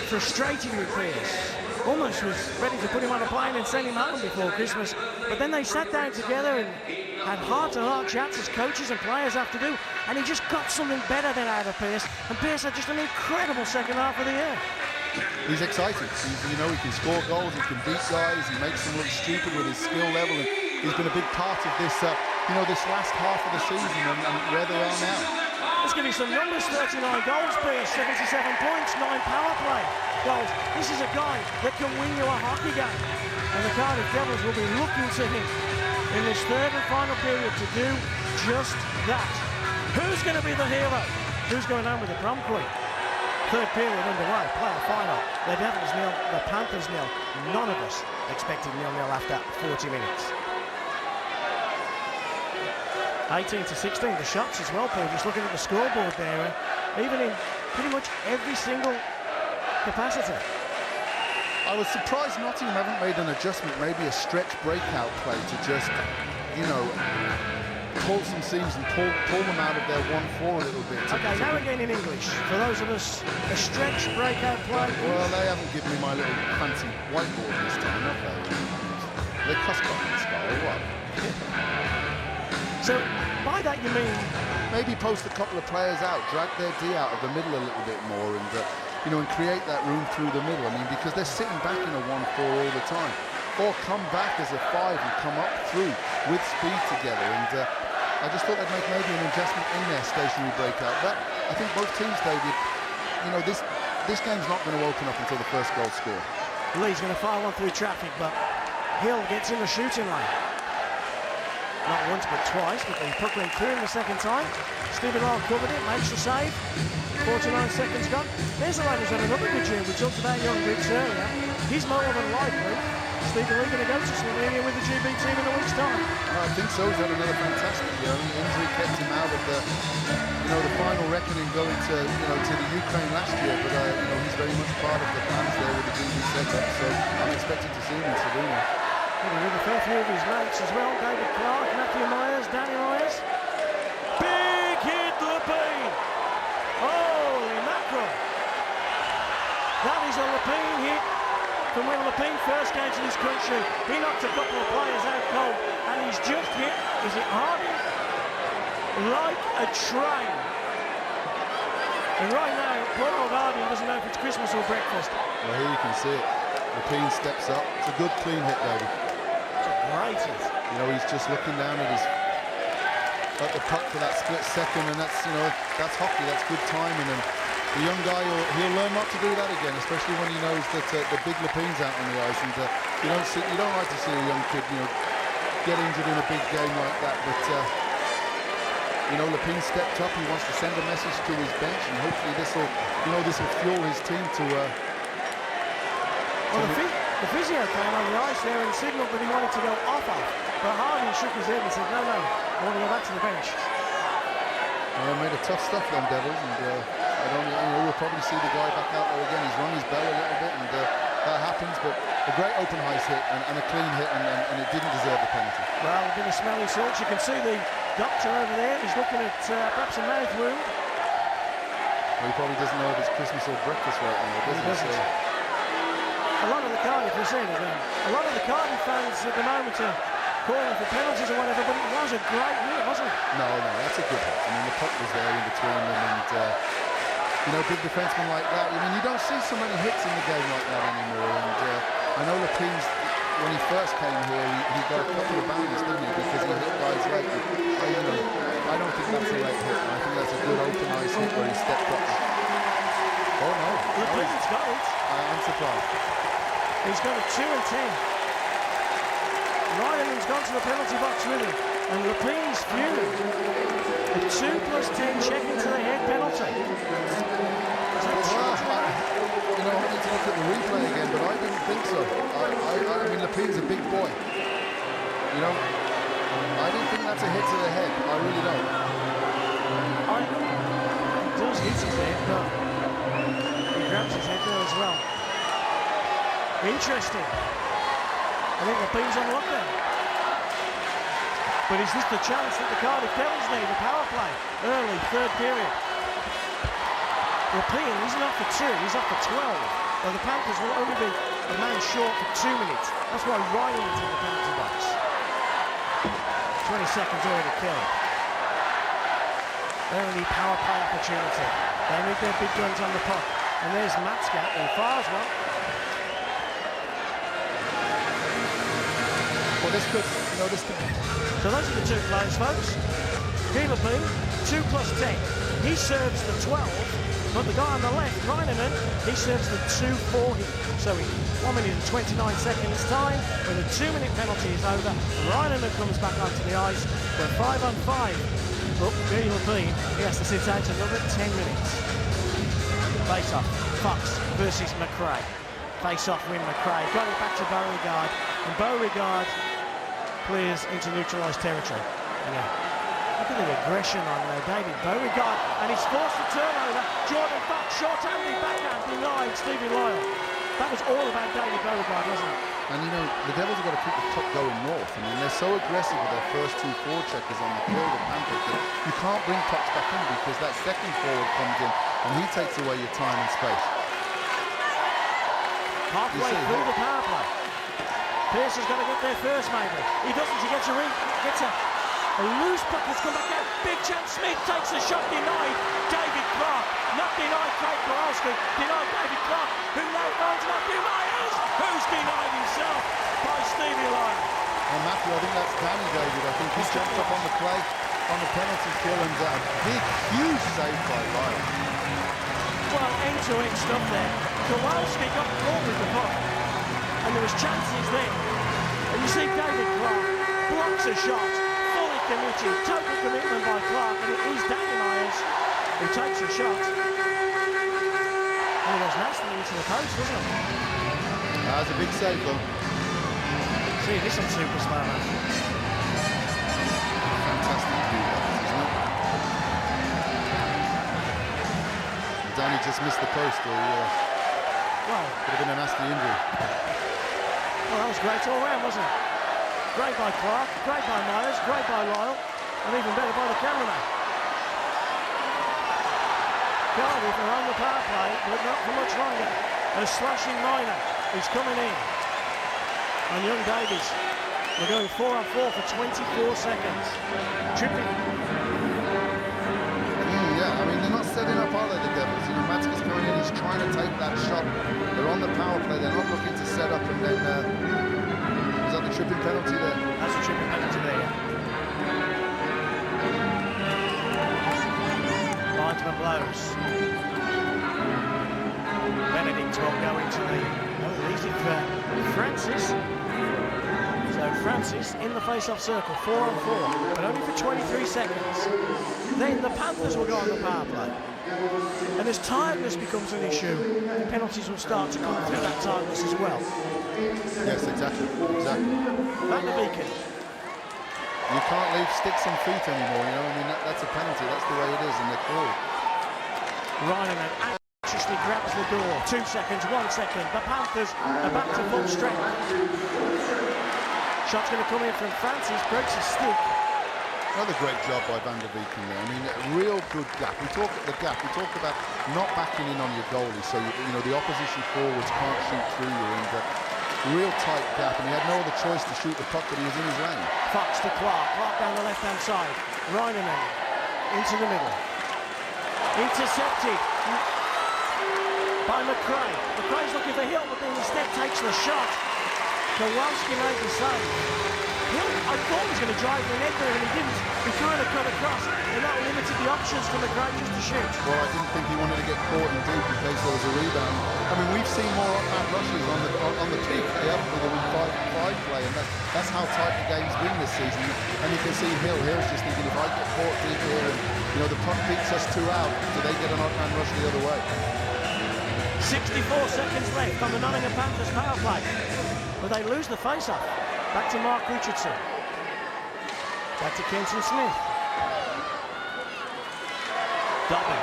frustrated with Pearce. Almost was ready to put him on a plane and send him home before Christmas. But then they sat down together and had heart-to-heart chats as coaches and players have to do. And he just got something better than out of Pearce. And Pearce had just an incredible second half of the year. He's exciting. He can score goals, he can beat guys, he makes them look stupid with his skill level. And he's been a big part of this, this last half of the season and where they are now. Let's give you some numbers. 39 goals, Pierce, 77 points, 9 power play goals. This is a guy that can win you a hockey game. And the Cardiff Devils will be looking to him in this third and final period to do just that. Who's going to be the hero? Who's going home with the prom queen? Third period underway, playoff final. The Devils nil, the Panthers nil. None of us expected 0-0 after 40 minutes. 18-16, the shots as well, Paul. Just looking at the scoreboard there, even in pretty much every single capacity. I was surprised Nottingham haven't made an adjustment, maybe a stretch breakout play to just, you know, pull some seams and pull them out of their 1-4 a little bit. Okay, now again in English. For those of us, a stretch breakout play. Well, they haven't given me my little fancy whiteboard this time, have they? They cuss buttons, or what? So, by that you mean? Maybe post a couple of players out, drag their D out of the middle a little bit more and, you know, and create that room through the middle. I mean, because they're sitting back in a 1-4 all the time. Or come back as a 5 and come up through with speed together. And I just thought they'd make maybe an adjustment in their stationary breakout. But I think both teams, David, you know, this game's not going to open up until the first goal score. Lee's going to fire one through traffic, but Hill gets in the shooting lane. Not once, but twice, but the puck went through in the second time. Stephen Lyle covered it, makes the save. 49 seconds gone. There's the lad who's had another good year. We talked about young Biggs earlier. He's more than likely Stephen Lee going to go to Slovenia with the GB team in a week's time. I think so. He's had another fantastic year. I mean, injury kept him out of the, you know, the final reckoning going to, you know, to the Ukraine last year. But you know, he's very much part of the plans there with the GB setup. So I'm expecting to see him in Slovenia. With a fair few of his mates as well. David Clark, Matthew Myers, Danny Myers. Big hit, Lepine. Holy mackerel. That is a Lepine hit from when Lepine first came to this country. He knocked a couple of players out cold and he's just hit, is it Harding? Like a train. And right now, poor old Harding doesn't know if it's Christmas or breakfast. Well, here you can see it. Lepine steps up. It's a good clean hit, David. Great hit. You know, he's just looking down at the puck for that split second, and that's, you know, that's hockey. That's good timing, and the young guy he'll learn not to do that again, especially when he knows that the big Lepine's out on the ice, and you don't like to see a young kid, you know, get injured in a big game like that. But you know, Lepine stepped up. He wants to send a message to his bench, and hopefully this will fuel his team to. Well, the physio came on the ice there and signalled that he wanted to go off. But Harding shook his head and said, no, I want to go back to the bench. Made a tough stuff then, Devils, and we'll probably see the guy back out there again. He's rung his bell a little bit, and that happens, but a great open ice hit and a clean hit, and it didn't deserve the penalty. Well, a bit of smelly salts. You can see the doctor over there. He's looking at perhaps a mouth wound. Well, he probably doesn't know if it's Christmas or breakfast right now, does he? A lot of the Cardiff, you're seeing it again. A lot of the Cardiff fans at the moment are calling for penalties or whatever, but it was a great hit, wasn't it? No, that's a good hit. I mean, the puck was there in between them, and you know, big defensemen like that. I mean, you don't see so many hits in the game like that anymore. And I know Lepine's, when he first came here, he got a couple of bounds, didn't he? Because he hit guys late. I don't think that's a late hit. I think that's a good open ice hit where he stepped up. Oh no! Lepine's got it. I'm surprised. He's got a 2 and 10. Ryan's gone to the penalty box with him, and Lepine's fuming. A 2+10 check into the head penalty. You know, I need to look at the replay again, but I didn't think so. I mean, Lepine's a big boy. You know, I didn't think that's a hit to the head. I really don't. He does hit his head, but he grabs his head there as well. Interesting. I think Lepine's on lockdown. But is this the chance that the Cardiff Devils need? A power play early, third period. Lepine, he's not for 2, he's up for 12. Well, the Panthers will only be a man short for 2 minutes. That's why Ryan's in the penalty box. 20 seconds already killed. Early power play opportunity. They need their big guns on the puck. And there's Matska, who fires one. Well, this could. So those are the 2 players, folks. Guy Lepine 2+10. He serves the 12, but the guy on the left, Reinanen, he serves the 2:40. So in 1 minute and 29 seconds time, when the 2-minute penalty is over, Reinanen comes back onto the ice. We're 5-on-5. But Bean, he has to sit out another 10 minutes. Face-off, Fox versus McRae. Face-off win, McRae. Got it back to Beauregard, and Beauregard clears into neutralised territory. Yeah. Look at the aggression on David Beauregard, and he's forced the turnover. Jordan Fox, short-handed backhand, denied Stevie Lyle. That was all about David Beauregard, wasn't it? And you know, the Devils have got to keep the puck going north. I mean, they're so aggressive with their first 2 forward checkers on the field, the Panthers, that you can't bring pucks back in because that second forward comes in and he takes away your time and space. Halfway through the power play. Pearce has got to get there first, maybe. He doesn't. He gets a loose puck that's come back out. Big chance. Smith takes the shot, denied. David Clark, not denied. Craig Kowalski, denied David Clark, who now finds Matthew Myers, who's denied himself by Stevie Lyle. And Matthew, I think that's Danny, David. I think he jumped up on the play, on the penalty kill, and a big, huge save by Lyle. Well, end-to-end stuff there. Kowalski got caught with the puck, and there was chances there. And you see David Clark blocks a shot, fully committed, total commitment by Clark, and it is Danny Myers who takes a shot. And it goes nicely into the post, doesn't it? That was a big save, though. See, this on super slow, man. Fantastic view, isn't it? Danny just missed the post, or well, could have been a nasty injury. Well, that was great all round, wasn't it? Great by Clark, great by Myers, great by Lyle, and even better by the cameraman. Cardiff are on the power play, but not for much longer. A slashing Minor is coming in. And young Davies, we're going 4-on-4 for 24 seconds. Tripping. Yeah, I mean, they're not setting up, are they, the Devils? You know, Matska's coming in, he's trying to take that shot. They're on the power play, they're not looking to set up and then... is that the tripping penalty there? That's the tripping penalty there, yeah. Linesman blows. Benedict will go into the... Oh, easy for Francis. So Francis in the face-off circle, 4-on-4, but only for 23 seconds. Then the Panthers will go on the power play. And as tiredness becomes an issue, penalties will start to come through that tiredness as well. Yes, exactly. Van der Beeken. You can't leave sticks and feet anymore, you know. I mean, that's a penalty. That's the way it is, and they're called. Reinanen anxiously grabs the door. 2 seconds, 1 second. The Panthers are back to full strength. Shot's going to come in from Francis. Breaks his stick. Another great job by Van der Beeken there. I mean, a real good gap. We talk about not backing in on your goalie, so you know the opposition forwards can't shoot through you. And real tight gap, and he had no other choice to shoot the puck, but he was in his lane. Fox to Clark. Clark down the left-hand side. Reinanen into the middle. Intercepted by McRae. McRae's looking for Hill, but then instead takes the shot. Kowalski made the save. Hill, I thought he was going to drive the net there, and he didn't. He kind of cut across, and that limited the options for McRae just to shoot. Well, I didn't think he wanted to get caught in deep in case there was a rebound. I mean, we've seen more up-hand rushes on the peak. They haven't with the 5-5 play, and that's how tight the game's been this season. And you can see Hill's just thinking, if I get caught deep here, and you know the puck beats us 2 out, do they get an up-hand rush the other way? 64 seconds left on the Nottingham Panthers power play. But they lose the face-off. Back to Mark Richardson. Back to Kenton Smith. Dobbin,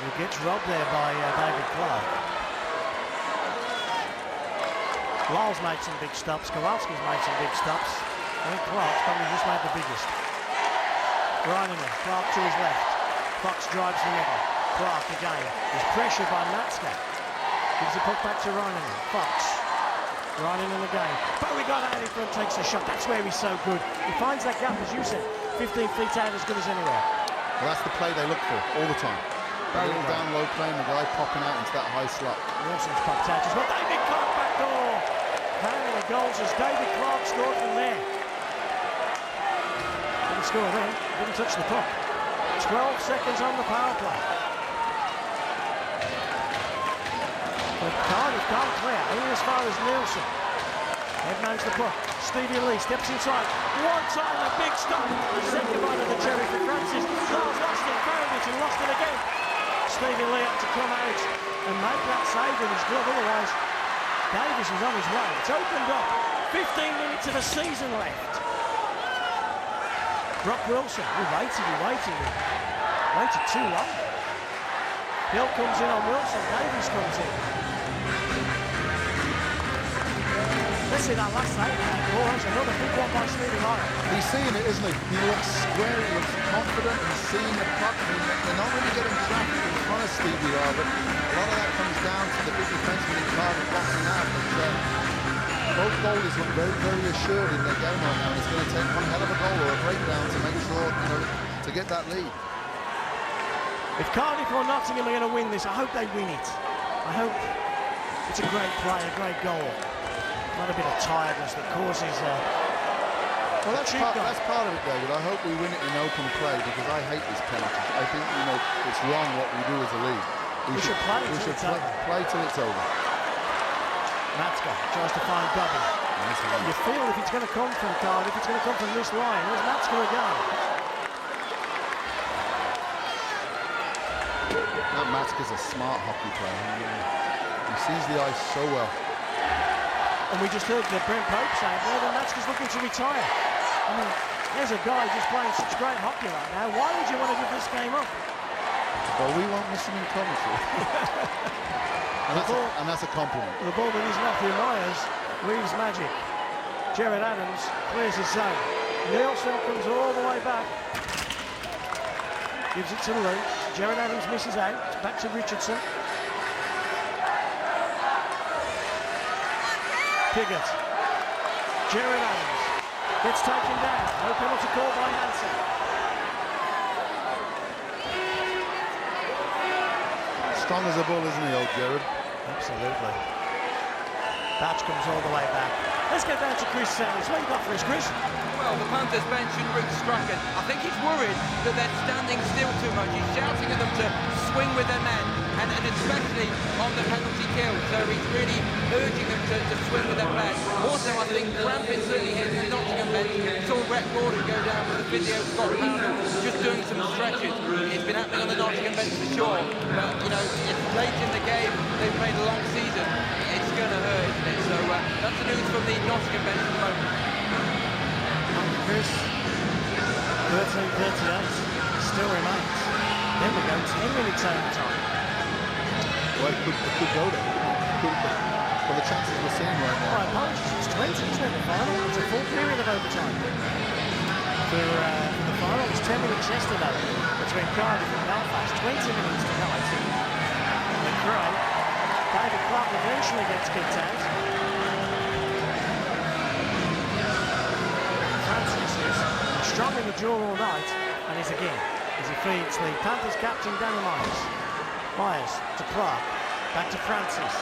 who gets robbed there by David Clark. Lyle's made some big stops. Kowalski's made some big stops. I think Clark's probably just made the biggest. Reinanen, Clark to his left. Fox drives the middle. Clark again. He's pressured by Matska. Gives the puck back to Reinanen. Fox. Reinanen again. Beauregard out in front, takes a shot. That's where he's so good. He finds that gap, as you said, 15 feet out, as good as anywhere. Well, that's the play they look for all the time. A little down low play, and the guy popping out into that high slot. Wilson's popped out as well. David Clark back door. Hanging the goals as David Clark scored from there. Didn't score then. Didn't touch the puck. 12 seconds on the power play. But Cardiff can't clear, only as far as Nielsen. Headman's the puck. Stevie Lee steps inside. One time, a big stop. Second bite of the cherry for Francis. Lars lost it, found it, and lost it again. Stevie Lee had to come out and make that save with his glove, otherwise Davis is on his way. It's opened up. 15 minutes of the season left. Brock Wilson, he waited too long. Hill comes in on Wilson, Davis comes in. Let's see that last save. Oh, that's another big one by Stevie Lee. He's seeing it, isn't he? He looks square, he looks confident, he's seeing the puck. I mean, they're not really getting traffic in front of Stevie Lee, but a lot of that comes down to the big defenseman in Cardiff boxing out. But both goalies look very, very assured in their game right now. It's going to take one hell of a goal or a breakdown to make sure, to get that lead. If Cardiff or Nottingham are going to win this, I hope they win it. I hope it's a great play, a great goal. Not a bit of tiredness that causes well, that's part of it, David. I hope we win it in open play because I hate this penalty. I think, it's wrong what we do as a league. We should play till it's over. Matska tries to find Dobby. You feel if it's going to come from Cardiff, it's going to come from this line. There's Matska again. That Matska's a smart hockey player. He sees the ice so well. And we just heard Brent Pope saying there that Matska's looking to retire. I mean, there's a guy just playing such great hockey right now. Why would you want to give this game up? Well, we won't miss him in commentary. and that's a compliment. The ball that is Matthew Myers leaves Magic. Jared Adams clears his zone. Nielsen comes all the way back. Gives it to Lou. Jared Adams misses out. It's back to Richardson. Piggott. Jared Adams gets taken down. No penalty call by Hansen. Strong as a bull, isn't he, old Jared? Absolutely. Batch comes all the way back. Let's get down to Chris Sanders. What you got for us, Chris? Well, the Panthers bench in Rick Strachan, I think he's worried that they're standing still too much. He's shouting at them to swing with their men, and especially on the penalty kill. So he's really urging them to swing with their men. Also, I think Rampin certainly here in the Nottingham bench saw Brett Gordon go down with the physio Scott Powell, just doing some stretches. It's been happening on the Nottingham bench for sure, but it's late in the game. They've played a long season. It's going to hurt, isn't it? So that's the news from the Nottingham bench at the moment. Chris, 13:38 still remains. Then we go 10 minutes overtime. Well, it could go there. Well, the chances we're seeing right now. My apologies, it's 20, isn't it, the final? It's a full period of overtime. For the final, it was 10 minutes yesterday between Cardiff and Belfast. 20 minutes tonight. The Crow, David Clark eventually gets kicked out. Francis is strong in the draw all night, and he's again as he feeds the Panthers captain Danny Myers. Myers to Clark, back to Francis.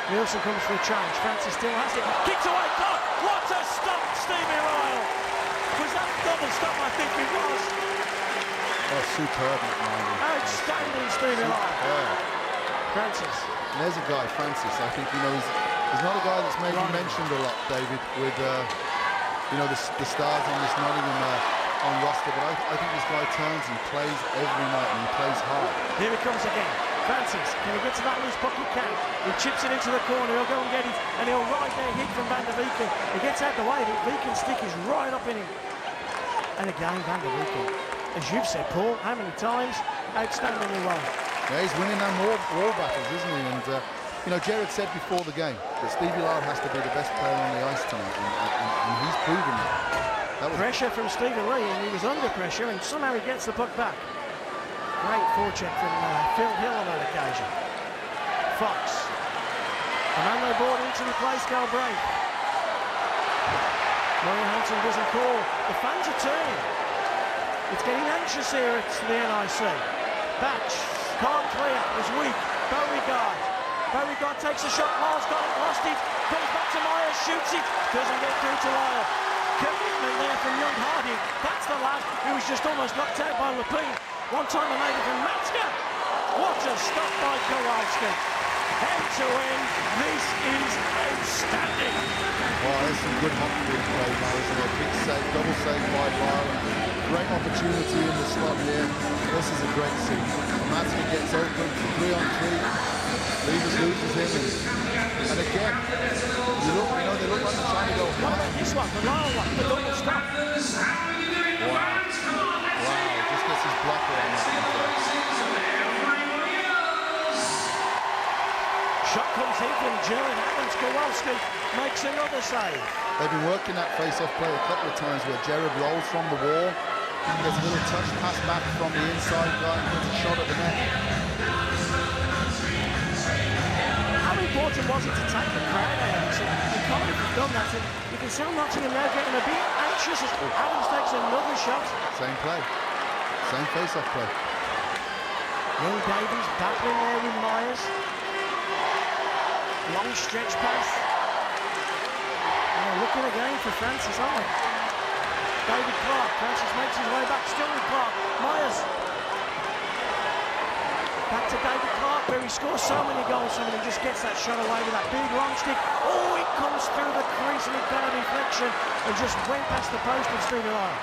Nielsen comes for a challenge. Francis still has it. Kicks away. Clark. What a stop, Stevie Ryle. Was that a double stop? I think it was. Oh, superb, outstanding, Stevie Ryle. Francis. And there's a guy, Francis. I think he's not a guy that's maybe mentioned a lot, David, with the stars on this Nottingham on roster, but I think this guy turns and plays every night, and he plays hard. Here he comes again. Francis, can he get to that loose puck? He can. He chips it into the corner, he'll go and get it, and he'll ride their hit from Van der Beeken. He gets out the way, the Beeken's stick is right up in him. And again, Van der Beeken. As you've said, Paul, how many times? Outstandingly well. Yeah, he's winning them war battles, isn't he? And, Jared said before the game that Stevie Lyle has to be the best player on the ice tonight, and he's proven that. Pressure from Stephen Lee, and he was under pressure, and somehow he gets the puck back. Great forecheck from Phil Hill on that occasion. Fox. And then they brought in to replace Galbraith. Murray Hansen doesn't call. The fans are turning. It's getting anxious here at the NIC. Batch can't clear, is weak. Beauregard takes a shot. Lyle's got it, lost it. Comes back to Myers, shoots it. Doesn't get through to Lyle. Commitment there from young Harding. That's the lad who was just almost knocked out by Lapine. One time and later from Matska. What a stop by Kowalski. End to end, this is outstanding. Well, there's some good hockey being played now, isn't there? Big save, double save by Lyle. Great opportunity in the slot here. This is a great scene. Matska gets open, 3-on-3. Levers loses him, and again, they look like they're trying to go. What about this one, the Lyle one, the double stop? Wow, just gets his blocker on that. Shot comes in from Jared Adams. Kowalski makes another save. They've been working that face-off play a couple of times where Jared rolls from the wall, and there's a little touch pass back from the inside guy and gets a shot at the net. How important was it to take the crowd out? You can't have done that. You can see Nottingham now getting a bit anxious as Adams takes another shot. Same play. Same face-off play. Young Davies battling there with Myers. Long stretch pass. Oh, looking again for Francis, aren't we? David Clark. Francis makes his way back, still with Clark. Myers. Back to David Clark, where he scores so many goals, and he just gets that shot away with that big long stick. Oh, it comes through the crease and it got a deflection and just went past the post of Stephen Lyle.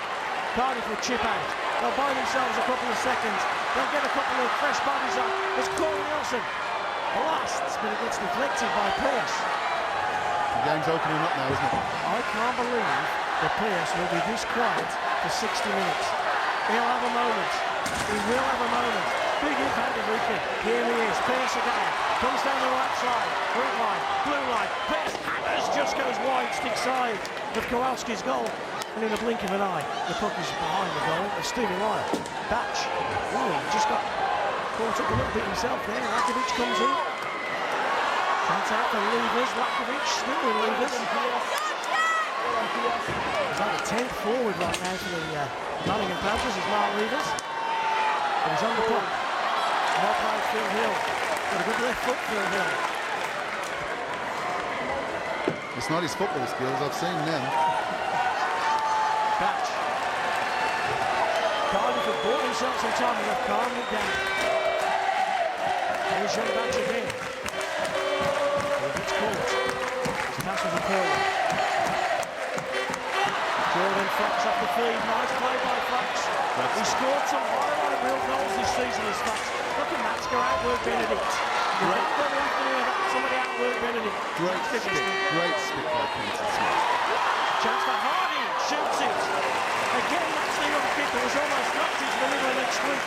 Cardiff will chip out. They'll buy themselves a couple of seconds. They'll get a couple of fresh bodies on. It's Corey Nelson. Blasts, but it gets deflected by Pierce. The game's opening up now, isn't it? I can't believe that Pierce will be this quiet for 60 minutes. He'll have a moment. He will have a moment. Big impact of Ricky. Here he is. Pierce again. Comes down the right side. Red line. Blue line. Pierce hammers. Just goes wide. Stick side of Kowalski's goal. And in a blink of an eye, the puck is behind the goal of Stevie Lyle. Batch. Oh, just got caught up a little bit himself there. Lakovic comes in. Comes out for Levers. Lakovic still with Levers. He's on the 10th forward right now for the Nottingham Panthers is Mark Levers. And he's on the puck. More play Phil Hill. Got a good left foot, Phil Hill. It's not his football skills, I've seen them. Batch. Cardiff have bought themselves some time and they've calmed it down. Here's John Batch again. It's caught. His pass was a corner. Jordan Fox off the feed. Nice play by Fox. He scored some highlight real goals this season as Fox. Look at Matska outwork Benedict. Somebody outwork Benedict. Great stick by Quinton Smith. Chance for Harding. Shoots it. Again, that's the other kick that was almost knocked into the middle of next week.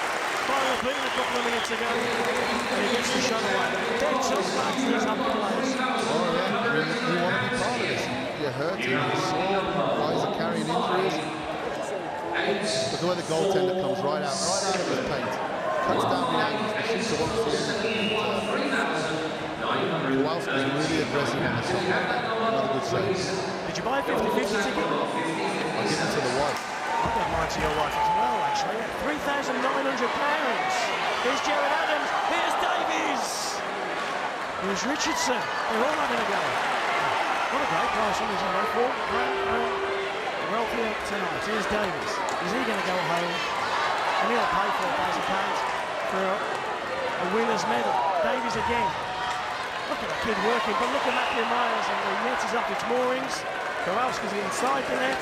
Final been a couple of minutes ago. And he gets the shot away. They're tough lads, these hockey players. Oh yeah, you want to be part of this. You're hurting, you're sore, guys are carrying injuries. Look at where the goaltender comes right out of his paint. Cuts down the angles, the shooter won't see anything. Kowalski's really aggressive on the shot. Another good save. Did you buy a 50-50 ticket? I'll give it to the wife. I'll give mine to your wife as well, actually. £3,900. Here's Jared Adams. Here's Davies. Here's Richardson. They're all having a go. What a great price on his own. Wealthier tonight. Here's Davies. Is he going to go home? And he'll pay £4,000 for a winner's medal. Davies again. Look at the kid working, but look at Matthew Myers, and the net is up its moorings. Kowalski's inside the net.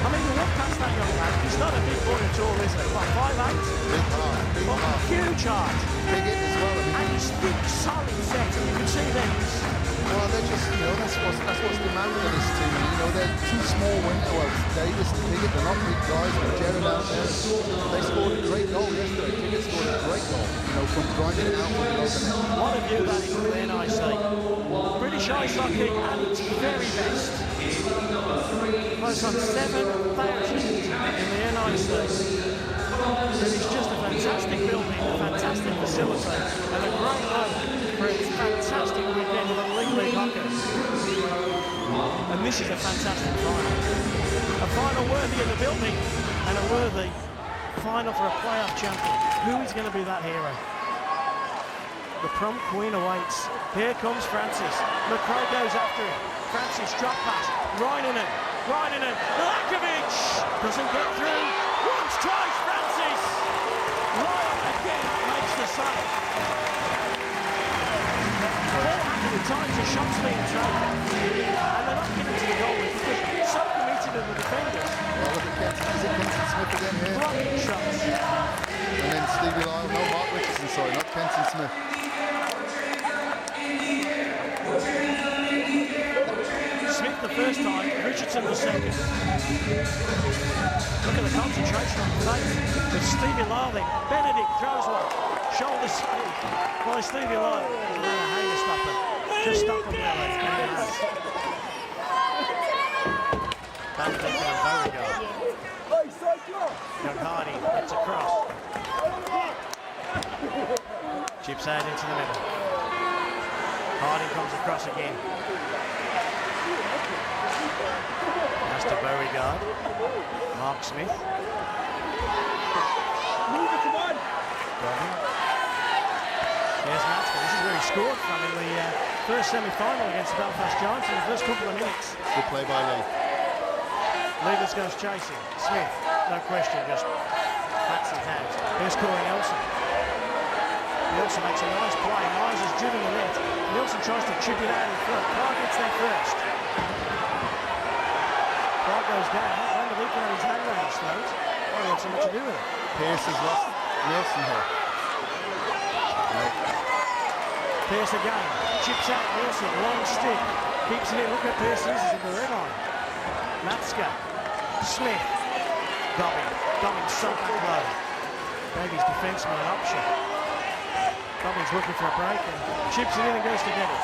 I mean, you walk past that young lad, he's not a big boy at all, is he? What, 5'8"? Big heart. Huge heart. Big hit as well. And he's big, solid set, and you can see these. Well, they're just, that's what's demanded of this team. They're two small window outs. Davis and Piggott, they're not big guys, but Jared out there. They scored a great goal yesterday. Piggott scored a great goal, from grinding it out from the open end. What a view that is from the NIC. British ice hockey at its very best. Close on 7,000 in the NIC. It is just a fantastic building, a fantastic facility, and a great home for its fantastic weekend of League hockey. And this is a fantastic final. A final worthy of the building, and a worthy final for a playoff champion. Who is going to be that hero? The prom queen awaits. Here comes Francis. McRae goes after him. Francis drop pass. Reinanen. Lakovic doesn't get through. Once, twice, Francis. chances. Lyle again makes the save. The times the shots being thrown, and they're not getting to the goal because they're so committed to the defenders. Well, look at Kenton. Is it Kenton Smith again here? Blocking shots. And then Stevie Lyle. No, Mark Richardson, sorry, not Kenton Smith. Smith the first time, Richardson the second. Look at the concentration on the face. It's Stevie Lyle then. Benedict throws one. Shoulder save by Stevie Lyle. Doesn't matter how you stop it. Just stop him there, lads. Benedict and Beauregard. Young Hardy gets across. Chips out into the middle. Harding comes across again. That's to Beauregard. Mark Smith. Here's Matska. This is where he scored from in the first semi-final against the Belfast Giants in the first couple of minutes. Good play by Lee. Leaders goes chasing. Smith, no question, just bats his hands. Here's Corey Nelson. Nelson makes a nice play. Myers is driven the net. Nelson tries to chip it out in front. Clark gets there first. Clark goes down. Randall Leakin had his hand around his throat. I don't have so much to do with it. Pearce has lost Nelson here. Pearce again. Chips out Nelson. Long stick. Keeps it in. Look at Pearce uses in the red line. Matska. Smith. Dobbins so back low. Davies defenseman an option. Dobbins looking for a break and chips it in and goes to get it.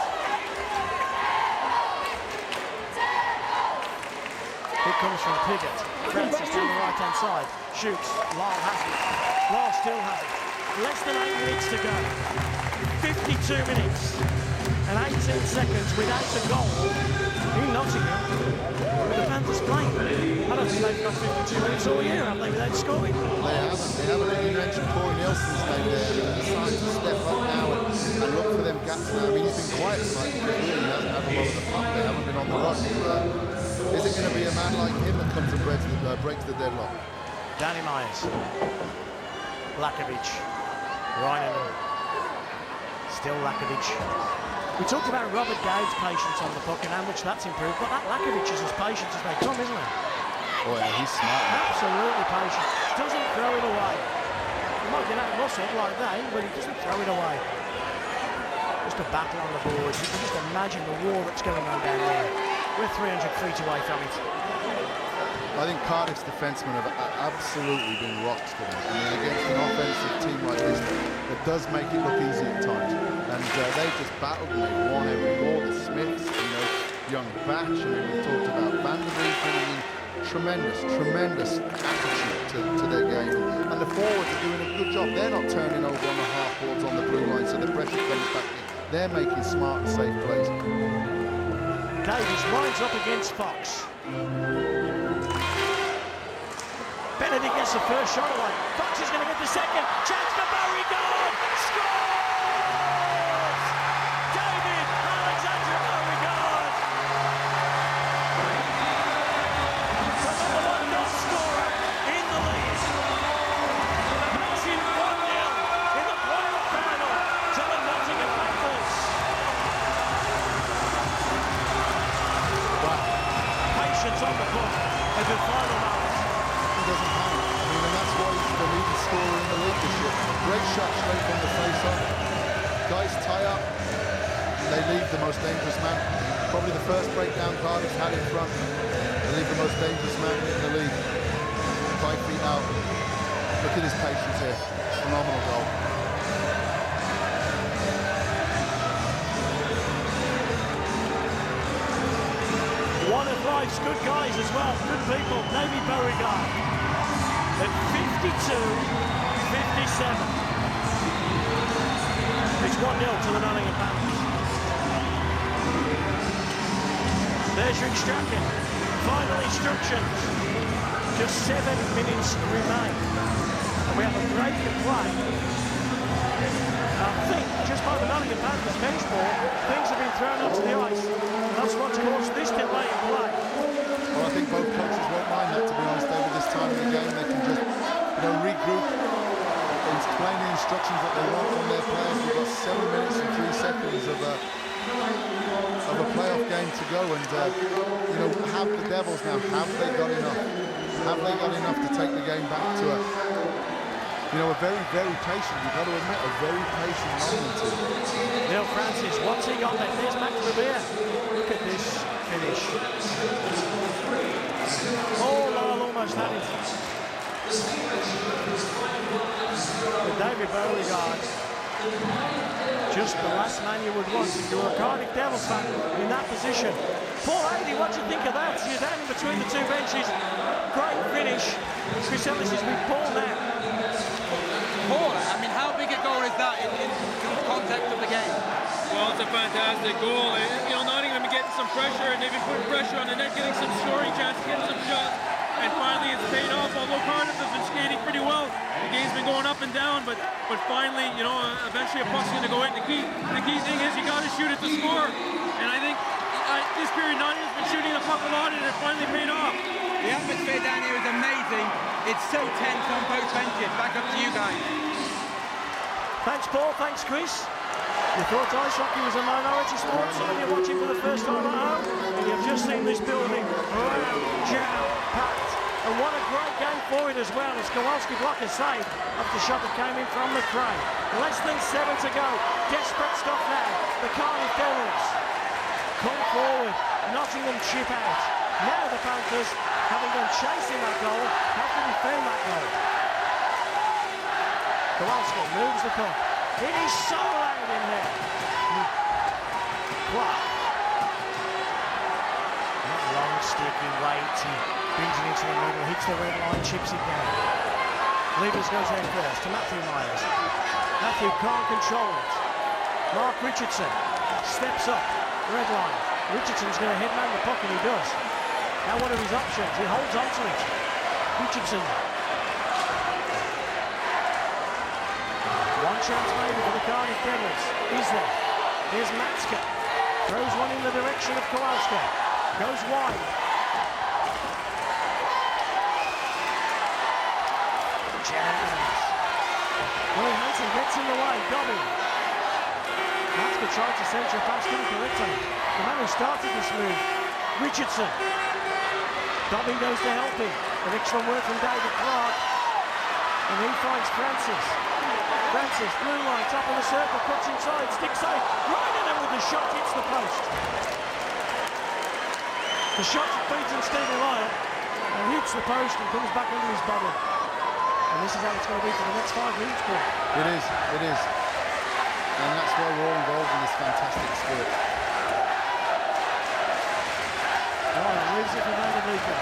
Here comes from Piggott. Francis down the right-hand side. Shoots. Lyle has it. Lyle still has it. Less than 8 minutes to go. 52 minutes and 18 seconds without a goal in Nottingham with the Panthers playing. I don't think they've got 52 minutes all year, have they, without scoring? They haven't. You mentioned Corey Nelson's name there. He's starting to step up now and look for them gaps now. I mean, he's been quiet tonight because really he hasn't had a lot of the puck. They haven't been on the rush. Is it going to be a man like him that comes and breaks the deadlock? Danny Myers. Lakovic. Ryan. Still Lakovic. We talked about Robert Dowd's patience on the puck and how much that's improved, but that Lakovic is as patient as they come, isn't he? Oh yeah, he's smart. Absolutely patient. Doesn't throw it away. He might get out muscle like that, but he doesn't throw it away. Just a battle on the boards. You can just imagine the war that's going on down there. We're 300 feet away from it. I think Cardiff's defensemen have absolutely been rocks today. I mean, against an offensive team like this, it does make it look easy at times. And they just battled and they won every ball. The Smiths, young Batch, and we talked about Vanderbilt bringing in tremendous attitude to their game. And the forwards are doing a good job. They're not turning over on the half boards on the blue line, so the pressure comes back in. They're making smart and safe plays. Davies lines up against Fox. Benedict gets the first shot away. Fox is going to get the second. Chance for Beauregard. Scores! David Alexander Beauregard. The number one goal scorer in the league. Makes it 1-0 in the quarter-final to the Nottingham Panthers. Wow. Patience on the puck at the final moment. Doesn't count. I mean, and that's why he's the leading scorer in the league this year. Great shot straight from the face-off. Guys tie up. They leave the most dangerous man. Probably the first breakdown Cardiff's had in front. They leave the most dangerous man in the league. 5 feet out. Look at his patience here. Phenomenal goal. One of life's good guys as well. Good people. Davy Beauregard. At 52-57. It's 1-0 to the Nottingham Panthers. There's your instruction. Final instructions. Just 7 minutes remain. And we have a break to play. I think just by the Nottingham Panthers bench ball, things have been thrown onto the ice. And that's what's caused this delay in play. Well, I think both coaches won't mind that, to be honest, over this time of the game. They can just regroup, instructions that they want from their players. We've got 7 minutes and 3 seconds of a playoff game to go, and you know, have the Devils now, have they got enough? Have they got enough to take the game back to a, you know, a very, very patient, you've got to admit, a very patient Nottingham team. Neil Francis, what's he got left? There's Max Revere. Look at this finish. Oh, Lyle almost had it. But David Beauregard, just the last man you would want if you were a Cardiff Devils fan in that position. Paul Haley, what do you think of that? You're down in between the two benches. Great finish. Chris Ellis is with Paul now. Paul, I mean, how big a goal is that in the context of the game? Well, it's a fantastic goal. You know, Nottingham have been getting some pressure, and they've been putting pressure on the net, getting some scoring chances, getting some shots, and finally it's paid off. Although Cardiff has been skating pretty well, the game's been going up and down, but finally, you know, eventually a puck's going to go in. The key thing is you got to shoot it to score, and I think this period Nottingham's been shooting the puck a lot, and it finally paid off. The atmosphere down here is amazing. It's so tense on both benches. Back up to you guys. Thanks, Paul. Thanks, Chris. You thought ice hockey was a minority sport. Some of you watching for the first time at home, and you've just seen this building jam-packed. And what a great game for it as well, as Kowalski blocked a save after the shot that came in from McRae. Less than 7 to go. Desperate stuff now. The Cardiff Devils come forward. Nottingham chip out. Now the Panthers, having been chasing that goal, have to defend that goal. Kowalski moves the puck. It is so loud in here. Clark. That long sticky weight. He brings it into the middle, hits the red line, chips it down. Levers goes in first to Matthew Myers. Matthew can't control it. Mark Richardson steps up. Red line. Richardson's going to headman the puck, and he does. Now what are his options? He holds on to it. Richardson. One chance maybe for the Cardiff Devils. Is there? Here's Matska. Throws one in the direction of Kowalski. Goes wide. Jams. Willie Hansen gets in the way. Dobby. Matska tried to centre past him correctly. The man who started this move, Richardson. Dobby goes to help him. An excellent work from David Clark. And he finds Francis. Francis, blue line, top of the circle, cuts inside, sticks out. Right in him with the shot, hits the post. The shot beats in Stephen Lyon and hits the post and comes back under his body. And this is how it's going to be for the next 5 minutes, Paul. It is. And that's why we're all involved in this fantastic sport. Ryan leaves it for Van der Leeken.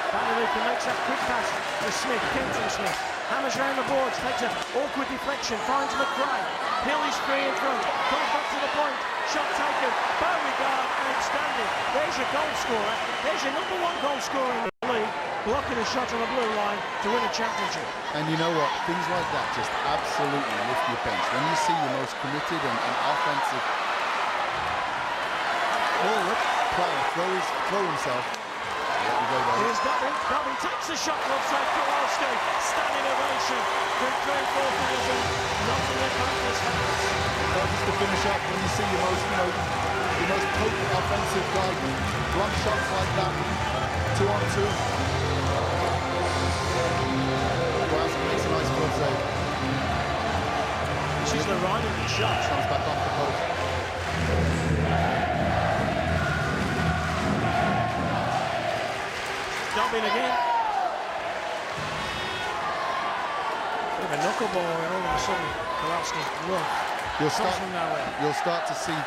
Van der Leeken makes that quick pass to Smith, Kenton Smith. Hammers round the boards, takes an awkward deflection, finds McRae. Hill is free in front, comes back to the point, shot taken. Beauregard, outstanding. There's your goal scorer. There's your #1 goal scorer in the league, blocking a shot on the blue line to win a championship. And you know what? Things like that just absolutely lift your bench. When you see your most committed and offensive forward player throw himself. Here's Dobby. Dobby takes the shot from outside Kowalski. Standing ovation for 3,000-4,000 Nottingham Panthers fans. Just to finish up, when you see your most potent offensive guy block shots like that, 2-on-2. Kowalski makes a nice glove save. This is the right of the shot. Comes back off the post. Dobbin again. Bit of a knuckleball, and all of a sudden Kowalski's glove comes from nowhere. You'll start to see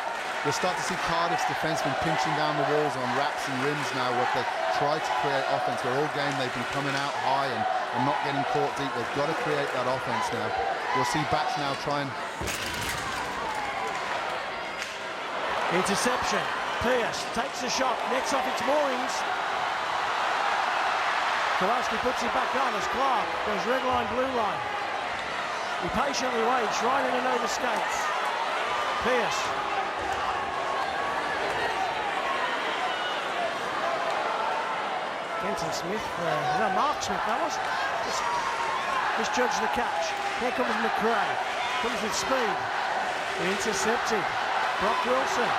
Cardiff's defensemen pinching down the walls on wraps and rims now, where they try to create offense. Where all game they've been coming out high and not getting caught deep. They've got to create that offense now. You'll see backs now trying. Interception. Pierce takes the shot, nets off its moorings. Kowalski puts it back on as Clark goes red line, blue line. He patiently waits right in and over skates. Pierce. Kenton Smith, no, Mark Smith that was. Just misjudged the catch. Here comes McRae. Comes with speed. Intercepted. Brock Wilson.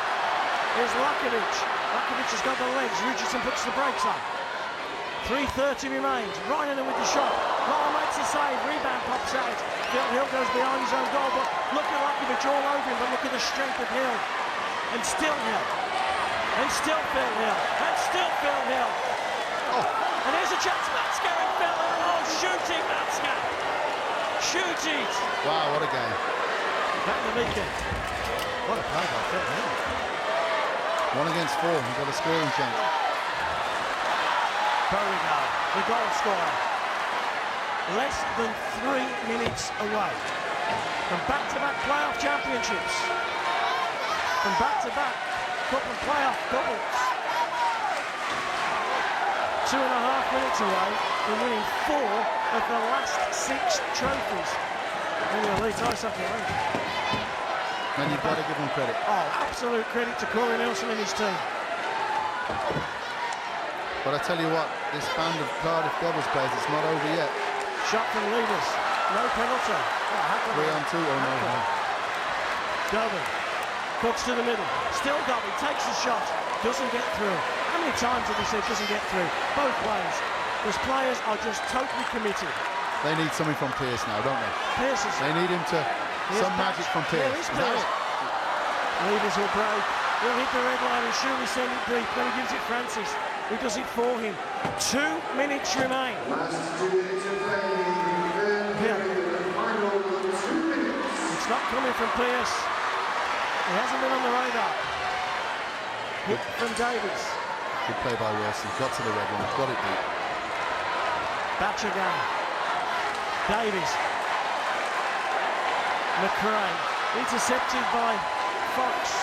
Here's Lakovic. Lakovic has got the legs. Richardson puts the brakes on. 3:30 remains. Ryan with the shot. Lyle makes the save. Rebound pops out. Phil Hill goes behind his own goal, but look at Lakovic all over him, but look at the strength of Hill. And still Hill. And still Phil Hill. And still Phil Hill. Oh. And here's a chance. Matska and Phil Hill. Oh, shooting Matska. Shoot it. Wow, what a game. Back the weekend. What a play by Phil Hill. 1 against 4. He's got a scoring chance. Beauregard, the goal scorer. Less than 3 minutes away from back-to-back playoff championships. From back-to-back cup and playoff doubles. 2.5 minutes away from winning 4 of the last 6 trophies in the Elite Ice Hockey League. And you've got to give him credit. Oh, absolute credit to Corey Nelson and his team. But I tell you what, this band of Cardiff Devils players, it's not over yet. Shot from leaders, no penalty. 3-on-2, oh no. Dobby, cuts to the middle, still Dobby, takes the shot, doesn't get through. How many times did he say doesn't get through? Both ways. Those players are just totally committed. They need something from Pearce now, don't they? Pearce is... They need him to... Some magic from Pearce. Is that it? Leaders will break. He'll hit the red line and surely send it deep. Then he gives it Francis, who does it for him. 2 minutes remain. It's not coming from Pearce. He hasn't been on the radar. Hit from Davies. Good play by Wilson. Got to the red one. Got it deep. Batch again. Davies. McRae. Intercepted by Fox.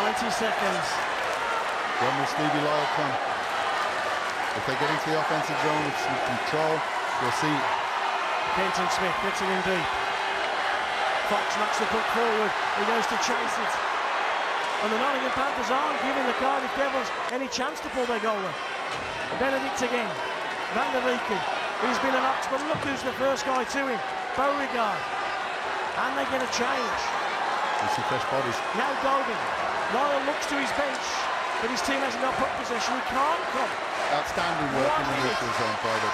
90 seconds. When will Stevie Lyle come? If they get into the offensive zone with some control, we'll see. Kenton Smith gets it in deep. Fox knocks the puck forward. He goes to chase it. And the Nottingham Panthers aren't giving the Cardiff Devils any chance to pull their goal in. Benedict again. Van der Vieken. He's been an ox, but look who's the first guy to him. Beauregard. And they're going to change. We see fresh bodies. Now Golding. Lyle looks to his bench, but his team hasn't got puck possession. He can't come. Outstanding work in the neutral zone by the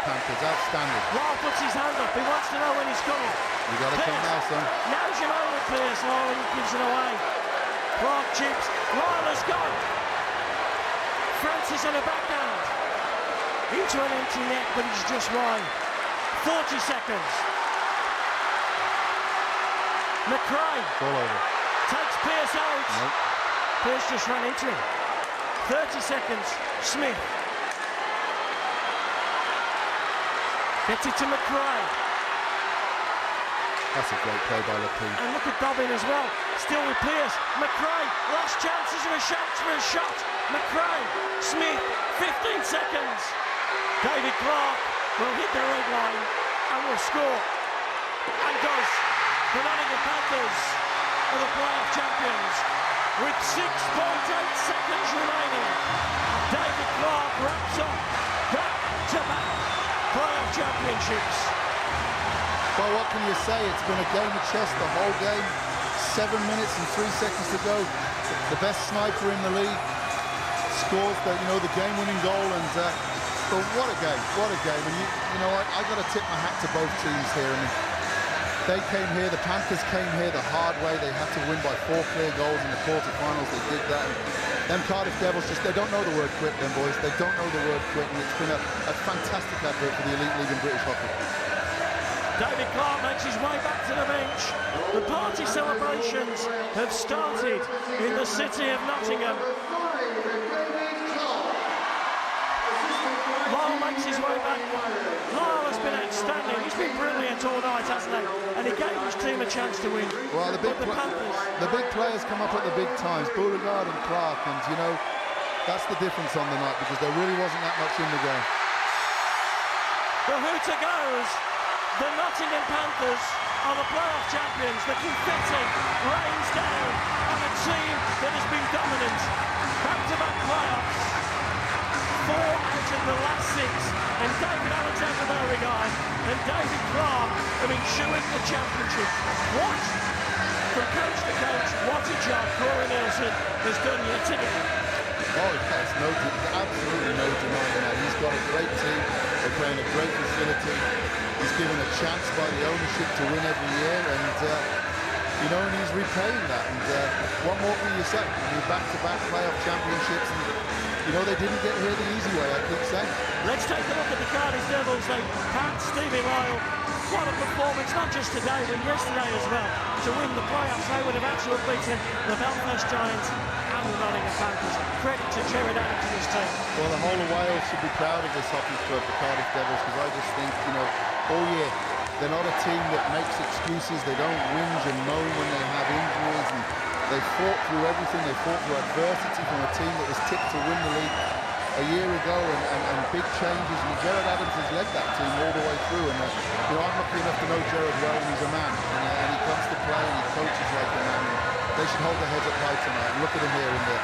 Panthers. Outstanding. Lyle puts his hand up. He wants to know when he's coming. You got to come now, son. Now's your moment, Pearce. Lyle gives it away. Clark chips. Lyle has gone. Francis on a backhand. Into an empty net, but he's just wide. 40 seconds. McRae. All over. Takes Pearce out. Nope. Pearce just ran into him. 30 seconds. Smith. Gets it to McRae. That's a great play by Lapine. And look at Dobbin as well. Still with Pearce. McRae. Last chances of a chance for a shot. McRae. Smith. 15 seconds. David Clark will hit the red line and will score. And does. The Nottingham Panthers are the playoff champions with 6.8 seconds remaining. David Clark wraps up back-to-back playoff championships. Well, what can you say? It's been a game of chess the whole game. 7 minutes and 3 seconds to go. The best sniper in the league scores the game-winning goal, and but what a game! What a game! And you know what? I got to tip my hat to both teams here. I mean, they came here. The Panthers came here the hard way. They had to win by 4 clear goals in the quarterfinals. They did that. And them Cardiff Devils they don't know the word quit. Them boys, they don't know the word quit. And it's been a fantastic effort for the Elite League in British hockey. David Clark makes his way back to the bench. The party celebrations have started in the city of Nottingham. Lyle makes his way back. Lyle has been outstanding. He's been brilliant all night, hasn't he? And he gave his team a chance to win. Well, the big players come up at the big times. Beauregard and Clark, and that's the difference on the night, because there really wasn't that much in the game. The hooter goes. The Nottingham Panthers are the playoff champions. The confetti rains down on a team that has been dominant. Back-to-back playoffs. 4 out in the last 6, and David Alexander Beauregard and David Clark have ensured the championship. What? From coach to coach, what a job Corey Nelson has done yet again. Oh, there's absolutely no denying that. He's got a great team. They're playing a great facility. He's given a chance by the ownership to win every year, and you know, and he's repaying that. And what more can you say? I mean, back-to-back playoff championships, and you know, they didn't get here the easy way, I keep saying. Let's take a look at the Cardiff Devils. They pat Stevie Lyle. What a performance, not just today, but yesterday as well. To win the playoffs, they would have actually beaten the Belfast Giants and the Nottingham Panthers. Credit to Jared Adams and his team. Well, the whole of Wales should be proud of this hockey club, the Cardiff Devils, because I just think, you know, all year, they're not a team that makes excuses. They don't whinge and moan when they have injuries, and they fought through everything. They fought through adversity from a team that was tipped to win the league a year ago, and big changes. And Jared Adams has led that team all the way through. And you know, I'm lucky enough to know Jared well, and he's a man, and he comes to play and he coaches like a man. And they should hold their heads up high tonight. And look at him here in there.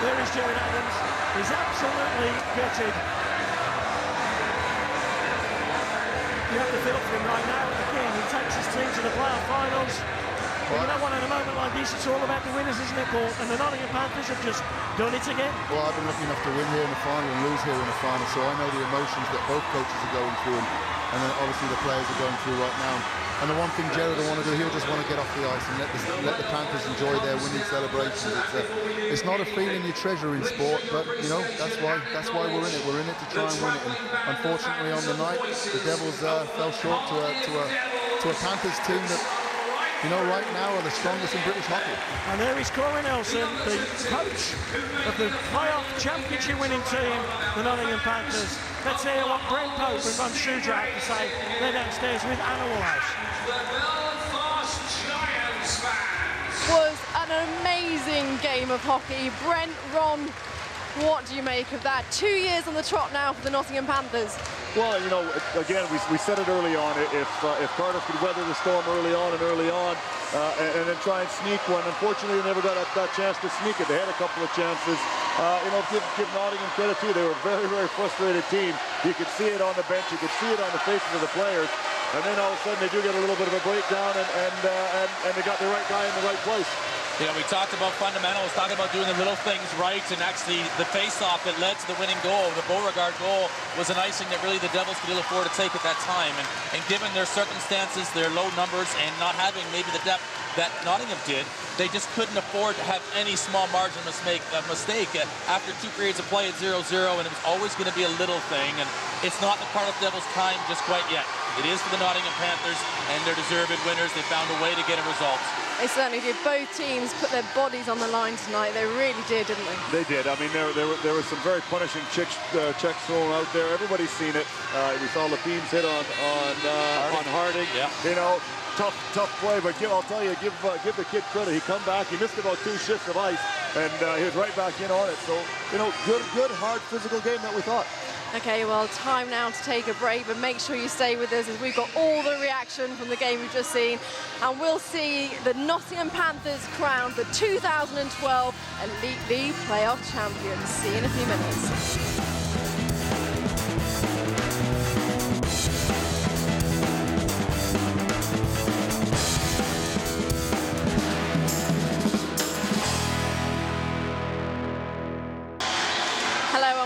There is Jared Adams. He's absolutely gutted. You have to feel for him right now. Again, he takes his team to the playoff finals. Well, you know what, in a moment like this, it's all about the winners, isn't it, Paul? And the Nottingham Panthers have just done it again. Well, I've been lucky enough to win here in the final and lose here in the final, so I know the emotions that both coaches are going through, and then obviously the players are going through right now. And the one thing Jared will want to do, he'll just want to get off the ice and let the Panthers enjoy their winning celebrations. It's not a feeling you treasure in sport, but you know, that's why we're in it. We're in it to try and win it. And unfortunately, on the night, the Devils fell short to a Panthers team that, you know, right now are the strongest in British hockey. And there is Corey Nelson, the coach of the playoff championship winning team, the Nottingham Panthers. Let's hear what Brent Pope and Ron Shuja have to say. They're downstairs with Anna Woolhouse. Was an amazing game of hockey. Brent, Ron, what do you make of that? 2 years on the trot now for the Nottingham Panthers. Well, you know, again, we said it early on. If Cardiff could weather the storm early on, and then try and sneak one. Unfortunately, they never got that chance to sneak it. They had a couple of chances. You know, give Nottingham credit too. They were a very, very frustrated team. You could see it on the bench. You could see it on the faces of the players. And then all of a sudden, they do get a little bit of a breakdown, and they got the right guy in the right place. You know, we talked about fundamentals, talking about doing the little things right, and actually the face-off that led to the winning goal, the Beauregard goal, was an icing that really the Devils could ill afford to take at that time. And given their circumstances, their low numbers, and not having maybe the depth that Nottingham did, they just couldn't afford to have any small margin of mistake. After 2 periods of play at 0-0, and it was always going to be a little thing. And it's not the Cardiff Devils' time just quite yet. It is for the Nottingham Panthers, and they're deserved winners. They found a way to get a result. They certainly did. Both teams put their bodies on the line tonight. They really did, didn't they? They did. I mean, there were some very punishing checks thrown out there. Everybody's seen it. We saw Lapim's hit on Harding. Yeah. You know, tough play. But I'll tell you, give the kid credit. He come back. He missed about 2 shifts of ice, and he was right back in on it. So, you know, good, hard, physical game that we thought. Okay, well, time now to take a break, but make sure you stay with us as we've got all the reaction from the game we've just seen. And we'll see the Nottingham Panthers crowned the 2012 Elite League playoff champions. See you in a few minutes.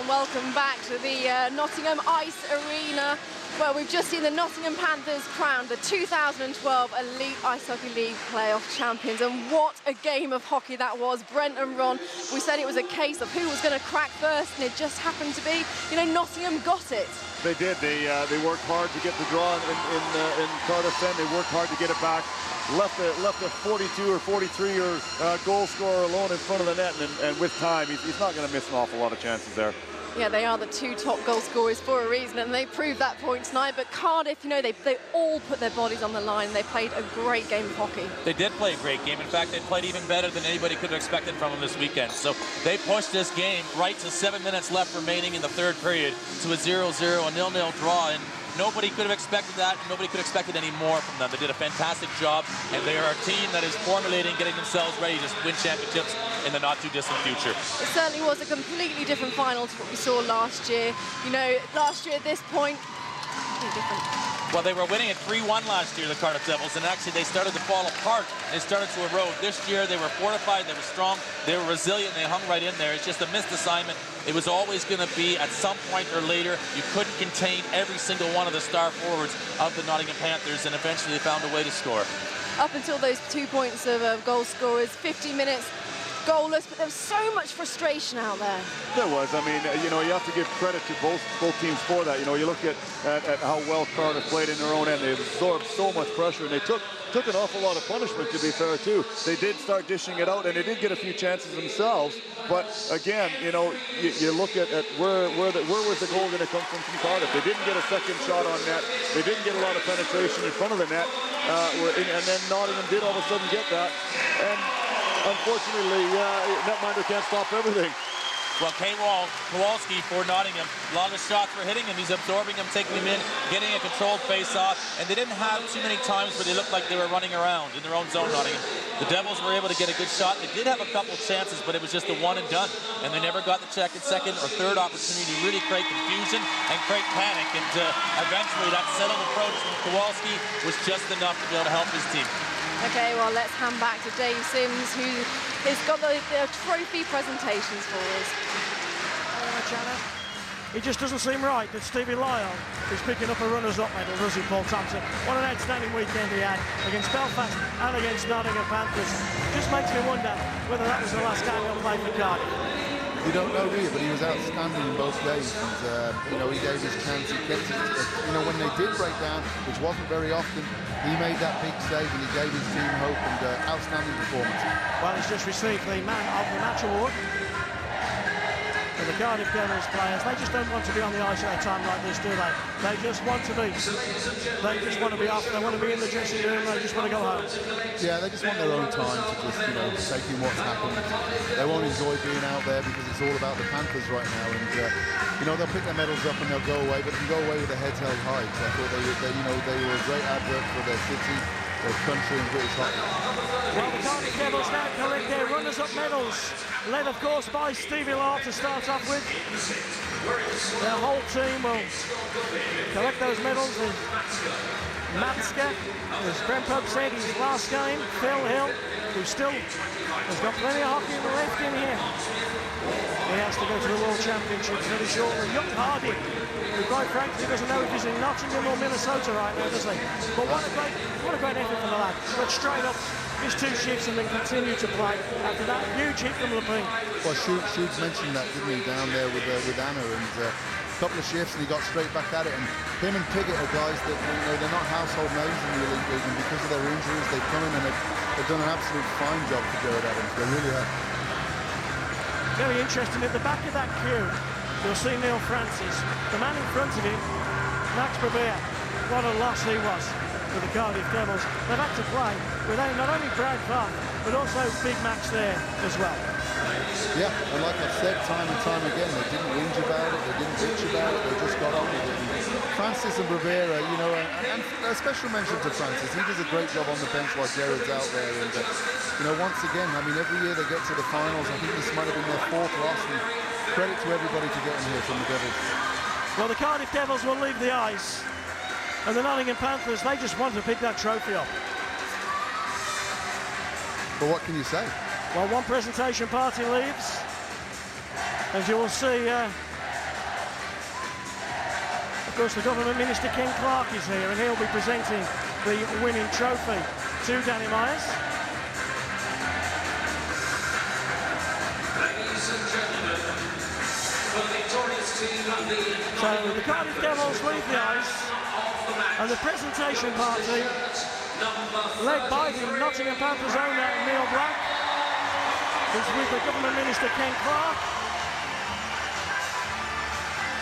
Welcome back to the Nottingham Ice Arena, where we've just seen the Nottingham Panthers crowned the 2012 Elite Ice Hockey League playoff champions. And what a game of hockey that was. Brent and Ron, we said it was a case of who was going to crack first, and it just happened to be, you know, Nottingham got it. They did. They worked hard to get the draw in Cardiff end. They worked hard to get it back. Left a 42 or 43-year goal scorer alone in front of the net, and with time, he's not going to miss an awful lot of chances there. Yeah, they are the 2 top goal scorers for a reason, and they proved that point tonight. But Cardiff, you know, they all put their bodies on the line. They played a great game of hockey. They did play a great game. In fact, they played even better than anybody could have expected from them this weekend. So they pushed this game right to 7 minutes left remaining in the 3rd period to a 0-0, a 0-0 draw. And Nobody could have expected that. Nobody could have expected any more from them. They did a fantastic job, and they are a team that is formulating, getting themselves ready to win championships in the not-too-distant future. It certainly was a completely different final to what we saw last year. You know, last year at this point, completely different. Well, they were winning at 3-1 last year, the Cardiff Devils, and actually they started to fall apart. They started to erode. This year they were fortified, they were strong, they were resilient, and they hung right in there. It's just a missed assignment. It was always going to be, at some point or later, you couldn't contain every single one of the star forwards of the Nottingham Panthers, and eventually they found a way to score. Up until those 2 points of goal scorers, 50 minutes goalless, but there was so much frustration out there. There was. I mean, you know, you have to give credit to both teams for that. You know, you look at how well Cardiff played in their own end. They absorbed so much pressure, and they took an awful lot of punishment, to be fair, too. They did start dishing it out, and they did get a few chances themselves. But again, you know, you look at where was the goal going to come from Cardiff? They didn't get a second shot on net. They didn't get a lot of penetration in front of the net, and then Nottingham did all of a sudden get that. And unfortunately, netminder can't stop everything. Well, Kowalski for Nottingham, a lot of shots were hitting him. He's absorbing them, taking them in, getting a controlled face-off, and they didn't have too many times where they looked like they were running around in their own zone, Nottingham. The Devils were able to get a good shot. They did have a couple chances, but it was just a one and done, and they never got the second or third opportunity to really create confusion and create panic, and eventually that settled approach from Kowalski was just enough to be able to help his team. Okay, well, let's hand back to Dave Sims, who has got the trophy presentations for us. It just doesn't seem right that Stevie Lyle is picking up a runners-up medal, does he, Paul Thompson? What an outstanding weekend he had against Belfast and against Nottingham Panthers. Just makes me wonder whether that was the last game he'll play for Cardiff. You don't know, do you? But he was outstanding in both games. And, you know, he gave his chance. He kept it. You know, when they did break down, which wasn't very often, he made that big save and he gave his team hope, and outstanding performance. Well, he's just received the Man of the Match award. For the Cardiff Devils players, they just don't want to be on the ice at a time like this, do they? They just want to be off, they want to be in the dressing room, they just want to go home. Yeah, they just want their own time to just, you know, take in what's happened. They won't enjoy being out there because it's all about the Panthers right now, and you know, they'll pick their medals up and they'll go away, but they'll go away with their heads held high. So I thought they were a great advert for their city, their country, and British hockey. Well, the Cardiff Devils now collect their runners-up medals, led of course by Stevie Lyle to start off with. Their whole team will collect those medals. Matska, as Brempub said, his last game. Phil Hill, who still has got plenty of hockey left in him. He has to go to the World Championships very shortly. Young Hardy, who quite frankly doesn't know if he's in Nottingham or Minnesota right now, does he? But what a great effort for the lad. But straight up, his 2 shifts and then continue to play after that huge hit from Lepine. Well, Shoots mentioned that, didn't he, down there with Anna, and a couple of shifts and he got straight back at it. And him and Piggott are guys that, you know, they're not household names in the Elite League, and because of their injuries, they've come in and they've done an absolute fine job for Jared Adams. They really have. Very interesting, at the back of that queue, you'll see Neil Francis. The man in front of him, Max Brebeer. What a loss he was for the Cardiff Devils. They've had to play without not only Brad Clark, but also Big Max there as well. Yeah, and like I've said time and time again, they didn't whinge about it, they didn't bitch about it, they just got on with it. And Francis and Rivera, you know, and a special mention to Francis. He does a great job on the bench while Jared's out there. And, you know, once again, I mean, every year they get to the finals. I think this might have been their 4th loss. And credit to everybody to getting here from the Devils. Well, the Cardiff Devils will leave the ice. And the Nottingham Panthers, they just want to pick that trophy up. But what can you say? Well, one presentation party leaves. As you will see, of course, the Government Minister Ken Clark is here, and he'll be presenting the winning trophy to Danny Myers. Ladies and gentlemen, the victorious team of the... So the Cardiff Devils leave the ice, and the presentation party, led by the Nottingham Panthers owner Neil Black, is with the Government Minister Ken Clark.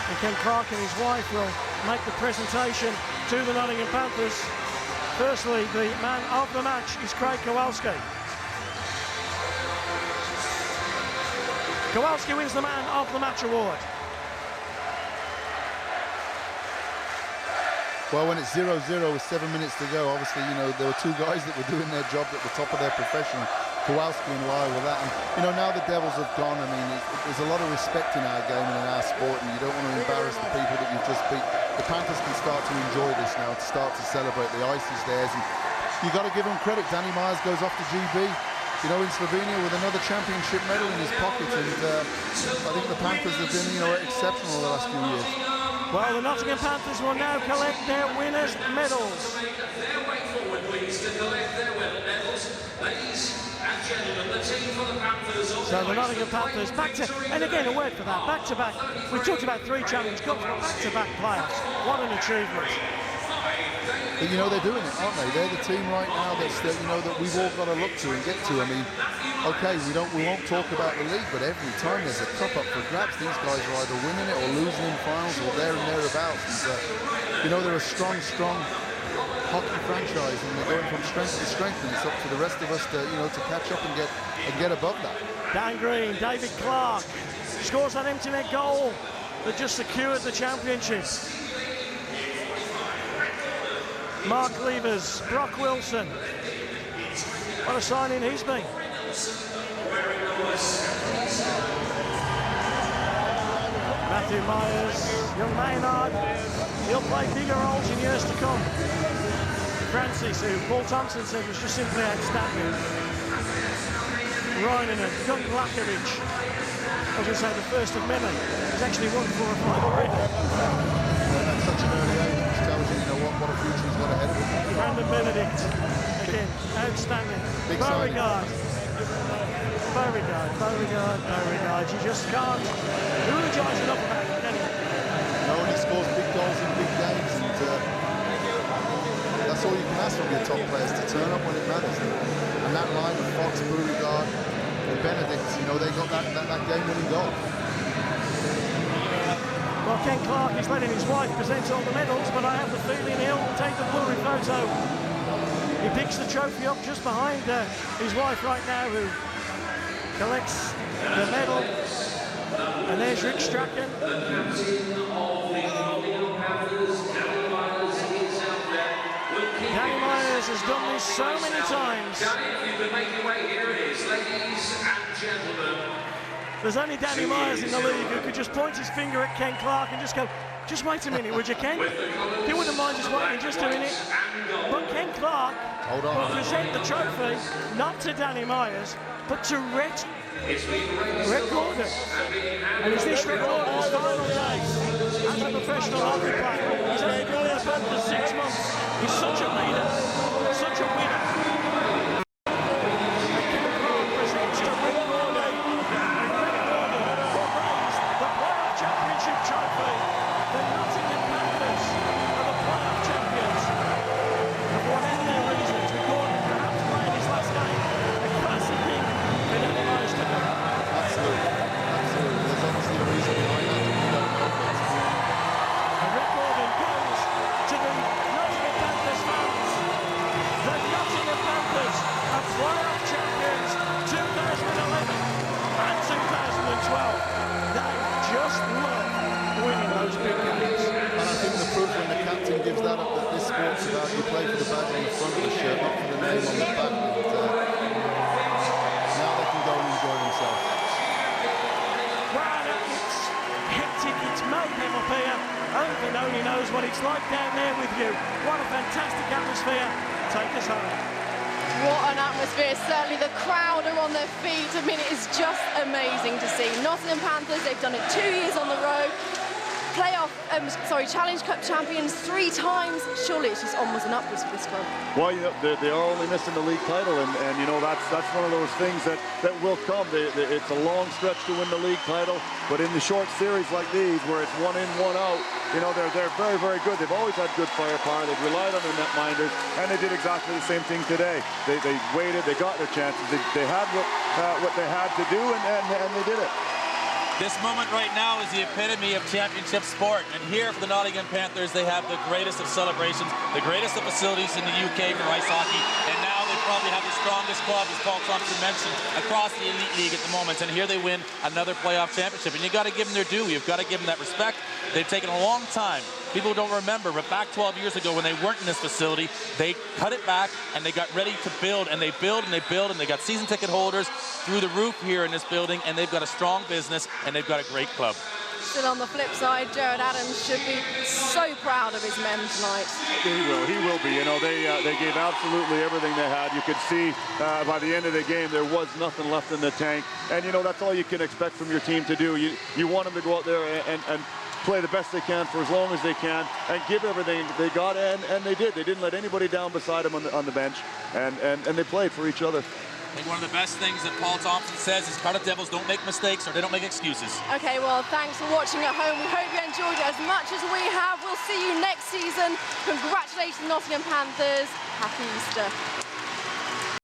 And Ken Clark and his wife will make the presentation to the Nottingham Panthers. Firstly, the man of the match is Craig Kowalski. Kowalski wins the man of the match award. Well, when it's 0-0 with 7 minutes to go, obviously, you know, there were two guys that were doing their job at the top of their profession, Kowalski and Lyle with that. And, you know, now the Devils have gone, I mean, there's a lot of respect in our game and in our sport, and you don't want to embarrass the people that you've just beat. The Panthers can start to enjoy this now, to start to celebrate. The ice is theirs, and you got to give them credit. Danny Myers goes off to GB, you know, in Slovenia with another championship medal in his pocket, and I think the Panthers have been, you know, exceptional the last few years. Well, the Nottingham Panthers will now collect their winners' medals. Their way forward, please, to collect their medals. Ladies and gentlemen, the team for the Panthers. So the Nottingham Panthers back to, and again a word for that, back to back. We talked about 3 Challenge Cups, but back to back playoffs. What an achievement. But you know, they're doing it, aren't they? They're the team right now that's, you know, that we've all got to look to and get to. I mean, okay, we won't talk about the league, but every time there's a cup up for grabs, these guys are either winning it or losing in finals or there and thereabouts. And, you know, they're a strong hockey franchise, and they're going from strength to strength, and it's up to the rest of us to, you know, to catch up and get above that. Dan Green, David Clark scores that empty net goal that just secured the championship. Mark Levers, Brock Wilson. What a signing he's been. Matthew Myers, young Maynard, he'll play bigger roles in years to come. Francis, who Paul Thompson said was just simply outstanding. Rynanen, young Blakovic, I was going to say the first of many. He's actually won 4 or 5 already. At such an early age, which tells you, you know, what a future he's got ahead of him. Brandon Benedict, again, outstanding. Beauregard. You just can't eulogize enough about him, can you? No, and he scores big goals in big games, and that's all you can ask from your top players, to turn up when it matters. And that line of Fox, Beauregard, and Benedict, you know, they got that game-winning goal. Well, Ken Clark is letting his wife present all the medals, but I have the feeling he'll take the blurry photo. He picks the trophy up just behind his wife right now, who collects the medal. And there's Rick Strachan. Danny Myers has done this so many times. If you can make your way, here it is, ladies and gentlemen. There's only Danny Myers in the league who could just point his finger at Ken Clark and just go, just wait a minute, would you, Ken? He wouldn't mind just waiting just a minute. But Ken Clark will present the trophy, not to Danny Myers, but to Rhett Gordon. And is this Rhett Gordon's final day as a professional hockey player? He's only been with the Panthers 6 months. He's such a leader, such a winner. Only knows what it's like down there with you. What a fantastic atmosphere. Take us home. What an atmosphere. Certainly the crowd are on their feet. I mean, it is just amazing to see. Nottingham Panthers, they've done it 2 years on the road. Challenge Cup champions 3 times. Surely it's just onwards and upwards for this club. Well, you know, they are only missing the league title, and you know, that's one of those things that will come. It's a long stretch to win the league title, but in the short series like these, where it's 1 in, 1 out, you know, they're very, very good. They've always had good firepower. They've relied on their netminders, and they did exactly the same thing today. They waited. They got their chances. They had what they had to do, and they did it. This moment right now is the epitome of championship sport. And here for the Nottingham Panthers, they have the greatest of celebrations, the greatest of facilities in the UK for ice hockey. And now they probably have the strongest club, as Paul Thompson mentioned, across the Elite League at the moment. And here they win another playoff championship. And you got to give them their due. You've got to give them that respect. They've taken a long time people don't remember, but back 12 years ago when they weren't in this facility, they cut it back and they got ready to build, and they build and they build, and they got season ticket holders through the roof here in this building, and they've got a strong business and they've got a great club. Still on the flip side, Jared Adams should be so proud of his men tonight. He will be. You know, they gave absolutely everything they had. You could see by the end of the game there was nothing left in the tank, and you know that's all you can expect from your team to do. You want them to go out there and play the best they can for as long as they can and give everything they got, and they did. They didn't let anybody down beside them on the bench, and they played for each other. I think one of the best things that Paul Thompson says is Cardiff Devils don't make mistakes, or they don't make excuses. Okay, well, thanks for watching at home. We hope you enjoyed it as much as we have. We'll see you next season. Congratulations, Nottingham Panthers. Happy Easter.